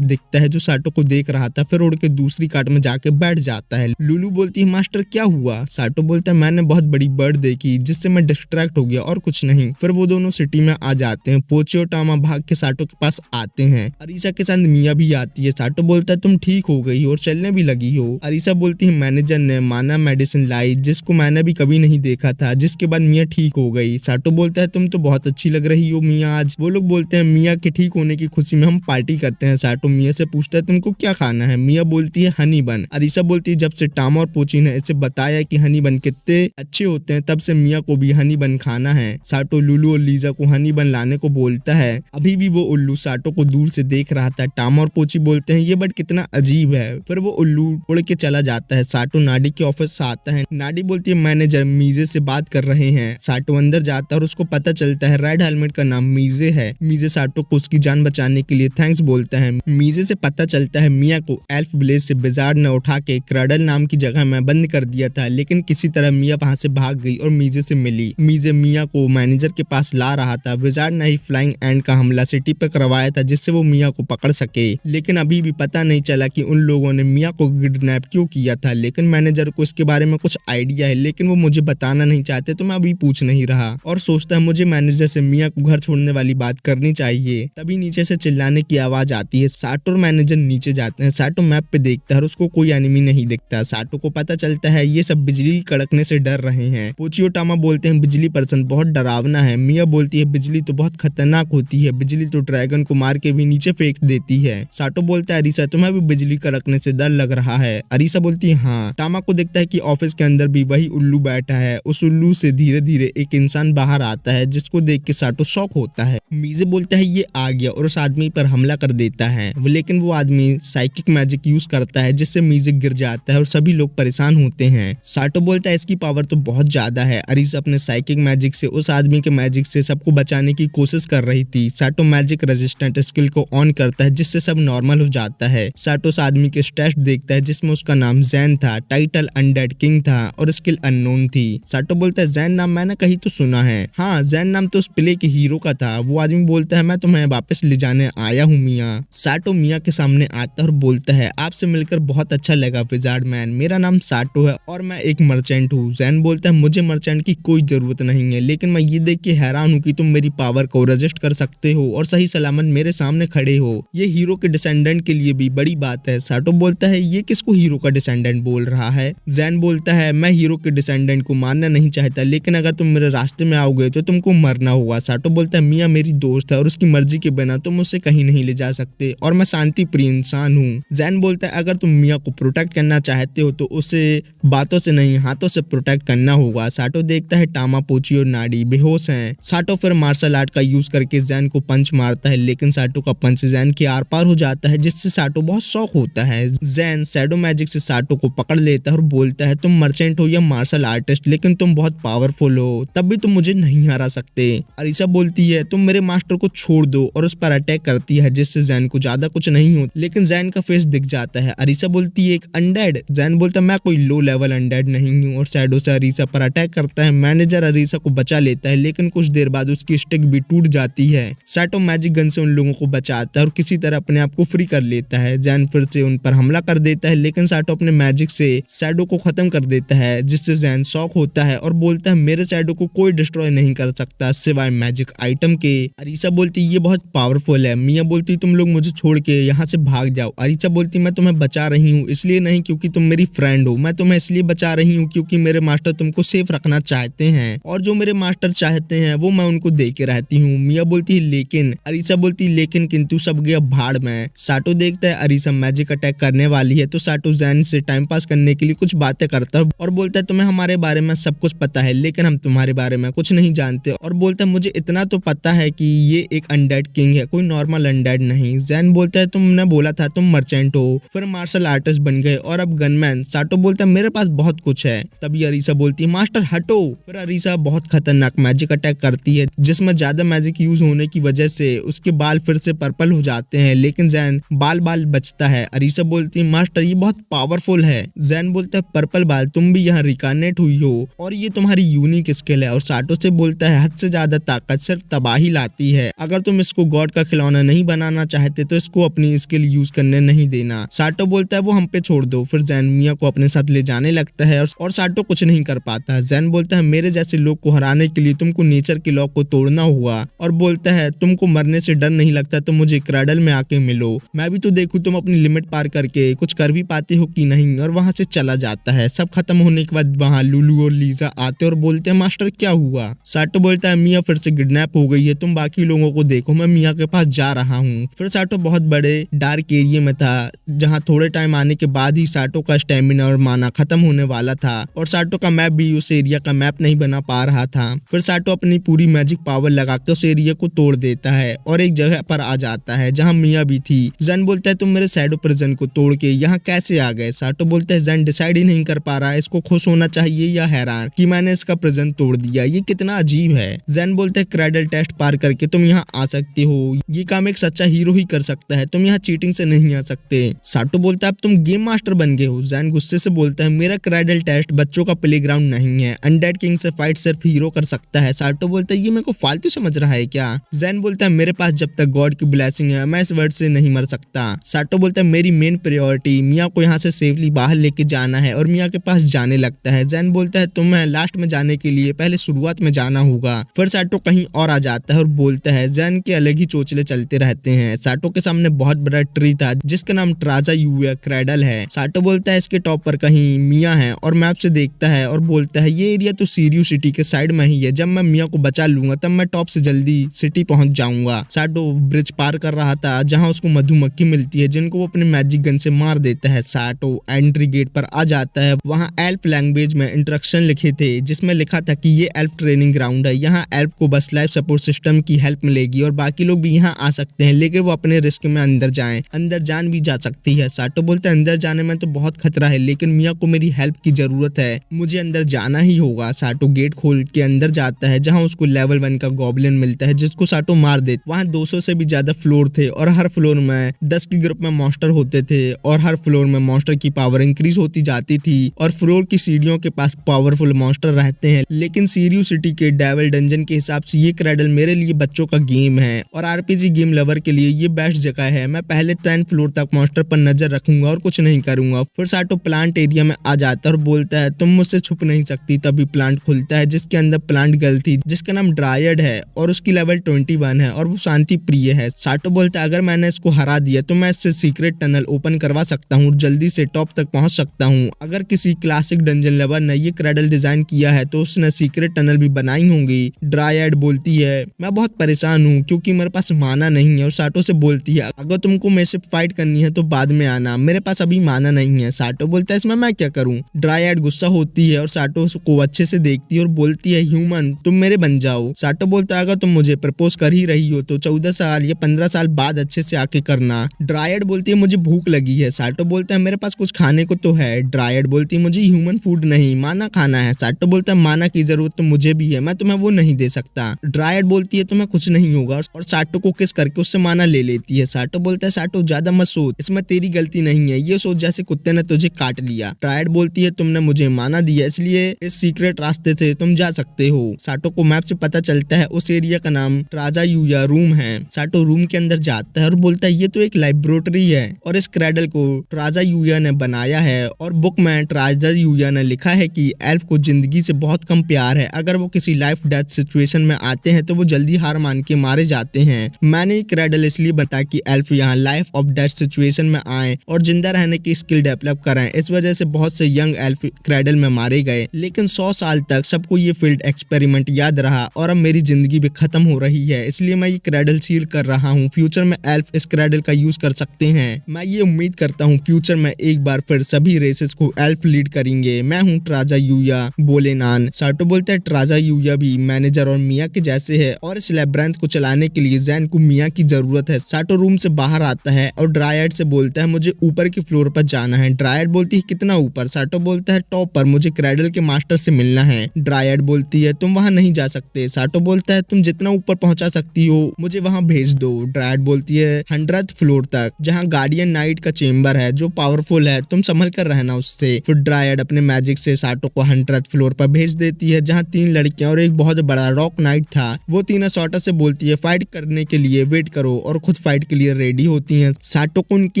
S1: दिखता है जो साटो को देख रहा था, फिर उड़ के दूसरी काट में जाके बैठ जाता है। लुलू बोलती है मास्टर क्या हुआ। साटो बोलता है मैंने बहुत बड़ी बर्ड देखी जिससे मैं डिस्ट्रैक्ट हो गया और कुछ नहीं। फिर वो दोनों सिटी में आ जाते हैं। पोची और टामा भाग के साटो के पास आते हैं। अरीसा के साथ मिया भी आती है। साटो बोलता है तुम ठीक हो गई हो और चलने भी लगी हो। अरीसा बोलती है मैनेजर ने माना मेडिसिन लाई जिसको मैंने भी कभी नहीं देखा था, जिसके बाद मिया ठीक हो गई। साटो बोलता है तुम तो बहुत अच्छी लग रही हो मिया आज। वो लोग बोलते हैं मिया के ठीक होने की खुशी में हम पार्टी करते हैं। साटो मिया से पूछता है तुमको क्या खाना है। मिया बोलती है हनी बन। अरीसा बोलती है जब से टामा और पोची ने इसे बताया कि हनी बन कितने अच्छे होते हैं तब से मिया को भी हनी बन खाना है। साटो लुलू और लीजा को हनी बन लाने को बोलता है। अभी भी वो उल्लू साटो को दूर से देख रहा था। टामा और पोची बोलते हैं ये बर्ड कितना अजीब है। फिर वो उल्लू उड़ के चला जाता है। साटो नाडी के ऑफिस से आता है। नाडी बोलती है मैनेजर मीजे से बात कर रहे हैं। साटो अंदर जाता है और उसको पता चलता है रेड हेलमेट का नाम मीजे है। मीजे साटो को उसकी जान बचाने के लिए थैंक्स बोलता है। मीजे से पता चलता है मिया को एल्फ विलेज से विजार्ड ने उठा के क्रडल नाम की जगह में बंद कर दिया था, लेकिन किसी तरह मिया वहां से भाग गई और मीजे से मिली। मीजे मिया को मैनेजर के पास ला रहा था। विजार्ड ने ही फ्लाइंग एंड का हमला सिटी पे करवाया था जिससे वो मिया को पकड़ सके, लेकिन अभी भी पता नहीं चला कि उन लोगों ने मिया को किडनैप क्यों किया था। लेकिन मैनेजर को इसके बारे में कुछ आइडिया है, लेकिन वो मुझे बताना नहीं चाहते तो मैं अभी पूछ नहीं रहा और सोचता है मुझे मैनेजर से मिया को घर छोड़ने वाली बात करनी चाहिए। तभी नीचे से चिल्लाने की आवाज आती है। साटो और मैनेजर नीचे जाते हैं। साटो मैप पे देखता है और उसको कोई एनिमी नहीं दिखता। साटो को पता चलता है ये सब बिजली कड़कने से डर रहे हैं। पोची और टामा बोलते हैं बिजली पर्सन बहुत डरावना है। मिया बोलती है बिजली तो बहुत खतरनाक होती है, बिजली तो ड्रैगन को मार के भी नीचे फेंक देती है। साटो बोलता है अरीसा तुम्हें भी बिजली कड़कने से डर लग रहा है। अरीसा बोलती है हाँ। टामा को देखता है कि ऑफिस के अंदर भी वही उल्लू बैठा है। उस उल्लू से धीरे धीरे एक इंसान बाहर आता है जिसको देख के साटो शॉक होता है। मीजे बोलता है ये आ गया और उस आदमी पर हमला कर देता है, लेकिन वो आदमी साइकिक मैजिक यूज करता है जिससे मीजे गिर जाता है और सभी लोग परेशान होते हैं। साटो बोलता है इसकी पावर तो बहुत ज्यादा है। अरीसा अपने साइकिक मैजिक से उस आदमी के मैजिक से सबको बचाने की कोशिश कर रही थी। साटो मैजिक रेजिस्टेंट स्किल को ऑन करता है जिससे सब नॉर्मल हो जाता है। साटो उस आदमी के स्टैट्स देखता है जिसमें उसका नाम जैन था, टाइटल अनडेड किंग था और स्किल अननोन थी। साटो बोलता है जैन नाम मैंने कहीं तो सुना है। हाँ जैन नाम तो उस प्ले के हीरो का था। वो आदमी बोलता है मैं तुम्हें वापस ले जाने आया हूँ मिया। साटो मिया के सामने आता है और बोलता है आपसे मिलकर बहुत अच्छा लगा विजार्ड मैन, मेरा नाम साटो है और मैं एक मर्चेंट हूँ। जैन बोलता है मुझे मर्चेंट की कोई जरूरत नहीं है, लेकिन मैं ये देख के हैरान हूँ कि तुम मेरी पावर को रजिस्ट कर सकते हो और सही सलामत मेरे सामने खड़े हो। ये हीरो के डिसेंडेंट के लिए भी बड़ी बात है। साटो बोलता है ये किसको हीरो का डिसेंडेंट बोल रहा है। जैन बोलता है मैं हीरो के डिसेंडेंट को मानना नहीं चाहता, लेकिन अगर तुम मेरे रास्ते में आओगे तो तुमको मरना होगा। साटो बोलता है बोलता है मिया मेरी दोस्त है और उसकी मर्जी के बिना तुम उसे कहीं नहीं ले जा सकते और मैं शांति प्रिय इंसान हूँ। जैन बोलता है अगर तुम मिया को प्रोटेक्ट करना चाहते हो तो उसे बातों से नहीं हाथों से प्रोटेक्ट करना होगा। साटो देखता है टामा, पोची और नाडी बेहोश हैं। साटो फिर मार्शल आर्ट का यूज करके जैन को पंच मारता है, लेकिन साटो का पंच जैन के आर पार हो जाता है, जिससे साटो बहुत शॉक होता है। जैन शैडो मैजिक से साटो को पकड़ लेता है और बोलता है तुम मर्चेंट हो या मार्शल आर्टिस्ट, लेकिन तुम बहुत पावरफुल हो, तब भी तुम मुझे नहीं हरा सकते। अरीसा बोलती है तुम मेरे मास्टर को छोड़ दो और उस पर अटैक करती है, जिससे जैन को ज्यादा कुछ नहीं होता, लेकिन जैन का फेस दिख जाता है। अरीसा बोलती है एक अनडेड। जैन बोलता है मैं कोई लो लेवल अनडेड नहीं हूँ और शैडो से अरीसा पर अटैक करता है। मैनेजर अरीसा को बचा लेता है, लेकिन कुछ देर बाद उसकी स्टिक भी टूट जाती है। शैडो मैजिक गन से उन लोगों को बचाता है और किसी तरह अपने आप को फ्री कर लेता है। जैन फिर से उन पर हमला कर देता है, लेकिन शैडो अपने मैजिक से शैडो को खत्म कर देता है, जिससे जैन शॉक होता है और बोलता है मेरे शैडो को कोई डिस्ट्रॉय नहीं कर सकता सिवाय मैजिक आइटम के। अरीसा बोलती ये बहुत पावरफुल है। मिया बोलती तुम लोग मुझे छोड़ के यहाँ से भाग जाओ। अरीसा बोलती मैं तुम्हें बचा रही हूँ इसलिए नहीं क्योंकि तुम मेरी फ्रेंड हो, मैं तुम्हें इसलिए बचा रही हूँ क्योंकि मेरे मास्टर तुमको सेफ रखना चाहते हैं और जो मेरे मास्टर चाहते हैं वो मैं उनको दे के रहती हूँ। मिया बोलती है लेकिन। अरीसा बोलती लेकिन किंतु सब गया भाड़ में। साटो देखता है अरीसा मैजिक अटैक करने वाली है तो साटो जैन से टाइम पास करने के लिए कुछ बातें करता है और बोलता है तुम्हें हमारे बारे में सब कुछ पता है, लेकिन हम तुम्हारे बारे में कुछ नहीं जानते, और बोलता है मुझे इतना तो पता है कि ये एक अनडेड किंग है, कोई नॉर्मल अनडेड नहीं। जैन बोलता है तुमने बोला था तुम मर्चेंट हो, फिर मार्शल आर्टिस्ट बन गए और अब गनमैन। साटो बोलता है मेरे पास बहुत कुछ है। तभी अरीसा बोलती है मास्टर हटो। फिर अरीसा बहुत खतरनाक मैजिक अटैक करती है, जिसमें ज्यादा मैजिक यूज होने की वजह से उसके बाल फिर से पर्पल हो जाते हैं, लेकिन जैन बाल बचता है। अरीसा बोलती है मास्टर ये बहुत पावरफुल है। जैन बोलता है पर्पल बाल, तुम भी यहाँ रिकार्नेट हुई हो और ये तुम्हारी यूनिक स्किल है। और साटो से बोलता है हद से ज्यादा ताकत सिर्फ तबाही लाती है, अगर तुम इसको गॉड का खिलौना नहीं बनाना चाहते तो इसको अपनी स्किल यूज करने नहीं देना। साटो बोलता है वो हम पे छोड़ दो। फिर जैन मिया को अपने साथ ले जाने लगता है और साटो कुछ नहीं कर पाता। जैन बोलता है मेरे जैसे लोग को हराने के लिए तुमको नेचर के लॉ को तोड़ना होगा, और बोलता है तुमको मरने से डर नहीं लगता तो मुझे क्रैडल में आके मिलो, मैं भी तो देखूं तुम अपनी लिमिट पार करके कुछ कर भी पाते हो कि नहीं। और वहां से चला जाता है। सब खत्म होने के बाद वहाँ लुलू और लीजा आते और बोलते हैं मास्टर क्या हुआ। साटो बोलता है मिया फिर से किडनैप हो गई है, तुम बाकी लोगों को देखो, मैं मिया के पास जा रहा हूँ। फिर साटो बहुत बड़े डार्क एरिया में था, जहाँ थोड़े टाइम आने के बाद ही साटो का स्टेमिना और माना खत्म होने वाला था और साटो का मैप भी उस एरिया का मैप नहीं बना पा रहा था। फिर साटो अपनी पूरी मैजिक पावर लगाकर उस एरिया को तोड़ देता है और एक जगह पर आ जाता है जहाँ मिया भी थी। जैन बोलता है तुम मेरे शैडो प्रिजन को तोड़ के यहाँ कैसे आ गए। साटो बोलता है जैन डिसाइड ही नहीं कर पा रहा है, इसको खुश होना चाहिए या हैरान कि मैंने इसका प्रिजन तोड़ दिया, ये कितना अजीब है। जैन बोलता है क्रैडल टेस्ट पार करके तुम यहाँ आ सकते हो, ये काम एक सच्चा हीरो ही कर सकता है, तुम यहाँ चीटिंग से नहीं आ सकते। साटो बोलता है अब तुम गेम मास्टर बन गए हो। जैन गुस्से से बोलता है मेरा क्रैडल टेस्ट बच्चों का प्लेग्राउंड नहीं है, अनडेड किंग से फाइट सिर्फ हीरो कर सकता है। साटो बोलता है ये मेरे को फालतू समझ रहा है क्या। जैन बोलता है मेरे पास जब तक गॉड की ब्लेसिंग है मैं इस वर्ड से नहीं मर सकता। साटो बोलता है मेरी मेन प्रायोरिटी मिया को यहाँ से सेफली बाहर लेके जाना है और मिया के पास जाने लगता है। जैन बोलता है तुम्हें लास्ट में जाने के लिए पहले शुरुआत में जाना होगा। फिर साटो कहीं और आ जाता है और बोलता है जैन के अलग ही चोचले चलते रहते हैं। साटो के सामने बहुत बड़ा ट्री था जिसका नाम ट्राजा यूया क्रैडल है। साटो बोलता है इसके टॉप पर कहीं मिया है और मैप से देखता है और बोलता है ये एरिया तो सीरियू सिटी के साइड में ही है, जब मैं मिया को बचा लूंगा तब मैं टॉप से जल्दी सिटी पहुंच जाऊंगा। साटो ब्रिज पार कर रहा था जहां उसको मधुमक्खी मिलती है जिनको वो अपने मैजिक गन से मार देता है। साटो एंट्री गेट पर आ जाता है, वहां एल्फ लैंग्वेज में इंस्ट्रक्शन लिखे थे जिसमें लिखा था कि ये एल्फ ट्रेनिंग ग्राउंड है, यहाँ एल्फ को बस लाइफ सपोर्ट सिस्टम की हेल्प मिलेगी और बाकी लोग भी यहाँ आ सकते हैं, लेकिन वो अपने रिस्क में अंदर जाएं, अंदर जान भी जा सकती है। साटो बोलता है अंदर जाने में तो बहुत खतरा है, लेकिन मिया को मेरी हेल्प की जरूरत है, मुझे अंदर जाना ही होगा। साटो गेट खोल के अंदर जाता है जहाँ उसको लेवल 1 का गॉब्लिन मिलता है जिसको साटो मार देता। वहाँ 200 से भी ज्यादा फ्लोर थे और हर फ्लोर में 10 के ग्रुप में मॉन्स्टर होते थे और हर फ्लोर में मॉन्स्टर की पावर इंक्रीज होती जाती थी और फ्लोर की सीढ़ियों के पास पावरफुल मॉन्स्टर रहते हैं। लेकिन सीरियू सिटी के डेविल डंजन के हिसाब से ये क्रैडल मेरे लिए बच्चों का गेम है और आरपीजी गेम लवर के लिए ये बेस्ट जगह है। मैं पहले 10 फ्लोर तक मॉन्स्टर पर नजर रखूंगा और कुछ नहीं करूंगा। फिर साटो प्लांट एरिया में आ जाता है और बोलता है तुम मुझसे छुप नहीं सकती। तभी प्लांट खुलता है जिसके अंदर प्लांट गर्ल थी जिसका नाम ड्रायड है और उसकी लेवल 21 है और वो शांति प्रिय है। साटो बोलता है अगर मैंने इसको हरा दिया तो मैं इससे सीक्रेट टनल ओपन करवा सकता हूँ, जल्दी से टॉप तक पहुंच सकता हूँ। अगर किसी क्लासिक डंजन लवर ने ये क्रैडल डिजाइन किया है तो उसने सीक्रेट टनल भी बनाई होंगी। ड्रायड बोलती है मैं बहुत परेशान हूँ क्योंकि मेरे पास माना नहीं है। और साटो से बोलती है अगर तुमको मेरे से फाइट करनी है तो बाद में आना, मेरे पास अभी माना नहीं है। साटो बोलता है इसमें मैं क्या करूँ। ड्रायड गुस्सा होती है और साटो को अच्छे से देखती है और बोलती है ह्यूमन तुम मेरे बन जाओ। साटो बोलता है अगर तुम मुझे प्रपोज कर ही रही हो तो 14 साल या 15 साल बाद अच्छे से आके करना। ड्रायड बोलती है मुझे भूख लगी है। साटो बोलता है मेरे पास कुछ खाने को तो है। ड्रायड बोलती है मुझे ह्यूमन फूड नहीं माना खाना है। साटो बोलता है माना की जरूरत तो मुझे भी है, मैं तुम्हें वो नहीं दे सकता। ड्रायड बोलती है तुम्हें कुछ नहीं होगा और साटो को किस करके उससे माना ले लेती है। साटो बोलता है साटो ज्यादा मत सोच, इसमें तेरी गलती नहीं है, ये सोच जैसे कुत्ते ने तुझे काट लिया। ड्रायड बोलती है तुमने मुझे माना दिया इसलिए इस सीक्रेट रास्ते से तुम जा सकते हो। साटो को मैप से पता चलता है उस एरिया का नाम ट्राजा यूया रूम है। साटो रूम के अंदर जाता है और बोलता है ये तो एक लाइब्रेटरी है और इस क्रैडल को ट्राजा यूया ने बनाया है और बुक में ट्राजा यूया ने लिखा है कि एल्फ को जिंदगी से बहुत कम प्यार है, अगर वो किसी लाइफ डेथ सिचुएशन में आते हैं तो वो जल्दी हार मान के मारे जाते हैं। मैंने ये क्रैडल इसलिए बताया कि एल्फ यहाँ लाइफ ऑफ डेथ सिचुएशन में आए और जिंदा रहने की स्किल डेवलप करें, इस वजह से बहुत से यंग एल्फ क्रैडल में मारे गए। लेकिन 100 साल तक सबको ये फील्ड एक्सपेरिमेंट याद रहा और अब मेरी जिंदगी भी खत्म हो रही है, इसलिए मैं ये क्रैडल सील कर रहा हूँ। फ्यूचर में एल्फ इस क्रैडल का यूज कर सकते हैं। मैं ये उम्मीद करता हूँ फ्यूचर में एक बार फिर सभी रेसेस को एल्फ लीड करेंगे। मैं हूँ ट्राजा यूया बोले नान। साटो बोलता है ट्राजा यूया भी मैनेजर और मिया के जैसे है और इस लैब्रिंथ को चलाने के लिए जैन को मिया की जरूरत है। साटो रूम से बाहर आता है और ड्रायड से बोलता है मुझे ऊपर के फ्लोर पर जाना है। ड्रायड बोलती है कितना ऊपर। साटो बोलता है टॉप पर, मुझे क्रैडल के मास्टर से मिलना है। ड्रायड बोलती है तुम वहां नहीं जा सकते। साटो बोलता है तुम जितना ऊपर पहुंचा सकती हो मुझे वहां भेज दो। ड्रायड बोलती है 100th फ्लोर तक जहाँ गार्डियन नाइट का चेम्बर है जो पावरफुल है, तुम संभल कर रहना उससे। फिर ड्रायड अपने मैजिक से साटो को 100th फ्लोर पर भेज देती है जहाँ 3 लड़कियां और एक बहुत बड़ा रॉक नाइट था। वो तीनों साटो से बोलती है फाइट करने के लिए वेट करो और खुद फाइट के लिए रेडी होती हैं। साटो को उनकी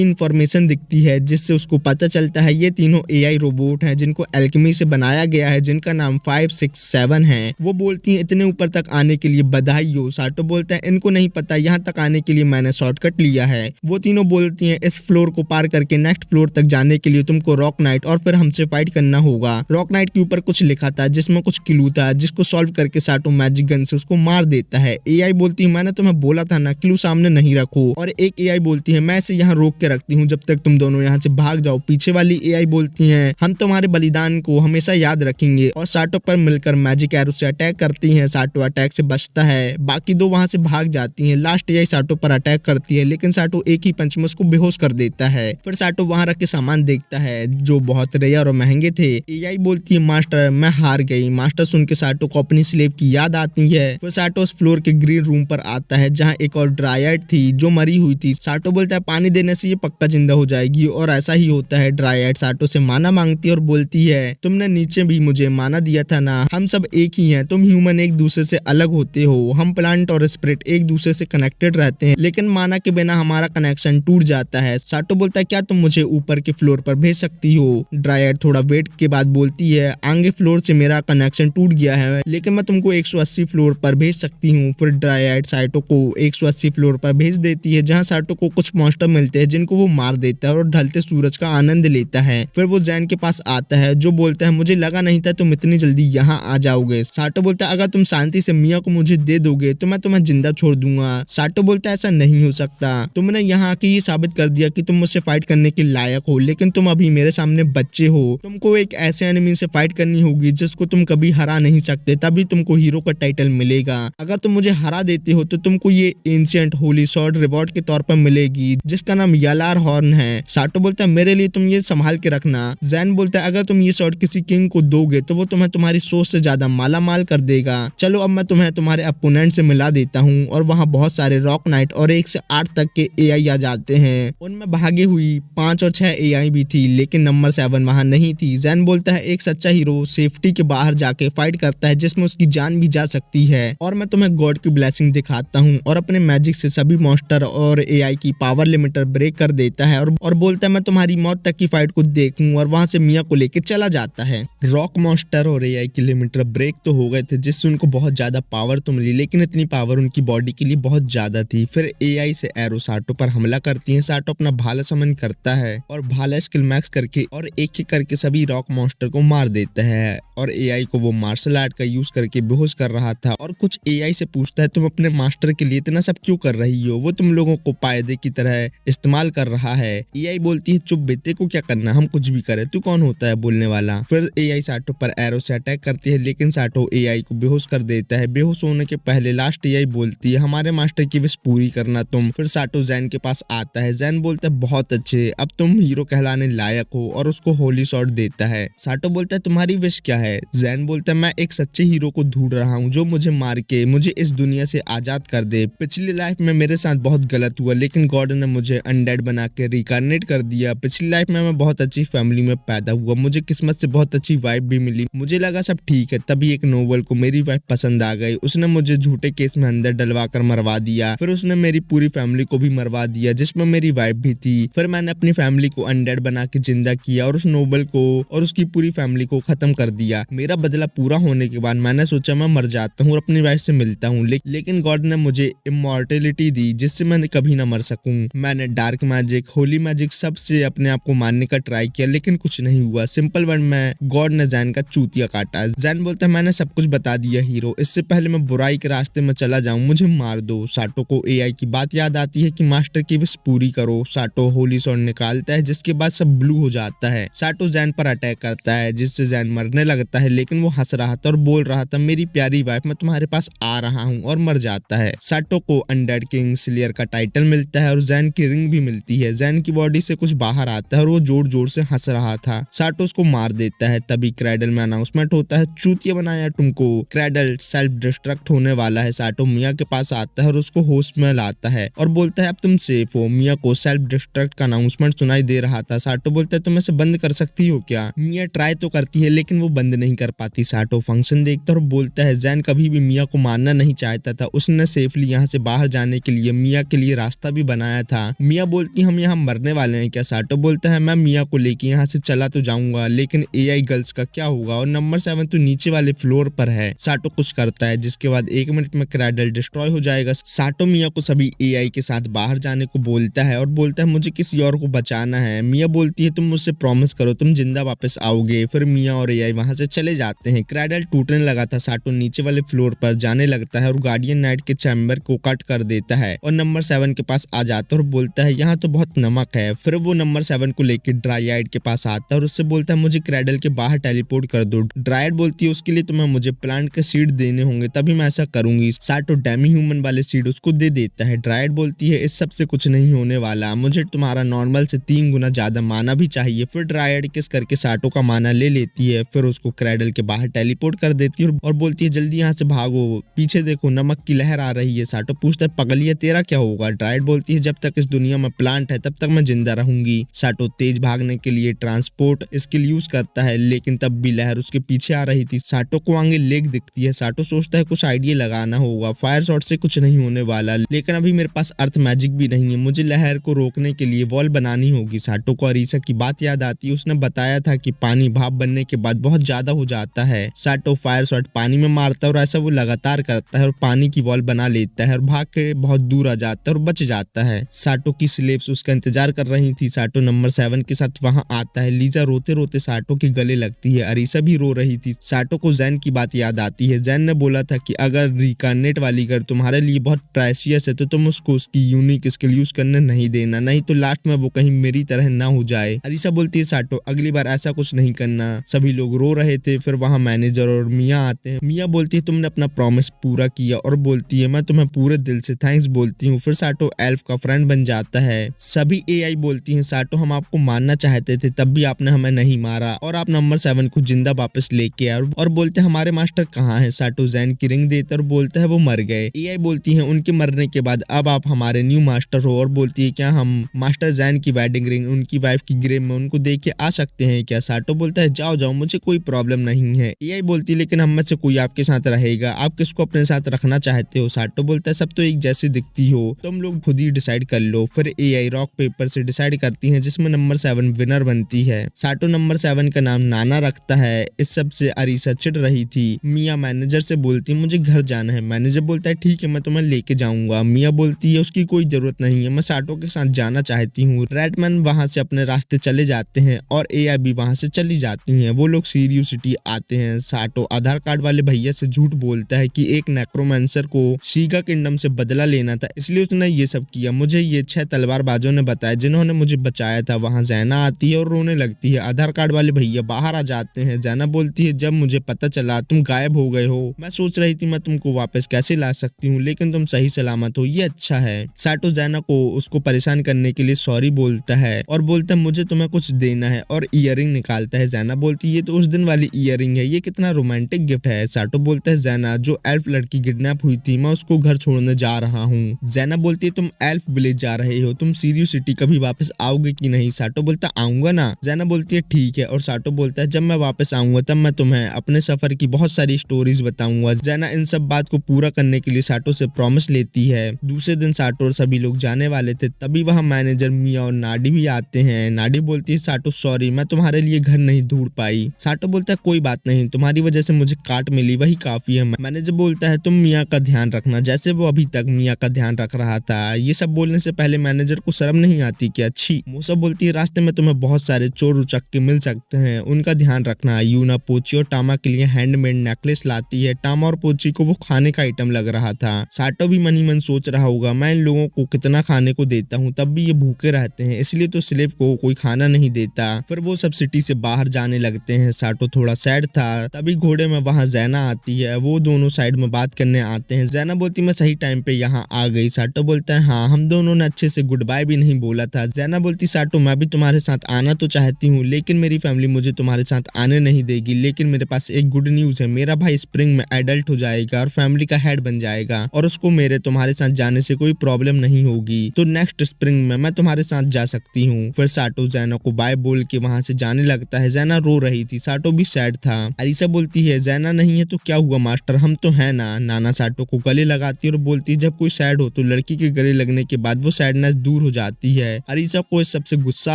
S1: इंफॉर्मेशन दिखती है जिससे उसको पता चलता है ये तीनों एआई रोबोट हैं जिनको एल्केमी से बनाया गया है, जिनका नाम 5, 6, 7 है। वो बोलती है इतने ऊपर तक आने के लिए बधाई हो। साटो बोलता है इनको नहीं पता यहाँ तक आने के लिए मैंने शॉर्टकट लिया है। वो तीनों बोलती हैं इस फ्लोर को पार करके नेक्स्ट फ्लोर तक जाने के लिए तुमको रॉक नाइट और फिर हमसे फाइट करना होगा। रॉक नाइट के ऊपर कुछ लिखा था जिसमें कुछ क्लू था जिसको सॉल्व करके साटो मैजिक गन से उसको मार देता है। एआई बोलती है मैंने तुम्हें बोला था ना क्लू सामने नहीं रखो। और एक एआई बोलती है मैं इसे यहाँ रोक के रखती हूँ जब तक तुम दोनों यहाँ से भाग जाओ। पीछे वाली एआई बोलती है हम तुम्हारे बलिदान को हमेशा याद रखेंगे और साटो पर मिलकर मैजिक एरो से अटैक करती है। साटो अटैक से बचता है, बाकी दो वहां से भाग जाती हैं। लास्ट एआई साटो पर अटैक करती है लेकिन साटो एक ही पंच में उसको बेहोश कर देता है। फिर साटो वहां रख के सामान देखता है जो बहुत रेयर और महंगे थे। एआई बोलती है मास्टर मैं हार गई। मास्टर सुन के साटो को अपनी स्लेव की याद आती है। फिर साटो उस फ्लोर के ग्रीन रूम पर आता है जहाँ एक और ड्रायड थी जो मरी हुई थी। साटो बोलता है पानी देने से ये पक्का जिंदा हो जाएगी और ऐसा ही होता है। ड्रायड साटो से माना मांगती है और बोलती है तुमने नीचे भी मुझे माना दिया था ना, हम सब एक ही हैं। तुम ह्यूमन एक दूसरे से अलग होते हो, हम प्लांट और स्पिरिट एक दूसरे से कनेक्टेड रहते हैं लेकिन माना के बिना हमारा कनेक्शन टूट जाता है। साटो बोलता है क्या तुम मुझे ऊपर के फ्लोर पर भेज सकती हो। ड्रायड थोड़ा वेट के बाद बोलती है आगे फ्लोर से मेरा कनेक्शन टूट गया है लेकिन मैं तुमको 180 फ्लोर पर भेज सकती हूँ। फिर ड्रायड साटो को 180 फ्लोर पर भेज देती है जहाँ साटो को कुछ मॉन्स्टर मिलते हैं जिनको वो मार देता है और ढलते सूरज का आनंद लेता है। फिर वो जैन के पास आता है जो बोलता है मुझे लगा नहीं था तुम इतनी जल्दी यहाँ आ जाओगे। साटो बोलता है अगर तुम शांति से मिया को मुझे दे दोगे तो मैं तुम्हें जिंदा छोड़ दूंगा। साटो बोलता है ऐसा नहीं हो सकता, तुमने यहाँ आके ये साबित कर दिया कि तुम मुझसे फाइट करने के लायक हो लेकिन तुम अभी मेरे सामने बच्चे हो। तुमको एक ऐसे एनिमी से फाइट करनी होगी जिसको तुम कभी हरा नहीं सकते, तभी तुमको हीरो का टाइटल मिलेगा। अगर तुम मुझे हरा देते हो तो तुमको ये एंशिएंट होली स्वॉर्ड रिवॉर्ड के तौर पर मिलेगी जिसका नाम यालार हॉर्न है। साटो बोलता है मेरे लिए तुम ये संभाल के रखना। जैन बोलता है अगर तुम ये स्वॉर्ड किसी किंग को दोगे तो वो तुम्हें तुम्हारी सोच से ज्यादा माला माल कर देगा। चलो अब मैं तुम्हें तुम्हारे अपोनेंट से मिला देता हूँ। और वहाँ बहुत सारे रॉक नाइट और 1 से 8 तक के एआई आ जाते हैं। उनमें भागे हुई 5 और 6 एआई भी थी लेकिन नंबर 7 वहाँ नहीं थी। जैन बोलता है एक सच्चा हीरो सेफ्टी के बाहर जाके फाइट करता है जिसमें उसकी जान भी जा सकती है और मैं तुम्हें गॉड की ब्लेसिंग दिखाता हूँ। और अपने मैजिक से सभी मॉन्स्टर और एआई की पावर लिमिटर ब्रेक कर देता है और बोलता है मैं तुम्हारी मौत तक की फाइट को देखूं और वहां से मिया को लेके चला जाता है। रॉक मॉन्स्टर और एआई की लिमिटर ब्रेक तो हो गए थे जिससे उनको बहुत ज्यादा पावर तो मिली लेकिन इतनी पावर उनकी बॉडी के लिए बहुत ज्यादा थी। फिर एआई से एरो साटो पर हमला करती है। साटो अपना भाला समन करता है और भाला स्किल मैक्स करके और एक एक करके सभी रॉक मॉन्स्टर को मार देता है और एआई को वो मार्शल आर्ट का यूज करके बेहोश कर रहा था और कुछ कुछ एआई से पूछता है तुम अपने मास्टर के लिए इतना सब क्यों कर रही हो, वो तुम लोगों को पायदे की तरह इस्तेमाल कर रहा है। एआई बोलती है चुप बेटे को क्या करना, हम कुछ भी करें, तू कौन होता है बोलने वाला। फिर एआई साटो पर एरो से अटैक करती है लेकिन साटो एआई को बेहोश कर देता है। बेहोश होने के पहले लास्ट एआई बोलती है हमारे मास्टर की विश पूरी करना तुम। फिर साटो जैन के पास आता है। जैन बोलता है बहुत अच्छे, अब तुम हीरो कहलाने लायक हो और उसको होली शॉट देता है। साटो बोलता है तुम्हारी विश क्या है। जैन बोलता है मैं एक सच्चे हीरो को ढूंढ रहा हूँ जो मुझे मार के मुझे इस दुनिया से आजाद कर दे। पिछली लाइफ में मेरे साथ बहुत गलत हुआ लेकिन गॉड ने मुझे अनडेड बना के रिकार्नेट कर दिया। पिछली लाइफ में मैं बहुत अच्छी फैमिली में पैदा हुआ, मुझे किस्मत से बहुत अच्छी वाइफ भी मिली, मुझे लगा सब ठीक है। तभी एक नोबल को मेरी वाइफ पसंद आ गई, उसने मुझे झूठे केस में अंदर डलवा कर मरवा दिया। फिर उसने मेरी पूरी फैमिली को भी मरवा दिया जिसमें मेरी वाइफ भी थी। फिर मैंने अपनी फैमिली को अनडेड बना के जिंदा किया और उस नोबल को और उसकी पूरी फैमिली को खत्म कर दिया। मेरा बदला पूरा होने के बाद मैंने सोचा मैं मर जाता हूँ और अपनी वाइफ से मिलता हूँ, लेकिन गॉड ने मुझे इमॉर्टेलिटी दी जिससे मैं कभी ना मर सकूं। मैंने डार्क मैजिक, होली मैजिक सबसे अपने आप को मारने का ट्राई किया लेकिन कुछ नहीं हुआ। सिंपल वर्ड में गॉड ने जैन का चूतिया काटा। जैन बोलता है मैंने सब कुछ बता दिया हीरो, इससे पहले मैं बुराई के रास्ते में चला जाऊं, मुझे मार दो। साटो को एआई की बात याद आती है कि मास्टर की विश पूरी करो। साटो होली शॉट निकालता है जिसके बाद सब ब्लू हो जाता है। साटो जैन पर अटैक करता है जिससे जैन मरने लगता है लेकिन वो हंस रहा था और बोल रहा था मेरी प्यारी वाइफ मैं तुम्हारे पास आ रहा हूँ, और मर जाता है। साटो को अनडेड किंग स्लेयर का टाइटल मिलता है और जैन की रिंग भी मिलती है। जैन की बॉडी से कुछ बाहर आता है और वो जोर जोर से हंस रहा था। साटो उसको मार देता है। तभी क्रैडल में अनाउंसमेंट होता है चूतिया बनाया तुमको, क्रैडल सेल्फ डिस्ट्रक्ट होने वाला है। साटो मिया के पास आता है और उसको होश में लाता है और बोलता है अब तुम सेफ हो। मिया को सेल्फ डिस्ट्रक्ट का अनाउंसमेंट सुनाई दे रहा था। साटो बोलता है तुम इसे बंद कर सकती हो क्या। मिया ट्राई तो करती है लेकिन वो बंद नहीं कर पाती। साटो फंक्शन देखता है और बोलता है जैन कभी भी मिया को मारना नहीं चाहता था, उसने सेफली यहाँ से बाहर जाने के लिए मिया के लिए रास्ता भी बनाया था। मिया बोलती हम यहाँ मरने वाले हैं क्या। साटो बोलता है मैं मिया को लेके यहाँ से चला तो जाऊंगा लेकिन एआई गर्ल्स का क्या होगा, और नंबर 7 तो नीचे वाले फ्लोर पर है। साटो कुछ करता है जिसके बाद 1 मिनट में क्रैडल डिस्ट्रॉय हो जाएगा। साटो मिया को सभी एआई के साथ बाहर जाने को बोलता है और बोलता है मुझे किसी और को बचाना है। मिया बोलती है तुम मुझसे प्रॉमिस करो तुम जिंदा वापस आओगे। फिर मिया और एआई वहां से चले जाते हैं। क्रैडल टूटने लगा था। साटो नीचे वाले फ्लोर पर जाने लगता है और गार्डियन नाइट के चैम्बर को कट कर देता है और नंबर 7 के पास आ जाता है और बोलता है यहाँ तो बहुत नमक है। फिर वो नंबर 7 को लेकर ड्राईआइड के पास आता है और उससे बोलता है मुझे क्रैडल के बाहर टेलीपोर्ट कर दो। ड्राईआइड बोलती है उसके लिए तुम्हें मुझे प्लांट के सीड देने होंगे तभी मैं ऐसा करूंगी। साटो डेमी ह्यूमन वाले सीड उसको दे देता है। ड्राईआइड बोलती है इस सब से कुछ नहीं होने वाला, मुझे तुम्हारा नॉर्मल से 3 गुना ज्यादा माना भी चाहिए। फिर ड्राईआइड किस करके साटो का माना ले लेती है। फिर उसको क्रैडल के बाहर टेलीपोर्ट कर देती है और बोलती है जल्दी यहाँ से भागो, पीछे देखो नमक की लहर आ रही है। साटो पूछता है पगलिया तेरा क्या होगा। ड्राईआइड बोलती है जब तक इस दुनिया में प्लांट है तब तक मैं जिंदा रहूंगी। साटो तेज भागने के लिए ट्रांसपोर्ट स्किल यूज करता है लेकिन तब भी लहर उसके पीछे आ रही थी। साटो को आगे लेग दिखती है। साटो सोचता है कुछ आइडिया लगाना होगा, फायर शॉट से कुछ नहीं होने वाला लेकिन अभी मेरे पास अर्थ मैजिक भी नहीं है, मुझे लहर को रोकने के लिए वॉल बनानी होगी। साटो को अरीसा की बात याद आती है, उसने बताया था कि पानी भाप बनने के बाद बहुत ज्यादा हो जाता है। साटो फायर शॉट पानी में मारता है और ऐसा वो लगातार करता है और पानी की वॉल बना लेता है और भाग के बहुत दूर आ जाता है और बच जाता है। साटो की स्लेव्स उसका इंतजार कर रही थी। साटो नंबर 7 के साथ वहां आता है। लीजा रोते रोते साटो के गले लगती है। अरीसा भी रो रही थी। साटो को जैन की बात याद आती है। जैन ने बोला था कि अगर रिकार्नेट वाली घर तुम्हारे लिए बहुत प्रेशियस है तो तुम उसको उसकी यूनिक स्किल यूज करने नहीं देना, नहीं तो लास्ट में वो कहीं मेरी तरह ना हो जाए। अरीसा बोलती है साटो अगली बार ऐसा कुछ नहीं करना। सभी लोग रो रहे थे। फिर वहां मैनेजर और मिया आते हैं। मिया बोलती है तुमने अपना प्रॉमिस पूरा किया और बोलती है मैं तुम्हें पूरे दिल से थैंक्स बोलती हूँ। फिर साटो एल्फ का फ्रेंड बन जाता है। सभी एआई बोलती हैं साटो हम आपको मारना चाहते थे तब भी आपने हमें नहीं मारा और आप नंबर 7 को जिंदा वापस लेके आए, और बोलते हैं हमारे मास्टर कहाँ है। साटो जैन की रिंग देता और बोलता है वो मर गए। एआई बोलती है उनके मरने के बाद अब आप हमारे न्यू मास्टर हो, और बोलती है क्या हम मास्टर जैन की वेडिंग रिंग उनकी वाइफ की ग्रेव में उनको देख के आ सकते हैं क्या। साटो बोलता है जाओ जाओ मुझे कोई प्रॉब्लम नहीं है। एआई बोलती है लेकिन हम में से कोई आपके साथ रहेगा, आप किसको अपने साथ रखना चाहते हो। साटो बोलता है सब तो एक जैसी दिखती हो, तुम लोग खुद ही डिसाइड कर लो। फिर एआई रॉक पेपर से डिसाइड करती है जिसमें नंबर 7 विनर बनती है। साटो नंबर 7 का नाम नाना रखता है। इस सब से अरीसा चिढ़ रही थी। मिया मैनेजर से बोलती है मुझे घर जाना है। मैनेजर बोलता है ठीक है मैं तुम्हें लेके जाऊंगा। मिया बोलती है उसकी कोई जरूरत नहीं है, मैं साटो के साथ जाना चाहती हूँ। रेडमैन वहां से अपने रास्ते चले जाते हैं और एआई भी वहां से चली जाती हैं। वो लोग सीरियो सिटी आते हैं। साटो आधार कार्ड वाले भैया से झूठ बोलता है कि एक नेक्रोमेंसर को शीगा किंगडम से बदला लेना था, इसलिए उसने ये सब किया। मुझे ये 6 तलवारबाजों ने बताया जिन्होंने मुझे बचाया था। वहाँ जैना आती है और रोने लगती है। आधार कार्ड वाले भैया बाहर आ जाते हैं। जैना बोलती है जब मुझे पता चला तुम गायब हो गए हो, मैं सोच रही थी मैं तुमको वापस कैसे ला सकती हूँ, लेकिन तुम सही सलामत हो, ये अच्छा है। साटो जैना को उसको परेशान करने के लिए सॉरी बोलता है और बोलता है मुझे तुम्हें कुछ देना है, और इयररिंग निकालता है। जैना बोलती है ये तो उस दिन वाली इयररिंग है, ये कितना रोमांटिक गिफ्ट है। साटो बोलता है जैना जो एल्फ लड़की किडनैप हुई थी मैं उसको घर छोड़ने जा रहा हूँ। जैना बोलती है तुम एल्फ विलेज जा रहे हो, तुम सीरियस सिटी कभी वापस आओगे कि नहीं। साटो बोलता आऊंगा ना। जैना बोलती है ठीक है, और साटो बोलता है जब मैं वापस आऊंगा तब मैं तुम्हें अपने सफर की बहुत सारी स्टोरीज बताऊंगा। जैना इन सब बात को पूरा करने के लिए साटो से प्रॉमिस लेती है। दूसरे दिन साटो और सभी लोग जाने वाले थे, तभी वहाँ मैनेजर मिया और नाडी भी आते हैं। नाडी बोलती है साटो सॉरी मैं तुम्हारे लिए घर नहीं ढूंढ पाई। साटो बोलता है कोई बात नहीं, तुम्हारी वजह से मुझे काट मिली वही काफी है। मैनेजर बोलता है तुम मिया का ध्यान रखना, जैसे वो अभी तक मिया का ध्यान रख रहा था। ये सब बोलने से पहले मैनेजर को शर्म नहीं आती क्या। अच्छी मोसा बोलती है रास्ते में तुम्हें बहुत सारे चोर उचक्के मिल सकते हैं, उनका ध्यान रखना। यूना पोची और टामा के लिए हैंडमेड नेकलेस लाती है। टामा और पोची को वो खाने का आइटम लग रहा था। साटो भी मन ही मन सोच रहा होगा मैं इन लोगों को कितना खाने को देता हूँ, तब भी ये भूखे रहते हैं, इसलिए तो स्लेव को कोई खाना नहीं देता। फिर वो सब सिटी से बाहर जाने लगते हैं। साटो थोड़ा सैड था, तभी घोड़े में वहाँ जैना आती है। वो दोनों साइड में बात करने आते हैं। जैना बोलती मैं सही टाइम पे यहाँ आ गई। साटो बोलता है हाँ, हम दोनों ने अच्छे से गुड बाय भी नहीं बोला था। जैना बोलती साटो मैं भी तुम्हारे साथ आना तो चाहती हूँ, लेकिन मेरी फैमिली मुझे तुम्हारे साथ आने नहीं देगी। लेकिन मेरे पास एक गुड न्यूज है, मेरा भाई स्प्रिंग में एडल्ट हो जाएगा और फैमिली का हेड बन जाएगा, और उसको मेरे तुम्हारे साथ जाने से कोई प्रॉब्लम नहीं होगी, तो नेक्स्ट स्प्रिंग में मैं तुम्हारे साथ जा सकती हूँ। फिर साटो जैना को बाय बोल के वहाँ से जाने लगता है। जैना रो रही थी, साटो भी सैड था। अरीसा बोलती है जैना नहीं है तो क्या हुआ मास्टर, हम तो है ना। नाना साटो को गले लगाती है और बोलती है जब कोई सैड हो तो लड़की के गले लगने के बाद वो सैडनेस दूर हो जाती है। अरीसा को इस सबसे गुस्सा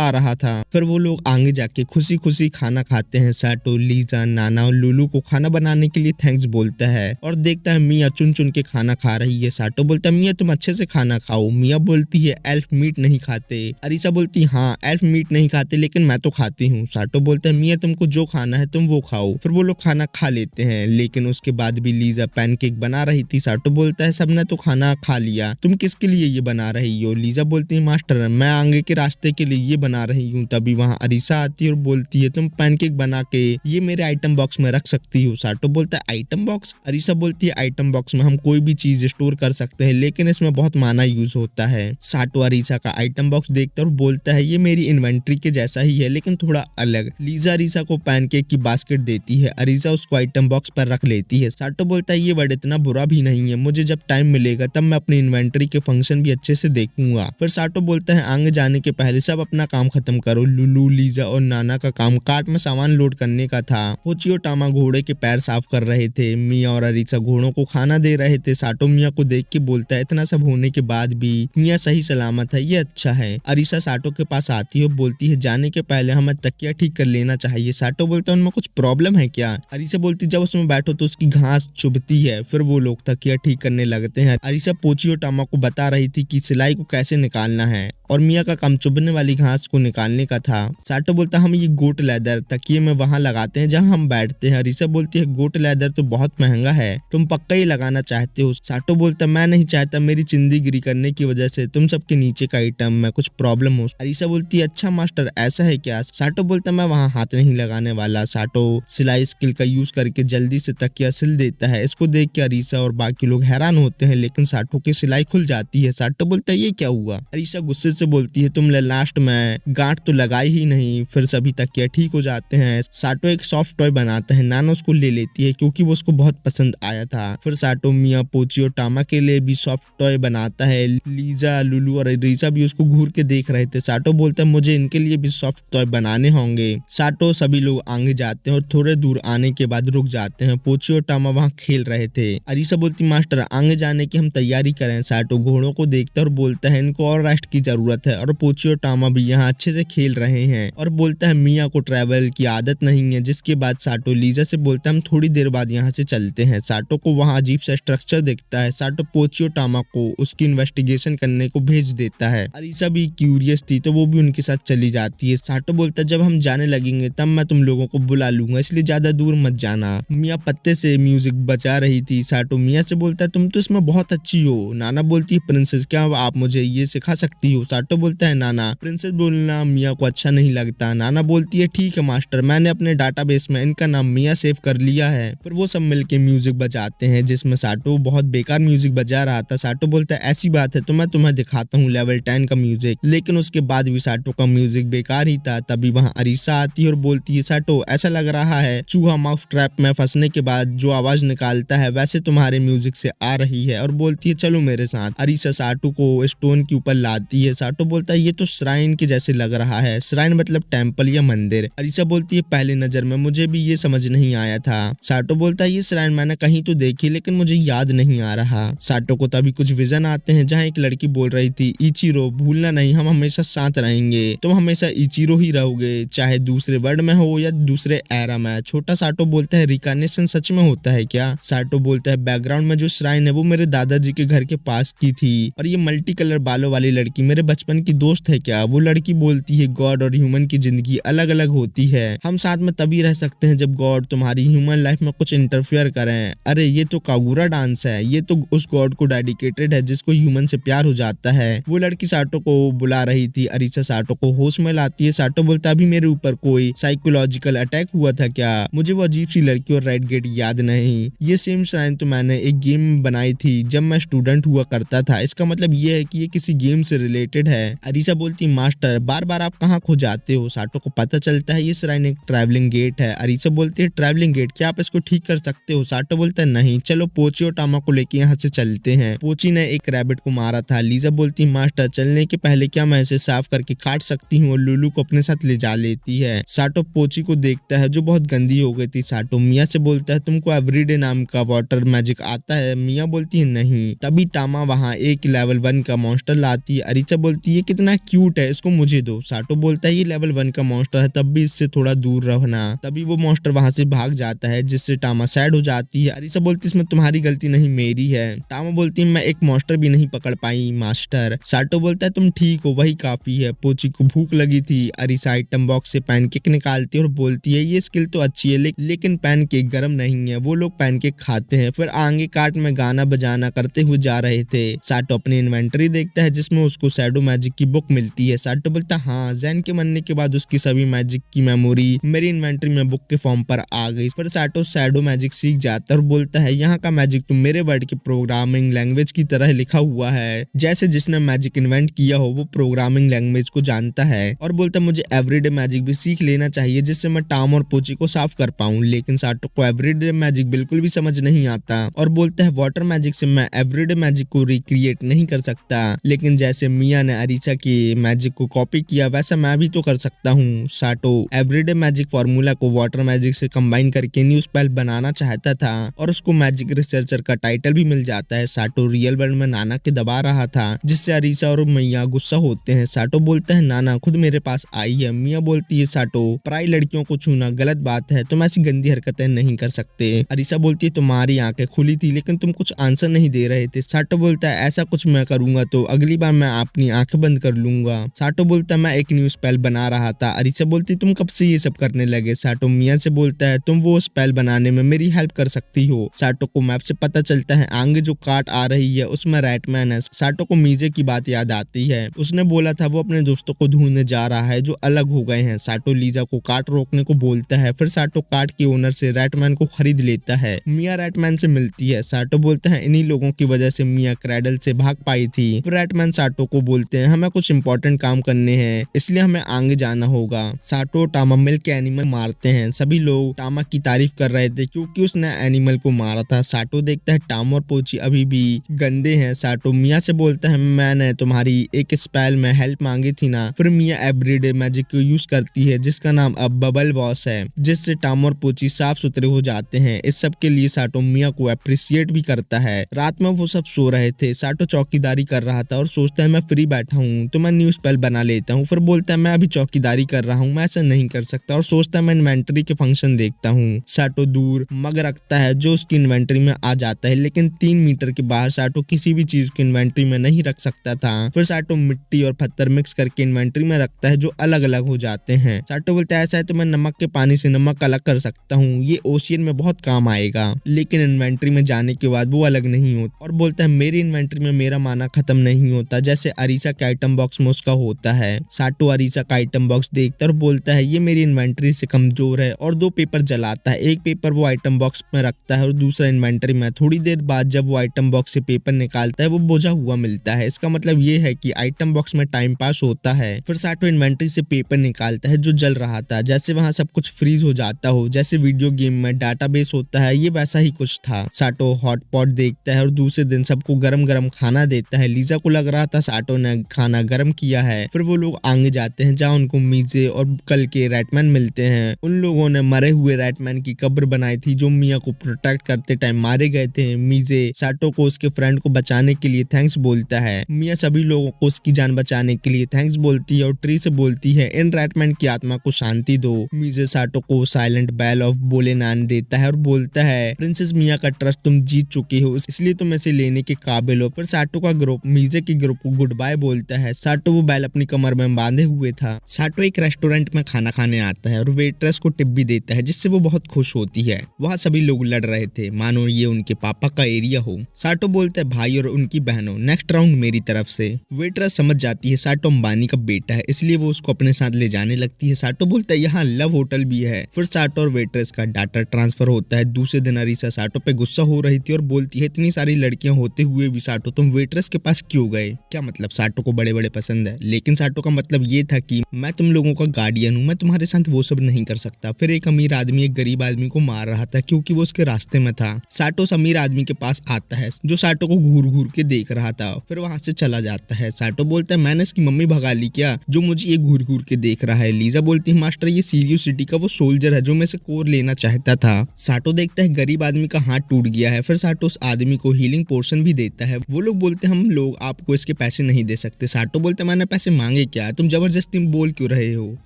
S1: आ रहा था। फिर वो लोग आगे जाके खुशी खुशी खाना खाते हैं। साटो, लीजा, नाना और लुलू को खाना बनाने के लिए थैंक्स बोलता है और देखता है मिया चुन चुन के खाना खा रही है। साटो बोलता है मिया तुम अच्छे से खाना खाओ। मिया बोलती है एल्फ मीट नहीं खाते। अरीसा बोलती है हाँ एल्फ मीट नहीं खाते, लेकिन मैं तो खाती हूँ। साटो बोलता है मिया तुमको जो खाना है तुम वो खाओ। फिर वो लोग खाना खा लेते हैं, लेकिन उसके बाद भी लीजा पैनकेक बना रही थी। साटो बोलता है सबने तो खाना खा लिया, तुम किसके लिए ये बना रही हो। लीजा बोलती है मास्टर मैं आगे के रास्ते के लिए ये बना रही हूँ। तभी वहाँ अरीसा आती है और बोलती है तुम पैनकेक बना के ये मेरे आइटम बॉक्स में रख सकती हो। साटो बोलता है आइटम बॉक्स। अरीसा बोलती है आइटम बॉक्स में हम कोई भी चीज स्टोर कर सकते हैं, लेकिन इसमें बहुत माना यूज होता है। साटो अरीसा का आइटम बॉक्स देखता और बोलता है ये मेरी इन्वेंट्री के जैसा ही है, लेकिन थोड़ा अलग। लीजा अरीसा को पैनकेक की बास्केट देती है। अरीसा उसको आइटम बॉक्स पर रख लेती है। साटो बोलता है ये वर्ड इतना बुरा भी नहीं है, मुझे जब टाइम मिलेगा तब मैं अपनी इन्वेंट्री के फंक्शन भी अच्छे से देखूंगा। फिर साटो बोलता है आगे जाने के पहले सब अपना काम खत्म करो। लुलू, लीजा और नाना का काम कार्ट में सामान लोड करने का था। पोची और टामा घोड़े के पैर साफ कर रहे थे। मिया और अरीसा घोड़ों को खाना दे रहे थे। साटो मिया को देख के बोलता है इतना सब होने के बाद भी मिया सही सलामत है, ये अच्छा है। अरीसा साटो के पास आती है और बोलती है जाने के पहले हमें तकिया ठीक कर लेना चाहिए। साटो बोलता है उनमें कुछ प्रॉब्लम है क्या। अरीसा बोलती जब उसमें बैठो तो उसकी घास चुभती है। फिर वो लोग तकिया ठीक करने लगते हैं। अरीसा पोची और टामा को बता रही थी कि सिलाई को कैसे निकालना है, और मिया का काम चुभने वाली घास को निकालने का था। साटो बोलता हम ये गोट लेदर तकिए में वहाँ लगाते हैं जहाँ हम बैठते हैं। अरीसा बोलती है गोट लेदर तो बहुत महंगा है, तुम पक्का ही लगाना चाहते हो। साटो बोलता मैं नहीं चाहता मेरी चिंदी गिरी करने की वजह से तुम सबके नीचे का आइटम में कुछ प्रॉब्लम हो। अरीसा बोलती है अच्छा मास्टर ऐसा है क्या। साटो बोलता मैं वहाँ हाथ नहीं लगाने वाला। साटो सिलाई स्किल का यूज करके जल्दी से तकिया सिल देता है। इसको देख के अरीसा और बाकी लोग हैरान होते हैं, लेकिन साटो की सिलाई खुल जाती है। साटो बोलता है ये क्या हुआ। अरीसा गुस्से से बोलती है तुमने लास्ट में गांठ तो लगाई ही नहीं। फिर सभी तकिया ठीक हो जाते हैं। साटो एक सॉफ्ट टॉय बनाता है। नाना उसको ले लेती है क्योंकि वो उसको बहुत पसंद आया था। फिर साटो मिया, पोची और टामा के लिए भी सॉफ्ट टॉय बनाता है। लीजा, लुलू और अरीसा भी उसको घूर के देख रहे थे। साटो बोलता है मुझे इनके लिए भी सॉफ्ट टॉय बनाने होंगे। साटो सभी लोग आगे जाते हैं और थोड़े दूर आने के बाद रुक जाते हैं। पोची और टामा वहाँ खेल रहे थे। अरीसा बोलती मास्टर आगे जाने की हम तैयारी करें। साटो घोड़ों को देखता और बोलता है इनको और रेस्ट की जरूरत है, और पोची और टामा भी यहाँ अच्छे से खेल रहे हैं। और बोलता है मिया को ट्रैवल की आदत नहीं है। जिसके बाद साटो लीजा से बोलता है हम थोड़ी देर बाद यहाँ से चलते हैं। साटो को वहाँ अजीब सा स्ट्रक्चर दिखता है। साटो पोची और टामा को उसकी इन्वेस्टिगेशन करने को भेज देता है। अरीसा भी क्यूरियस थी तो वो भी उनके साथ चली जाती है। साटो बोलता है जब हम जाने लगेंगे तब मैं तुम लोगों को बुला लूंगा, इसलिए ज्यादा दूर मत जाना। मिया पत्ते से म्यूजिक बचा रही थी। साटो मिया से बोलता है तुम तो इसमें बहुत अच्छी हो। नाना बोलती है प्रिंसेस क्या आप मुझे ये सिखा सकती हो। साटो बोलता है नाना प्रिंसेस बोलना मिया को अच्छा नहीं लगता। नाना बोलती है ठीक है मास्टर, मैंने अपने डाटाबेस में इनका नाम मिया सेव कर लिया है। फिर वो सब मिलके म्यूजिक बजाते हैं जिसमें साटो बहुत बेकार म्यूजिक बजा रहा था। साटो बोलता है ऐसी बात है तो मैं तुम्हें दिखाता हूँ लेवल 10 का म्यूजिक। लेकिन उसके बाद भी साटो का म्यूजिक बेकार ही था। तभी वहाँ अरीसा आती है और बोलती है साटो ऐसा लग रहा है चूहा माउस ट्रैप में फंसने के बाद जो आवाज निकालता है वैसे तुम्हारे म्यूजिक से आ रही है, और बोलती है चलो मेरे साथ। अरीसा साटो को स्टोन के ऊपर लाती है। साटो बोलता है ये तो श्राइन के जैसे लग रहा है। श्राइन मतलब टेम्पल या मंदिर। अरीसा बोलती है पहली नजर में मुझे भी ये समझ नहीं आया था। साटो बोलता है ये श्राइन मैंने कहीं तो देखी लेकिन मुझे याद नहीं आ रहा। साटो को तभी कुछ विजन आते हैं जहाँ एक लड़की बोल रही थी इचिरो भूलना नहीं हम हमेशा साथ रहेंगे, तुम हमेशा इचिरो ही रहोगे चाहे दूसरे वर्ड में हो या दूसरे एरा में। छोटा साटो बोलता है रिकार्नेशन सच में होता है क्या। साटो बोलता है बैकग्राउंड में जो श्राइन है वो मेरे दादाजी के घर के पास की थी, और ये मल्टी कलर बालों वाली लड़की मेरे बचपन की दोस्त है क्या। वो लड़की बोलती है गॉड और ह्यूमन की जिंदगी अलग अलग होती है, हम साथ में तभी रह सकते हैं जब गॉड तुम्हारी ह्यूमन लाइफ में कुछ इंटरफेयर करें। अरे ये तो कागुरा डांस है, ये तो उस गॉड को डेडिकेटेड है जिसको ह्यूमन से प्यार हो जाता है। वो लड़की साटो को बुला रही थी। अरीसा साटो को होश में लाती है। साटो बोलता अभी मेरे ऊपर कोई साइकोलॉजिकल अटैक हुआ था क्या। मुझे वो अजीब सी लड़की और रेड गेट याद नहीं। ये सेम श्राइन तो मैंने एक गेम बनाई थी जब मैं स्टूडेंट हुआ करता था, इसका मतलब ये है कि ये किसी गेम से रिलेटेड है। अरीसा बोलती मास्टर बार बार आप कहाँ खो जाते हो। साटो को पता चलता है ये श्राइन एक ट्रैवलिंग गेट है। अरीसा बोलती है ट्रैवलिंग गेट क्या आप इसको ठीक कर सकते हो। साटो बोलता है नहीं चलो पोची और टामा को लेके यहाँ से चलते हैं। पोची ने एक रैबिट को मारा था। लीजा बोलती मास्टर चलने के पहले क्या मैं इसे साफ करके काट सकती हूँ, और लुलू को अपने साथ ले जा लेती है। साटो पोची को देखता है जो बहुत गंदी हो गई थी। साटो मिया से बोलता है तुमको एवरीडे नाम का वाटर मैजिक आता है। मिया बोलती है नहीं। तभी टामा वहाँ एक लेवल 1 का मॉन्स्टर लाती है। अरीसा बोलती है कितना क्यूट है इसको मुझे दो। साटो बोलता है ये लेवल 1 का मॉन्स्टर है तब भी इससे थोड़ा दूर रहना। तभी वो मॉन्स्टर वहाँ से भाग जाता है जिससे टामा सैड हो जाती है। अरीसा बोलती है इसमें तुम्हारी गलती नहीं मेरी है। टामा बोलती है मैं एक मॉन्स्टर भी नहीं पकड़ पाई मास्टर। साटो बोलता है तुम ठीक हो वही काफी है। पोची को भूख लगी थी। अरीसा आइटम बॉक्स से पैनकेक निकालती है और बोलती है ये स्किल तो अच्छी है लेकिन पैनकेक गर्म नहीं है। वो लोग पैनकेक खाते हैं। फिर आगे कार्ट में गाना बजाना करते हुए जा रहे थे। साटो अपनी इन्वेंटरी देखता है जिसमें उसको शैडो मैजिक की बुक मिलती है। साटो बोलता है हाँ जैन के मरने के बाद उसकी सभी मैजिक की मेमोरी मेरी इन्वेंटरी में बुक के फॉर्म पर आ गई। फिर साटो शैडो मैजिक सीख जाता है और बोलता है यहाँ का मैजिक तो मेरे वर्ड की प्रोग्रामिंग लैंग्वेज की तरह लिखा हुआ है, जैसे जिसने मैजिक इन्वेंट किया हो वो प्रोग्रामिंग लैंग्वेज को जानता है। और बोलता है मुझे एवरीडे मैजिक भी सीख लेना चाहिए जिससे मैं टाम और पोची को साफ कर पाऊं। लेकिन साटो को एवरीडे मैजिक बिल्कुल भी समझ नहीं आता और बोलता है वाटर मैजिक से मैं एवरीडे मैजिक को रिक्रिएट नहीं कर सकता, लेकिन जैसे मिया ने अरीसा की मैजिक को कॉपी किया वैसा मैं भी तो कर सकता हूँ। साटो एवरीडे मैजिक फॉर्मूला को वाटर मैजिक से कंबाइन करके न्यू स्पेल बनाना चाहता था और उसको मैजिक रिसर्चर का टाइटल भी मिल जाता है। साटो रियल वर्ल्ड में नाना के दबा रहा था जिससे अरीसा और मिया गुस्सा होते हैं। साटो बोलता है नाना खुद मेरे पास आई है। मिया बोलती है साटो पराई लड़कियों को छूना गलत बात है, तुम ऐसी गंदी हरकतें नहीं कर सकते। अरीसा बोलती है तुम्हारी आंखें खुली थी लेकिन तुम कुछ आंसर नहीं दे रहे थे। साटो बोलता है ऐसा कुछ मैं करूंगा तो अगली बार मैं अपनी आंखें बंद कर लूंगा। साटो बोलता है मैं एक न्यू स्पेल बना रहा था। अरीसा बोलती तुम कब से ये सब करने लगे। साटो मिया से बोलता है तुम वो स्पेल बनाने में मेरी हेल्प कर सकती हो। साटो को मैप से पता चलता है आगे जो काट आ रही है उसमें रैटमैन है। साटो को मीजे की बात याद आती है, उसने बोला था वो अपने दोस्तों को ढूंढने जा रहा है जो अलग हो गए हैं। साटो लीजा को काट रोकने को बोलता है। फिर साटो काट के ओनर से रैटमैन को खरीद लेता है। मिया रैटमैन से मिलती है। साटो बोलता है इन्हीं लोगों की वजह से मिया क्रैडल से भाग पाई थी। फिर रैटमैन साटो को बोलते हैं हमें कुछ इंपॉर्टेंट काम करने हैं इसलिए हमें आगे जाना होगा। साटो टामा मिल के एनिमल मारते हैं। सभी लोग टामा की तारीफ कर रहे थे क्योंकि उसने एनिमल को मारा था। साटो देखता है टामा और पोची अभी भी गंदे हैं। साटो मिया से बोलता है मैंने तुम्हारी एक स्पेल में हेल्प मांगी थी ना। फिर मिया एवरीडे मैजिक को यूज करती है जिसका नाम अब बबल वॉश है, जिससे टामा और पोची साफ सुथरे हो जाते हैं। इस सब के लिए साटो मिया को अप्रिशिएट भी करता है। रात में वो सब सो रहे थे। साटो चौकीदारी कर रहा था और सोचता है मैं फ्री बैठा हूँ तो मैं न्यू स्पेल बना लेता हूँ। फिर बोलता है मैं अभी चौकीदारी कर रहा हूँ, मैं ऐसा नहीं कर सकता, और सोचता है मैं इन्वेंटरी के फंक्शन देखता हूँ। साटो दूर मग रखता है जो उसकी इन्वेंटरी में आ जाता है, लेकिन 3 मीटर के बाहर साटो किसी भी चीज को इन्वेंटरी में नहीं रख सकता था। फिर साटो मिट्टी और पत्थर मिक्स करके इन्वेंटरी में रखता है जो अलग अलग हो जाते हैं। साटो बोलता है ऐसा है तो मैं नमक के पानी से नमक अलग कर सकता हूँ, ये ओशियन में बहुत काम आएगा। जाएगा, लेकिन इन्वेंट्री में जाने के बाद वो अलग नहीं होता और बोलता है मेरी इन्वेंट्री में मेरा माना खत्म नहीं होता जैसे अरीसा के आइटम बॉक्स में उसका होता है। साटो अरीसा का आइटम बॉक्स देखता है और बोलता है ये मेरी इन्वेंट्री से कमजोर है और 2 पेपर जलाता है। एक पेपर वो आइटम बॉक्स में रखता है और दूसरा इन्वेंट्री में। थोड़ी देर बाद जब वो आइटम बॉक्स से पेपर निकालता है वो बुझा हुआ मिलता है। इसका मतलब ये है कि आइटम बॉक्स में टाइम पास होता है। फिर साटो इन्वेंट्री से पेपर निकालता है जो जल रहा था, जैसे वहां सब कुछ फ्रीज हो जाता हो, जैसे वीडियो गेम में डाटाबेस होता है, ये वैसा ही कुछ था। साटो हॉट पॉट देखता है और दूसरे दिन सबको गरम गरम खाना देता है। लीजा को लग रहा था साटो ने खाना गरम किया है। फिर वो लोग आगे जाते हैं जहाँ उनको मीजे और कल के रैटमैन मिलते हैं। उन लोगों ने मरे हुए रैटमैन की कब्र बनाई थी जो मिया को प्रोटेक्ट करते टाइम मारे गए थे। मीजे साटो को उसके फ्रेंड को बचाने के लिए थैंक्स बोलता है। मिया सभी लोगों को उसकी जान बचाने के लिए थैंक्स बोलती है और ट्री से बोलती है इन रैटमैन की आत्मा को शांति दो। मीजे साटो को साइलेंट बेल ऑफ बोलेनान देता है और बोलता है प्रिंसेस मिया का ट्रस्ट तुम जीत चुके हो, इसलिए तुम इसे लेने के काबिल हो। फिर साटो का ग्रुप मीजे के ग्रुप को गुड बाय बोलता है। साटो वो बैल अपनी कमर में बांधे हुए था। साटो एक रेस्टोरेंट में खाना खाने आता है और वेट्रेस को टिप भी देता है जिससे वो बहुत खुश होती है। वहाँ सभी लोग लड़ रहे थे मानो ये उनके पापा का एरिया हो। साटो बोलता है भाई और उनकी बहनों नेक्स्ट राउंड मेरी तरफ से। वेट्रेस समझ जाती है साटो अंबानी का बेटा है, इसलिए वो उसको अपने साथ ले जाने लगती है। साटो बोलता है यहाँ लव होटल भी है। फिर साटो और वेट्रेस का डाटा ट्रांसफर होता है। दूसरे दिन अरीसा साटो पे गुस्सा हो रही थी और बोलती है इतनी सारी लड़कियां होते हुए भी साटो तुम वेट्रेस के पास क्यों गए? क्या मतलब साटो को बड़े बड़े पसंद है, लेकिन साटो का मतलब ये था कि मैं तुम लोगों का गार्डियन हूँ, मैं तुम्हारे साथ वो सब नहीं कर सकता। फिर एक अमीर आदमी एक गरीब आदमी को मार रहा था क्योंकि वो उसके रास्ते में था। साटो उस अमीर आदमी के पास आता है जो साटो को घूर घूर के देख रहा था। फिर वहां से चला जाता है। साटो बोलता है मैंने इसकी मम्मी भगा ली क्या जो मुझे ये घूर घूर के देख रहा है? लीजा बोलती है मास्टर ये सीरियस सिटी का वो सोल्जर है जो मैं से कोर लेना चाहता था। साटो देखता है गरीब आदमी का हाथ टूट गया है। फिर साटो उस आदमी को हीलिंग पोर्शन भी देता है। वो लोग बोलते हैं हम लोग आपको इसके पैसे नहीं दे सकते। साटो बोलता है मैंने पैसे मांगे क्या, तुम जबरदस्ती बोल क्यों रहे हो?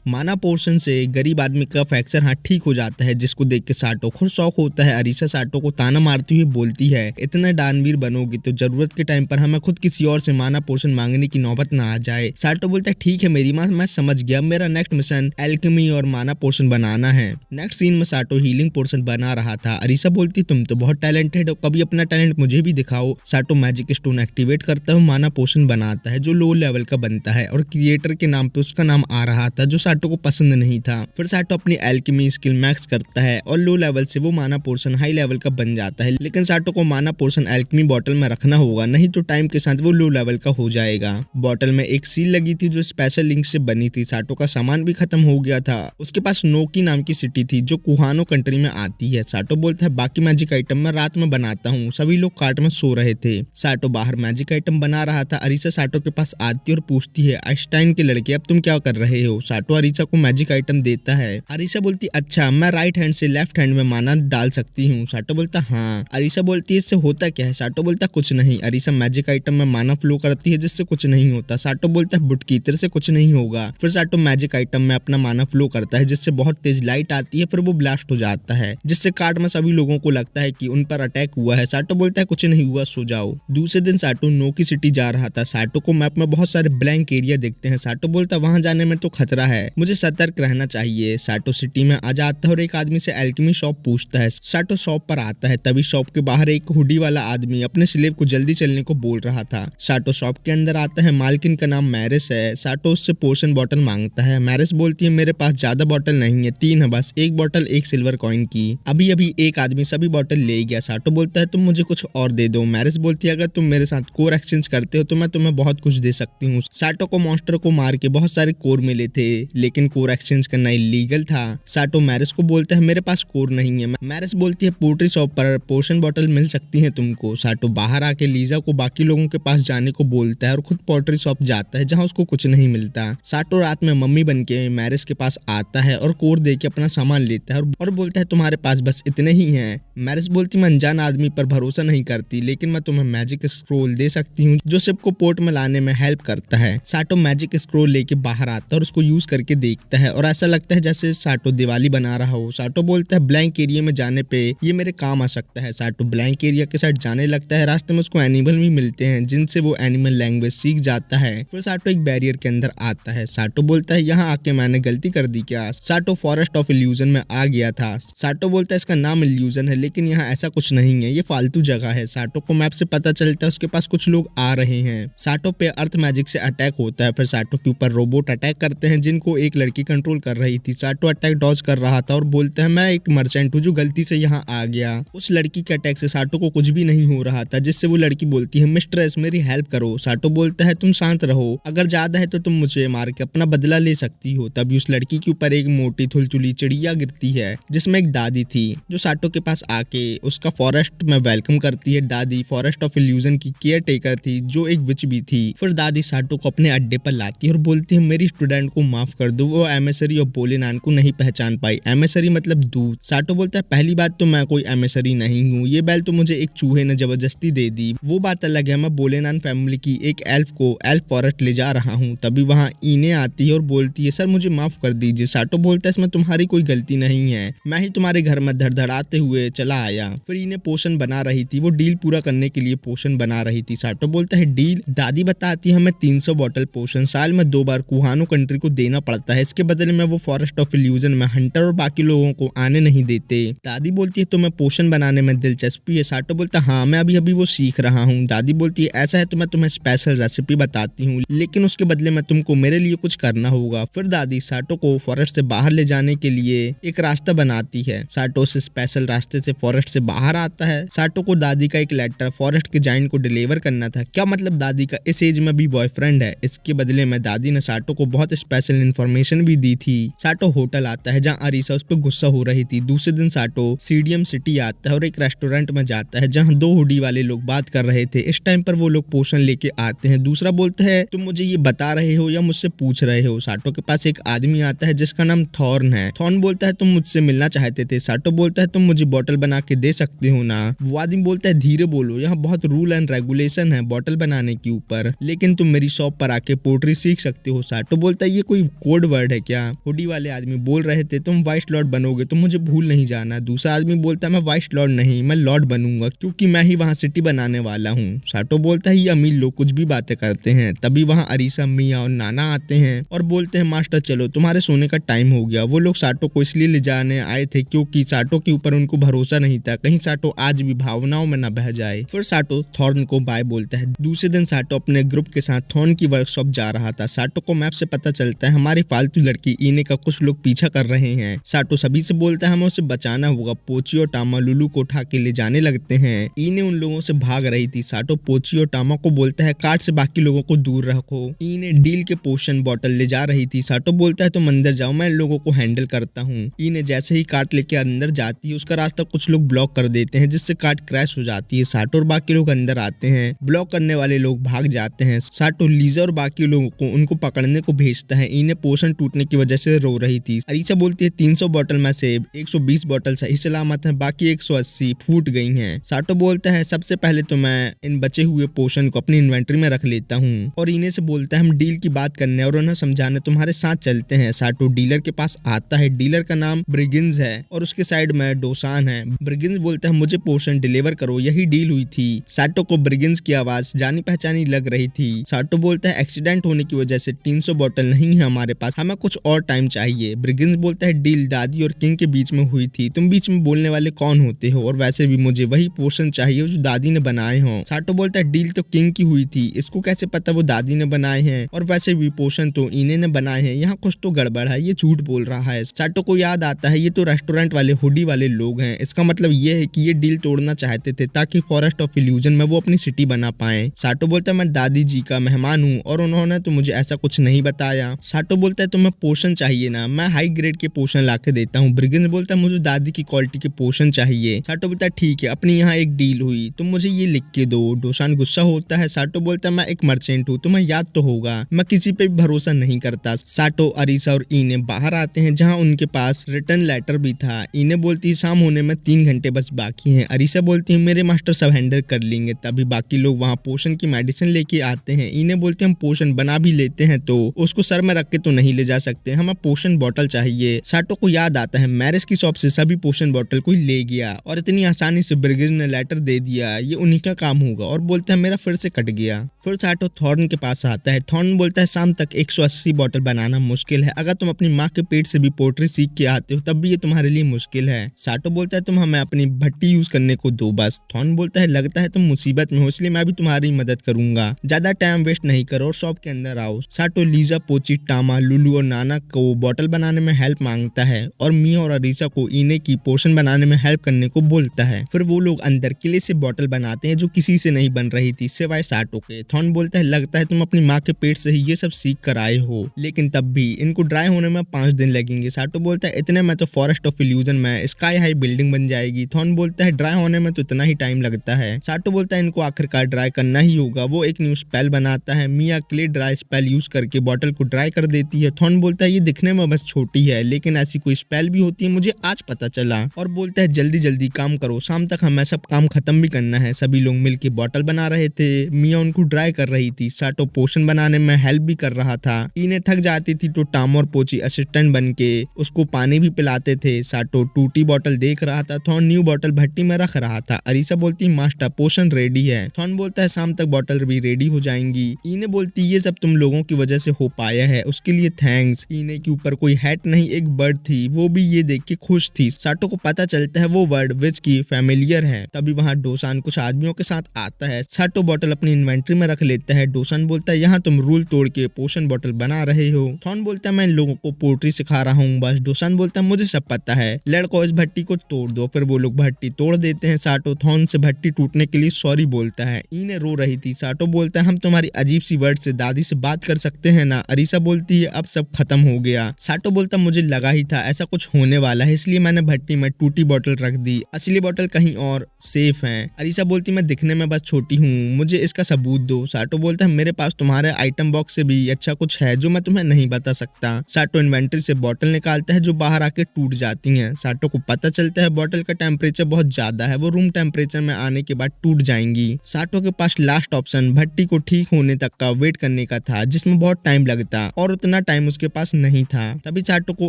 S1: माना पोर्शन से गरीब आदमी का फ्रैक्चर हाथ ठीक हो जाता है जिसको देख के साटो खुद शौक होता है। अरीसा साटो को ताना मारती हुई बोलती है इतना दानवीर बनोगी तो जरूरत के टाइम पर हमें खुद किसी और से माना पोर्शन मांगने की नौबत ना आ जाए। साटो बोलता है ठीक है मेरी माँ, मैं समझ गया, मेरा नेक्स्ट मिशन एल्केमी और माना पोर्शन बनाना है। नेक्स्ट सीन में साटो हीलिंग पोर्शन बना रहा था। अरीसा बोलती तुम तो बहुत टैलेंटेड हो, कभी अपना टैलेंट मुझे भी दिखाओ। साटो मैजिक स्टोन एक्टिवेट करता है, माना पोर्शन बनाता है जो लो लेवल का बनता है और क्रिएटर के नाम पे उसका नाम आ रहा था जो साटो को पसंद नहीं था। फिर साटो अपनी एल्केमी स्किल मैक्स करता है और लो लेवल से वो माना पोर्शन हाई लेवल का बन जाता है। लेकिन साटो को माना पोर्शन एल्केमी बॉटल में रखना होगा, नहीं तो टाइम के साथ वो लो लेवल का हो जाएगा। बॉटल में एक सील लगी थी जो स्पेशल लिंक से बनी थी। साटो का सामान भी खत्म हो गया था। उसके पास नोकी नाम की सिटी थी जो कुहानो कंट्री में आती है। साटो बोलता है बाकी मैजिक आइटम मैं रात में बनाता हूँ। सभी लोग कार्ट में सो रहे थे। साटो बाहर मैजिक आइटम बना रहा था। अरीसा साटो के पास आती है और पूछती है आइंस्टाइन के लड़के अब तुम क्या कर रहे हो? साटो अरीसा को मैजिक आइटम देता है। अरीसा बोलती अच्छा मैं राइट हैंड से लेफ्ट हैंड में माना डाल सकती हूँ। साटो बोलता हाँ। अरीसा बोलती है इससे होता क्या है? साटो बोलता कुछ नहीं। अरीसा मैजिक आइटम में माना फ्लो करती है जिससे कुछ नहीं होता। साटो बोलता है बुटकी तेरे से कुछ नहीं होगा। फिर साटो मैजिक आइटम में अपना माना फ्लो करता है जिससे बहुत तेज लाइट आती है। फिर वो ब्लास्ट हो जाता है जिससे कार्ड में सभी लोगों को लगता है कि उन पर अटैक हुआ है। साटो बोलता है कुछ नहीं हुआ, सो जाओ। दूसरे दिन साटो नोकी सिटी जा रहा था। साटो को मैप में बहुत सारे ब्लैंक एरिया दिखते हैं। साटो बोलता है वहां जाने में तो खतरा है, मुझे सतर्क रहना चाहिए। साटो सिटी में आ जाता है और एक आदमी से एल्केमी शॉप पूछता है। साटो शॉप पर आता है, तभी शॉप के बाहर एक हुडी वाला आदमी अपने स्लेव को जल्दी चलने को बोल रहा था। साटो शॉप के अंदर आता है। मालकिन का नाम मैरिस है। साटो उससे पोर्शन बॉटल मांगता है। मैरिस बोलती है मेरे पास ज्यादा बॉटल नहीं है, 3 है बस, एक बॉटल एक सिल्वर कॉइन की। अभी अभी एक आदमी सभी बॉटल ले गया। साटो बोलता है तुम मुझे कुछ और दे दो। मैरिस बोलती है अगर तुम मेरे साथ कोर एक्सचेंज करते हो तो मैं तुम्हें बहुत कुछ दे सकती हूँ। साटो को मॉन्स्टर को मार के बहुत सारे कोर मिले थे लेकिन कोर एक्सचेंज करना इलीगल था। साटो मैरिस को बोलता है मेरे पास कोर नहीं है। मैरिस बोलती है पोट्री शॉप पर पोर्शन बॉटल मिल सकती है तुमको। साटो बाहर आके लीजा को बाकी लोगों के पास जाने को बोलता है और खुद पोट्री शॉप जाता है जहाँ उसको कुछ नहीं मिलता। साटो रात में मम्मी बन के मैरिस के पास आता है और कोर दे के अपना सामान लेता है और बोलता है तुम्हारे पास बस इतने ही हैं। मैरिस बोलती मैं अनजान आदमी पर भरोसा नहीं करती लेकिन मैं तुम्हें मैजिक स्क्रोल दे सकती हूँ जो सबको पोर्ट में लाने में हेल्प करता है। साटो मैजिक स्क्रोल लेके बाहर आता है और उसको यूज करके देखता है और ऐसा लगता है जैसे साटो दिवाली बना रहा हो। साटो बोलता है ब्लैंक एरिया में जाने पे ये मेरे काम आ सकता है। साटो ब्लैंक एरिया के साथ जाने लगता है। रास्ते में उसको एनिमल भी मिलते हैं जिनसे वो एनिमल लैंग्वेज सीख जाता है। फिर साटो एक बैरियर के अंदर आता है। साटो बोलता है यहाँ आके मैंने गलती कर दी क्या? साटो फॉरेस्ट ऑफ इल्यूजन में आ गया था। साटो बोलता है इसका नाम इल्यूजन है, लेकिन यहाँ ऐसा कुछ नहीं है, ये फालतू जगह है। साटो को मैप से पता चलता है उसके पास कुछ लोग आ रहे हैं। साटो पे अर्थ मैजिक से अटैक होता है, फिर साटो के ऊपर रोबोट अटैक करते हैं जिनको एक लड़की कंट्रोल कर रही थी। साटो अटैक डॉज कर रहा था और बोलता है मैं एक मर्चेंट हूँ जो गलती से यहाँ आ गया। उस लड़की के अटैक से साटो को कुछ भी नहीं हो रहा था, जिससे वो लड़की बोलती है मिस्ट्रेस मेरी हेल्प करो। साटो बोलता है तुम शांत रहो, अगर ज्यादा है तो तुम मुझे मार के अपना बदला ले सकती हो। तभी उस लड़की के ऊपर एक मोटी थुलचुली चिड़िया गिरती है जिसमें एक दादी थी जो साटो के पास आके उसका फॉरेस्ट में वेलकम करती है। दादी फॉरेस्ट ऑफ इल्यूजन की केयर टेकर थी जो एक विच भी थी। फिर दादी साटो को अपने अड्डे पर लाती है और बोलती है मेरी स्टूडेंट को माफ कर दो, वो एमेसरी और बोलेनान को नहीं पहचान पाई। एमेसरी मतलब दूध। साटो बोलता है पहली बात तो मैं कोई एमेसरी नहीं हूँ, ये बैल तो मुझे एक चूहे ने जबरदस्ती दे दी, वो बात अलग है। मैं बोलेनान फैमिली की एक एल्फ को एल्फ फॉरेस्ट ले जा रहा हूँ। तभी वहाँ ईने आती है और बोलती है सर मुझे माफ कर दीजिए। साटो बोलता है इसमें तुम्हारी कोई गलती नहीं है, मैं ही तुम्हारे घर में धड़धड़ाते हुए चला आया। फिर इन्हें पोशन बना रही थी, वो डील पूरा करने के लिए पोशन बना रही थी। साटो बोलता है डील? दादी बताती है हमें 300 बॉटल पोशन साल में 2 बार कुहानो कंट्री को देना पड़ता है, इसके बदले में वो फॉरेस्ट ऑफ इल्यूजन में हंटर और बाकी लोगों को आने नहीं देते। दादी बोलती है तुम्हें पोशन बनाने में दिलचस्पी है? साटो बोलता है हाँ मैं अभी अभी वो सीख रहा हूँ। दादी बोलती है ऐसा है तो मैं तुम्हें स्पेशल रेसिपी बताती हूँ, लेकिन उसके बदले में तुमको मेरे लिए कुछ करना होगा। फिर दादी साटो को फॉरेस्ट से बाहर ले जाने के लिए एक रास्ता बनाती है। साटो से स्पेशल रास्ते से फॉरेस्ट से बाहर आता है। साटो को दादी का एक लेटर फॉरेस्ट के जाइंट को डिलीवर करना था। क्या मतलब दादी का इस एज में भी बॉयफ्रेंड है? इसके बदले में दादी ने साटो को बहुत स्पेशल इन्फॉर्मेशन भी दी थी। साटो होटल आता है जहाँ अरीसा उस पर गुस्सा हो रही थी। दूसरे दिन साटो सीडीएम सिटी आता है और एक रेस्टोरेंट में जाता है जहाँ 2 हुडी वाले लोग बात कर रहे थे। इस टाइम पर वो लोग पोशन लेके आते हैं। दूसरा बोलता है तुम मुझे ये बता रहे हो या मुझसे पूछ रहे हो? साटो के पास एक आदमी आता है जिसका नाम थॉर्न है। थॉर्न बोलता है तुम मुझसे मिलना चाहते थे। साटो बोलता है तुम मुझे बॉटल बना के दे सकते हो ना? वो आदमी बोलता है धीरे बोलो, यहाँ बहुत रूल एंड रेगुलेशन है बॉटल बनाने के ऊपर, लेकिन तुम मेरी शॉप पर आके पोट्री सीख सकते हो। साटो बोलता है ये कोई कोड वर्ड है क्या? हुडी वाले आदमी बोल रहे थे तुम वाइस लॉर्ड बनोगे तो मुझे भूल नहीं जाना। दूसरा आदमी बोलता है मैं वाइस लॉर्ड नहीं, मैं लॉर्ड बनूंगा क्योंकि मैं ही वहाँ सिटी बनाने वाला हूँ। साटो बोलता है ये अमीर लोग कुछ भी बातें करते हैं। तभी वहाँ अरीसा, मिया और नाना आते हैं और बोलते हैं मास्टर चलो तुम्हारे सोने का टाइम हो गया। वो लोग साटो को इसलिए ले जाने आए थे क्योंकि साटो के ऊपर उनको भरोसा नहीं था, कहीं साटो आज भी भावनाओं में न बह जाए। फिर साटो थॉर्न को बाय बोलता है। दूसरे दिन साटो अपने ग्रुप के साथ थॉर्न की वर्कशॉप जा रहा था। साटो को मैप से पता चलता है हमारी फालतू लड़की ईने का कुछ लोग पीछा कर रहे हैं। साटो सभी से बोलता है हमें उसे बचाना होगा। पोची और टामा लुलू को उठा के ले जाने लगते हैं। ईने उन लोगों से भाग रही थी। साटो पोची और टामा को बोलता है कार्ड से बाकी लोगों को दूर रखो। ईने डील के पोशन बॉटल ले जा रही थी। साटो बोलता है तुम अंदर जाओ, मैं लोगों को हैंडल करता हूँ। ईने जैसे ही कार्ट लेके अंदर जाती है उसका रास्ता कुछ लोग ब्लॉक कर देते हैं जिससे कार्ट क्रैश हो जाती है। साटो और बाकी लोग अंदर आते हैं, ब्लॉक करने वाले लोग भाग जाते हैं। साटो लीजा और बाकी लोगों को उनको पकड़ने को भेजता है। ईने पोशन टूटने की वजह से रो रही थी। अरीसा बोलती है 300 बॉटल में से 120 बॉटल सही सलामत है, बाकी 180 फूट गई हैं। साटो बोलता है सबसे पहले तो मैं इन बचे हुए पोशन को अपनी इन्वेंट्री में रख लेता हूँ और ईने से बोलता है हम डील की बात करने और उन्हें समझाने तुम्हारे साथ चलते हैं। साटो डीलर के पास आता है। डीलर का नाम ब्रिगिंस है और उसके साइड में डोसान है। ब्रिगिंस बोलता है मुझे पोशन डिलीवर करो, यही डील हुई थी। साटो को ब्रिगिंस की आवाज जानी पहचानी लग रही थी। साटो बोलता है एक्सीडेंट होने की वजह से 300 बॉटल नहीं है हमारे पास, हमें कुछ और टाइम चाहिए। ब्रिगिंस बोलता है डील दादी और किंग के बीच में हुई थी, तुम बीच में बोलने वाले कौन होते हो? और वैसे भी मुझे वही पोशन चाहिए जो दादी ने बनाए हो। साटो बोलता है डील तो किंग की हुई थी, इसको कैसे पता वो दादी ने बनाए हैं? और वैसे भी पोशन तो ईने ने बनाए हैं, यहाँ कुछ तो गड़बड़ है, ये झूठ बोल रहा है। साटो को याद आता है ये तो रेस्टोरेंट वाले हुडी वाले लोग हैं, इसका मतलब ये है कि ये डील तोड़ना चाहते थे ताकि फॉरेस्ट ऑफ इल्यूजन में वो अपनी सिटी बना पाए। साटो बोलता है मैं दादी जी का मेहमान हूँ और उन्होंने तो मुझे ऐसा कुछ नहीं बताया। साटो बोलता है तुम्हें पोशन चाहिए ना, मैं हाई ग्रेड के पोशन ला के देता हूँ। ब्रिगिंस बोलता है मुझे दादी की क्वालिटी के पोशन चाहिए। साटो बोलता है ठीक है, अपनी यहाँ एक डील हुई, तुम मुझे ये लिख के दो। डोसान गुस्सा होता है। साटो बोलता है मैं एक मर्चेंट हूँ, तुम्हें याद तो होगा, मैं किसी पे भी भरोसा नहीं करता। साटो, अरीसा और ईने बाहर आते हैं जहाँ उनके पास रिटर्न लेटर भी था। ईने बोलती है शाम होने में 3 घंटे बस बाकी हैं। अरीसा बोलती है मेरे मास्टर सब हैंडल कर लेंगे। तभी बाकी लोग वहाँ पोशन की मेडिसिन लेके आते हैं। ईने बोलते हैं हम पोशन बना भी लेते हैं तो उसको सर में रख के तो नहीं ले जा सकते, हमें पोशन बॉटल चाहिए। साटो को याद आता है मैरिज की शॉप से सभी पोशन बॉटल कोई ले गया और इतनी आसानी से ब्रिगिंस ने लेटर दे दिया, ये उन्हीं का काम होगा। और बोलते हैं मेरा फिर से कट गया। फिर साटो थॉर्न के पास आता है। थॉर्न बोलता है शाम तक 180 बॉटल बनाना मुश्किल है, अगर तुम अपनी माँ के पेट से भी पोट्री सीख के आते हो तब भी ये तुम्हारे लिए मुश्किल है। साटो बोलता है तुम हमें अपनी भट्टी यूज करने को दो बस। थॉर्न बोलता है लगता है तुम मुसीबत में हो इसलिए मैं भी तुम्हारी मदद करूंगा, ज्यादा टाइम वेस्ट नहीं करो और शॉप के अंदर आओ। साटो लीजा, पोची, टामा, लुलू और नाना को बॉटल बनाने में हेल्प मांगता है और मिया और अरीसा को इने की पोशन बनाने में हेल्प करने को बोलता है। फिर वो लोग अंदर किले से बॉटल बनाते हैं जो किसी से नहीं बन रही थी सिवाय साटो के। थॉर्न बोलता है लगता है तुम अपनी माँ के पेट से ही ये सब सीख कर आए हो, लेकिन तब भी इनको ड्राई होने में 5 दिन लगेंगे। साटो बोलता है इतने में तो फॉरेस्ट ऑफ इल्यूजन में स्काई हाई बिल्डिंग बन जाएगी। थॉर्न बोलता है ड्राई होने में तो इतना ही टाइम लगता है। साटो बोलता है इनको आखिरकार ड्राई करना ही होगा। वो एक न्यू स्पेल बनाता है। मिया क्ले ड्राई स्पेल यूज करके बॉटल को ड्राई कर देती है। थॉर्न बोलता है ये दिखने में बस छोटी है लेकिन ऐसी कोई स्पेल भी होती है, मुझे आज पता चला। और बोलता है जल्दी जल्दी काम करो, शाम तक हमें सब काम खत्म भी करना है। सभी लोग मिलकर बॉटल बना रहे थे। मिया उनको ड्राई कर रही थी। साटो पोशन बनाने में हेल्प भी कर रहा था। इन्हें थक जाती थी तो टाम और पोची असिस्टेंट बन के उसको पानी भी पिलाते थे। साटो टूटी बॉटल देख रहा था। थॉर्न न्यू बॉटल भट्टी में रख रहा था। अरीसा बोलती मास्टर पोशन रेडी है। थॉर्न बोलता है शाम तक बॉटल भी रेडी हो जाएंगी। इन्हें बोलती ये सब तुम लोगों की वजह से हो पाया है, उसके लिए थैंक्स। इन्हें के ऊपर कोई हैट नहीं एक बर्ड थी, वो भी ये देख के खुश थी। साटो को पता चलता है वो वर्ड विच की फैमिलियर है। तभी वहाँ डोसान कुछ आदमियों के साथ आता है। साटो बॉटल अपनी इन्वेंट्री में रख लेता है। डोसान बोलता है यहाँ तुम रूल तोड़ के पोशन बॉटल बना रहे हो। थॉर्न बोलता है मैं इन लोगों को पोट्री सिखा रहा हूँ बस। डोसान बोलता है मुझे सब पता है, लड़को इस भट्टी को तोड़ दो। फिर वो लोग भट्टी तोड़ देते हैं। साटो थॉर्न से भट्टी टूटने के लिए सॉरी बोलता है। इन्हें रो रही थी। साटो बोलता है हम तुम्हारी अजीब सी वर्ड से दादी से बात कर सकते हैं ना। अरीसा बोलती है अब सब खत्म हो गया। साटो बोलता मुझे लगा ही था ऐसा कुछ होने वाला है इसलिए मैंने भट्टी में टूटी बॉटल रख दी, असली बॉटल कहीं और सेफ है। अरीसा बोलती मैं दिखने में बस छोटी हूँ, मुझे इसका सबूत दो। साटो बोलता है मेरे पास तुम्हारे आइटम बॉक्स से भी अच्छा कुछ है जो मैं तुम्हें नहीं बता सकता। साटो इन्वेंट्री से बॉटल निकालता है जो बाहर आके टूट जाती हैं। साटो को पता चलता है बॉटल का टेम्परेचर बहुत ज्यादा है, वो रूम टेम्परेचर में आने के बाद टूट जाएंगी। साटो के पास लास्ट ऑप्शन भट्टी को ठीक होने तक का वेट करने का था जिसमें बहुत टाइम लगता और उतना टाइम उसके पास नहीं था। तभी साटो को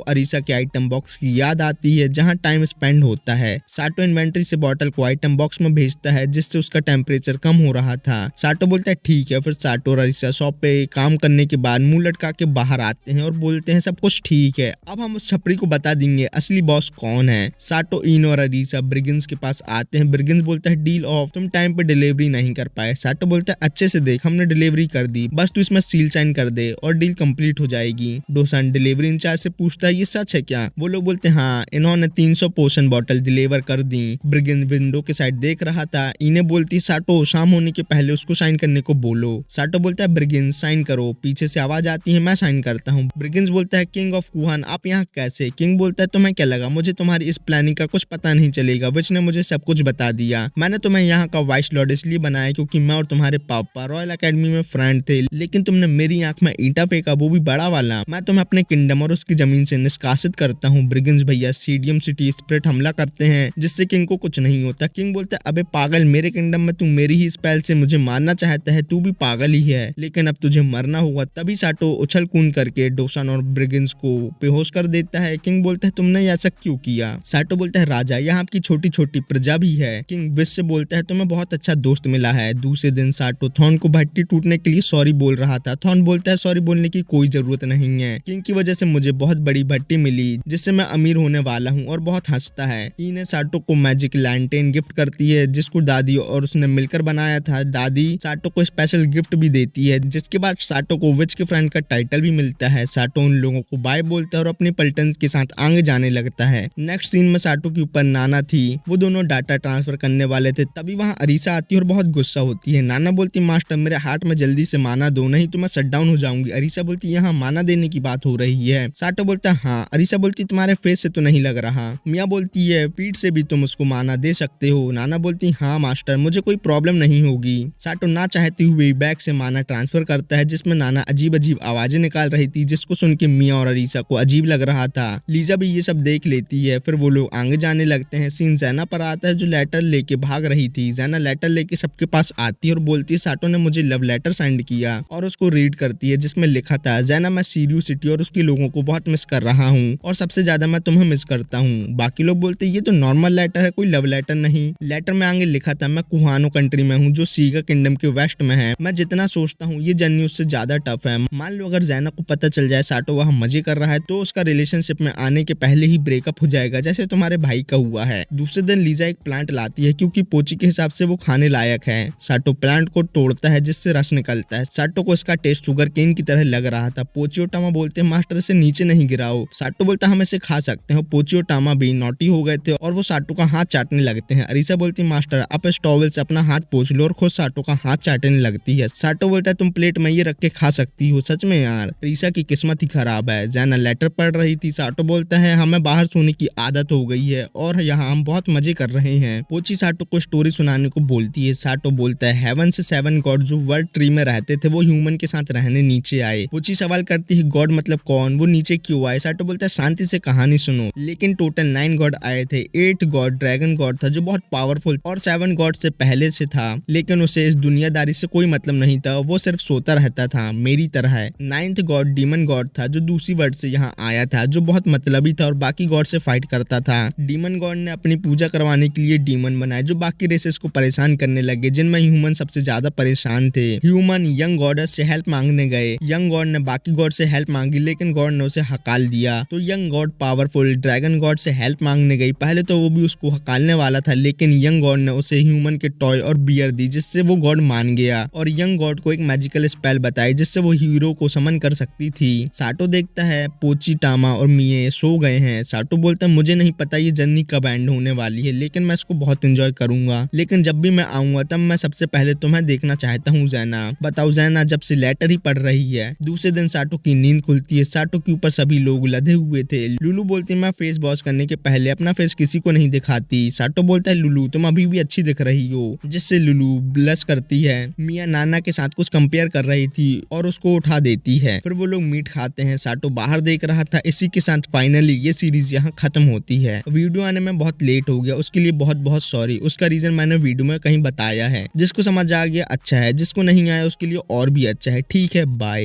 S1: अरीसा के आइटम बॉक्स की याद आती है जहाँ टाइम स्पेंड होता है। साटो इन्वेंट्री से बॉटल को आइटम बॉक्स में भेजता है जिससे उसका टेम्परेचर कम हो रहा था। साटो बोलता है ठीक है। फिर साटो और अरीसा शॉप पे काम करने के बाद मुंह लटका के बाहर आते हैं और बोलते हैं सब कुछ ठीक है, अब हम उस छपरी को बता देंगे असली बॉस कौन है। साटो, इन और अरीसा ब्रिगिंस के पास आते हैं। ब्रिगिंस बोलता है डील ऑफ, तुम टाइम पे डिलीवरी नहीं कर पाए। साटो बोलता है अच्छे से देख हमने डिलीवरी कर दी, बस तू इसमें सील साइन कर दे और डील कंप्लीट हो जाएगी। डोसान डिलीवरी इंचार्ज से पूछता है ये सच है क्या। वो लोग बोलते हैं हाँ, इन्होंने 300 पोशन बॉटल डिलीवर कर दी। ब्रिगिंस विंडो के साइड देख रहा था। इन्हें बोलती साटो शाम होने के पहले उसको साइन करने को बोलो। साटो बोलता है ब्रिगिंस साइन करो। पीछे से आवाज आती है मैं साइन करता हूँ। ब्रिगिंस बोलता है किंग ऑफ कुहान आप यहाँ कैसे। किंग बोलता है तुम्हें क्या लगा मुझे तुम्हारी इस प्लानिंग का कुछ पता नहीं चलेगा, विच ने मुझे सब कुछ बता दिया। मैंने तुम्हें यहाँ का वाइस लॉर्ड इसलिए बनाया क्योंकि मैं और तुम्हारे पापा रॉयल अकेडमी में फ्रेंड थे, लेकिन तुमने मेरी आंख में ईंटा फेंका, वो भी बड़ा वाला। मैं तुम्हें अपने किंगडम और उसकी जमीन से निष्कासित करता हूँ। ब्रिगिंस भैया सीडियम सिटी स्पिरिट हमला करते हैं जिससे किंग को कुछ नहीं होता। किंग बोलता है अबे पागल, मेरे किंगडम में तू मेरी ही स्पेल से मुझे मारना चाहता है, तू भी पागल ही है, लेकिन अब तुझे मरना होगा। तभी साटो उछल कूद करके डोसान और ब्रिगिंस को बेहोश कर देता है। किंग बोलता है तुमने ऐसा क्यों किया। साटो बोलता है राजा यहाँ आपकी छोटी छोटी प्रजा भी है। किंग विश से बोलता है तुम्हें बहुत अच्छा दोस्त मिला है। दूसरे दिन साटो थॉर्न को भट्टी टूटने के लिए सॉरी बोल रहा था। थॉर्न बोलता है सॉरी बोलने की कोई जरूरत नहीं है, किंग की वजह से मुझे बहुत बड़ी भट्टी मिली जिससे मैं अमीर होने वाला हूँ, और बहुत हंसता है। इन्हें साटो को मैजिक लैंटेन गिफ्ट करती है जिसको दादी और उसने मिलकर बनाया था। दादी साटो को स्पेशल गिफ्ट भी देती है जिसके बाद साटो को विच के फ्रेंड का टाइटल भी मिलता है। साटो उन लोगों को बाय बोलता है और अपनी पल्टन के साथ आगे जाने लगता है। नेक्स्ट सीन में साटो के ऊपर नाना थी, वो दोनों डाटा ट्रांसफर करने वाले थे। तभी वहाँ अरीसा आती है और बहुत गुस्सा होती है। नाना बोलती मास्टर मेरे हार्ट में जल्दी से माना दो नहीं तो मैं शट डाउन हो जाऊंगी। अरीसा बोलती यहाँ माना देने की बात हो रही है। साटो बोलता है हाँ। अरीसा बोलती तुम्हारे फेस से तो नहीं लग रहा। मिया बोलती है पीठ से भी तुम उसको माना दे सकते हो। नाना बोलती हाँ मास्टर मुझे कोई प्रॉब्लम नहीं होगी। साटो ना चाहते हुए बैग से माना ट्रांसफर करता है जिसमें नाना अजीब अजीब आवाजें निकाल रही थी जिसको सुन के मिया और अरीसा को अजीब लग रहा था। लीजा भी ये सब देख लेती है। फिर वो लोग आगे जाने लगते हैं। सीन जैना पर आता है जो लेटर लेके भाग रही थी। जैना लेटर लेके सबके पास आती है और बोलती है साटो ने मुझे लव लेटर सेंड किया, और उसको रीड करती है जिसमें लिखा था जैना मैं सीरियस सिटी और उसके लोगों को बहुत मिस कर रहा हूँ और सबसे ज्यादा मैं तुम्हें मिस करता हूँ। बाकी लोग बोलते ये तो नॉर्मल लेटर है, कोई लव लेटर नहीं। लेटर में आगे लिखा था मैं कुहानो कंट्री में हूँ जो सीगा किंगडम के वेस्ट लास्ट में है। मैं जितना सोचता हूँ ये जर्नी उससे ज्यादा टफ है। मान लो अगर ज़ैना को पता चल जाए साटो वहाँ मजे कर रहा है तो उसका रिलेशनशिप में आने के पहले ही ब्रेकअप हो जाएगा, जैसे तुम्हारे भाई का हुआ है। दूसरे दिन लीजा एक प्लांट लाती है क्योंकि पोची के हिसाब से वो खाने लायक है। साटो प्लांट को तोड़ता है जिससे रस निकलता है। साटो को इसका टेस्ट शुगर केन की तरह लग रहा था। पोची और टामा बोलते हैं मास्टर इसे नीचे नहीं गिराओ। साटो बोलता हम इसे खा सकते हैं। पोची और टामा भी नॉटी हो गए थे और वो साटो का हाथ चाटने लगते हैं। अरीसा बोलती मास्टर आप इस टॉवल से अपना हाथ पोंछ लो और खुद साटो का हाथ चाटने लगती है। साटो बोलता है तुम प्लेट में ये रख के खा सकती हो। सच में यार अरीसा की किस्मत ही खराब है। ज़ैना लेटर पढ़ रही थी। साटो बोलता है हमें बाहर सोने की आदत हो गई है और यहाँ हम बहुत मजे कर रहे हैं। पोची साटो को स्टोरी सुनाने को बोलती है। साटो बोलता है हेवन से 7 गॉड जो वर्ल्ड ट्री में रहते थे वो ह्यूमन के साथ रहने नीचे आए। पोची सवाल करती है गॉड मतलब कौन, वो नीचे क्यों आए। साटो बोलता है शांति से कहानी सुनो। लेकिन टोटल 9 गॉड आए थे। 8 गॉड ड्रैगन गॉड था जो बहुत पावरफुल और 7 गॉड से पहले से था, लेकिन उसे इस दुनियादारी से कोई मतलब नहीं था। वो सिर्फ सोता रहता था मेरी तरह है। 9th गॉड डीमन गॉड था जो दूसरी वर्ल्ड से यहाँ आया था, जो बहुत मतलबी था और बाकी गॉड से फाइट करता था। डीमन गॉड ने अपनी पूजा करवाने के लिए डीमन बनाए जो बाकी रेसेस को परेशान करने लगे, जिनमें ह्यूमन सबसे ज्यादा परेशान थे। ह्यूमन यंग गॉडेस से हेल्प मांगने गए। यंग गॉड ने बाकी गॉड से हेल्प मांगी लेकिन गॉड ने उसे हकाल दिया। तो young God powerful dragon God से हेल्प मांगने गई। पहले तो वो भी उसको हकालने वाला था लेकिन यंग गॉड ने उसे ह्यूमन के टॉय और बियर दी जिससे वो गॉड मान गया और यंग गॉड को एक मैजिकल स्पेल बताई जिससे वो हीरो को समन कर सकती थी। साटो देखता है पोची टामा और मिए सो गए हैं। साटो बोलता है मुझे नहीं पता ये जर्नी कब एंड होने वाली है लेकिन मैं इसको बहुत एंजॉय करूंगा, लेकिन जब भी मैं आऊंगा तब मैं सबसे पहले तुम्हें देखना चाहता हूँ ज़ैना। बताओ ज़ैना जब से लेटर ही पढ़ रही है। दूसरे दिन साटो की नींद खुलती है। साटो के ऊपर सभी लोग लदे हुए थे। लुलू बोलती मैं फेस वॉश करने के पहले अपना फेस किसी को नहीं दिखाती। साटो बोलता है लुलू तुम अभी भी अच्छी दिख रही हो, जिससे लुलू ब्लश करती है। मिया नाना के साथ कुछ कंपेयर कर रही थी और उसको उठा देती है। फिर वो लोग मीट खाते हैं। साटो बाहर देख रहा था। इसी के साथ फाइनली ये सीरीज यहाँ खत्म होती है। वीडियो आने में बहुत लेट हो गया, उसके लिए बहुत बहुत सॉरी। उसका रीजन मैंने वीडियो में कहीं बताया है। जिसको समझ आ गया अच्छा है, जिसको नहीं आया उसके लिए और भी अच्छा है। ठीक है, बाय।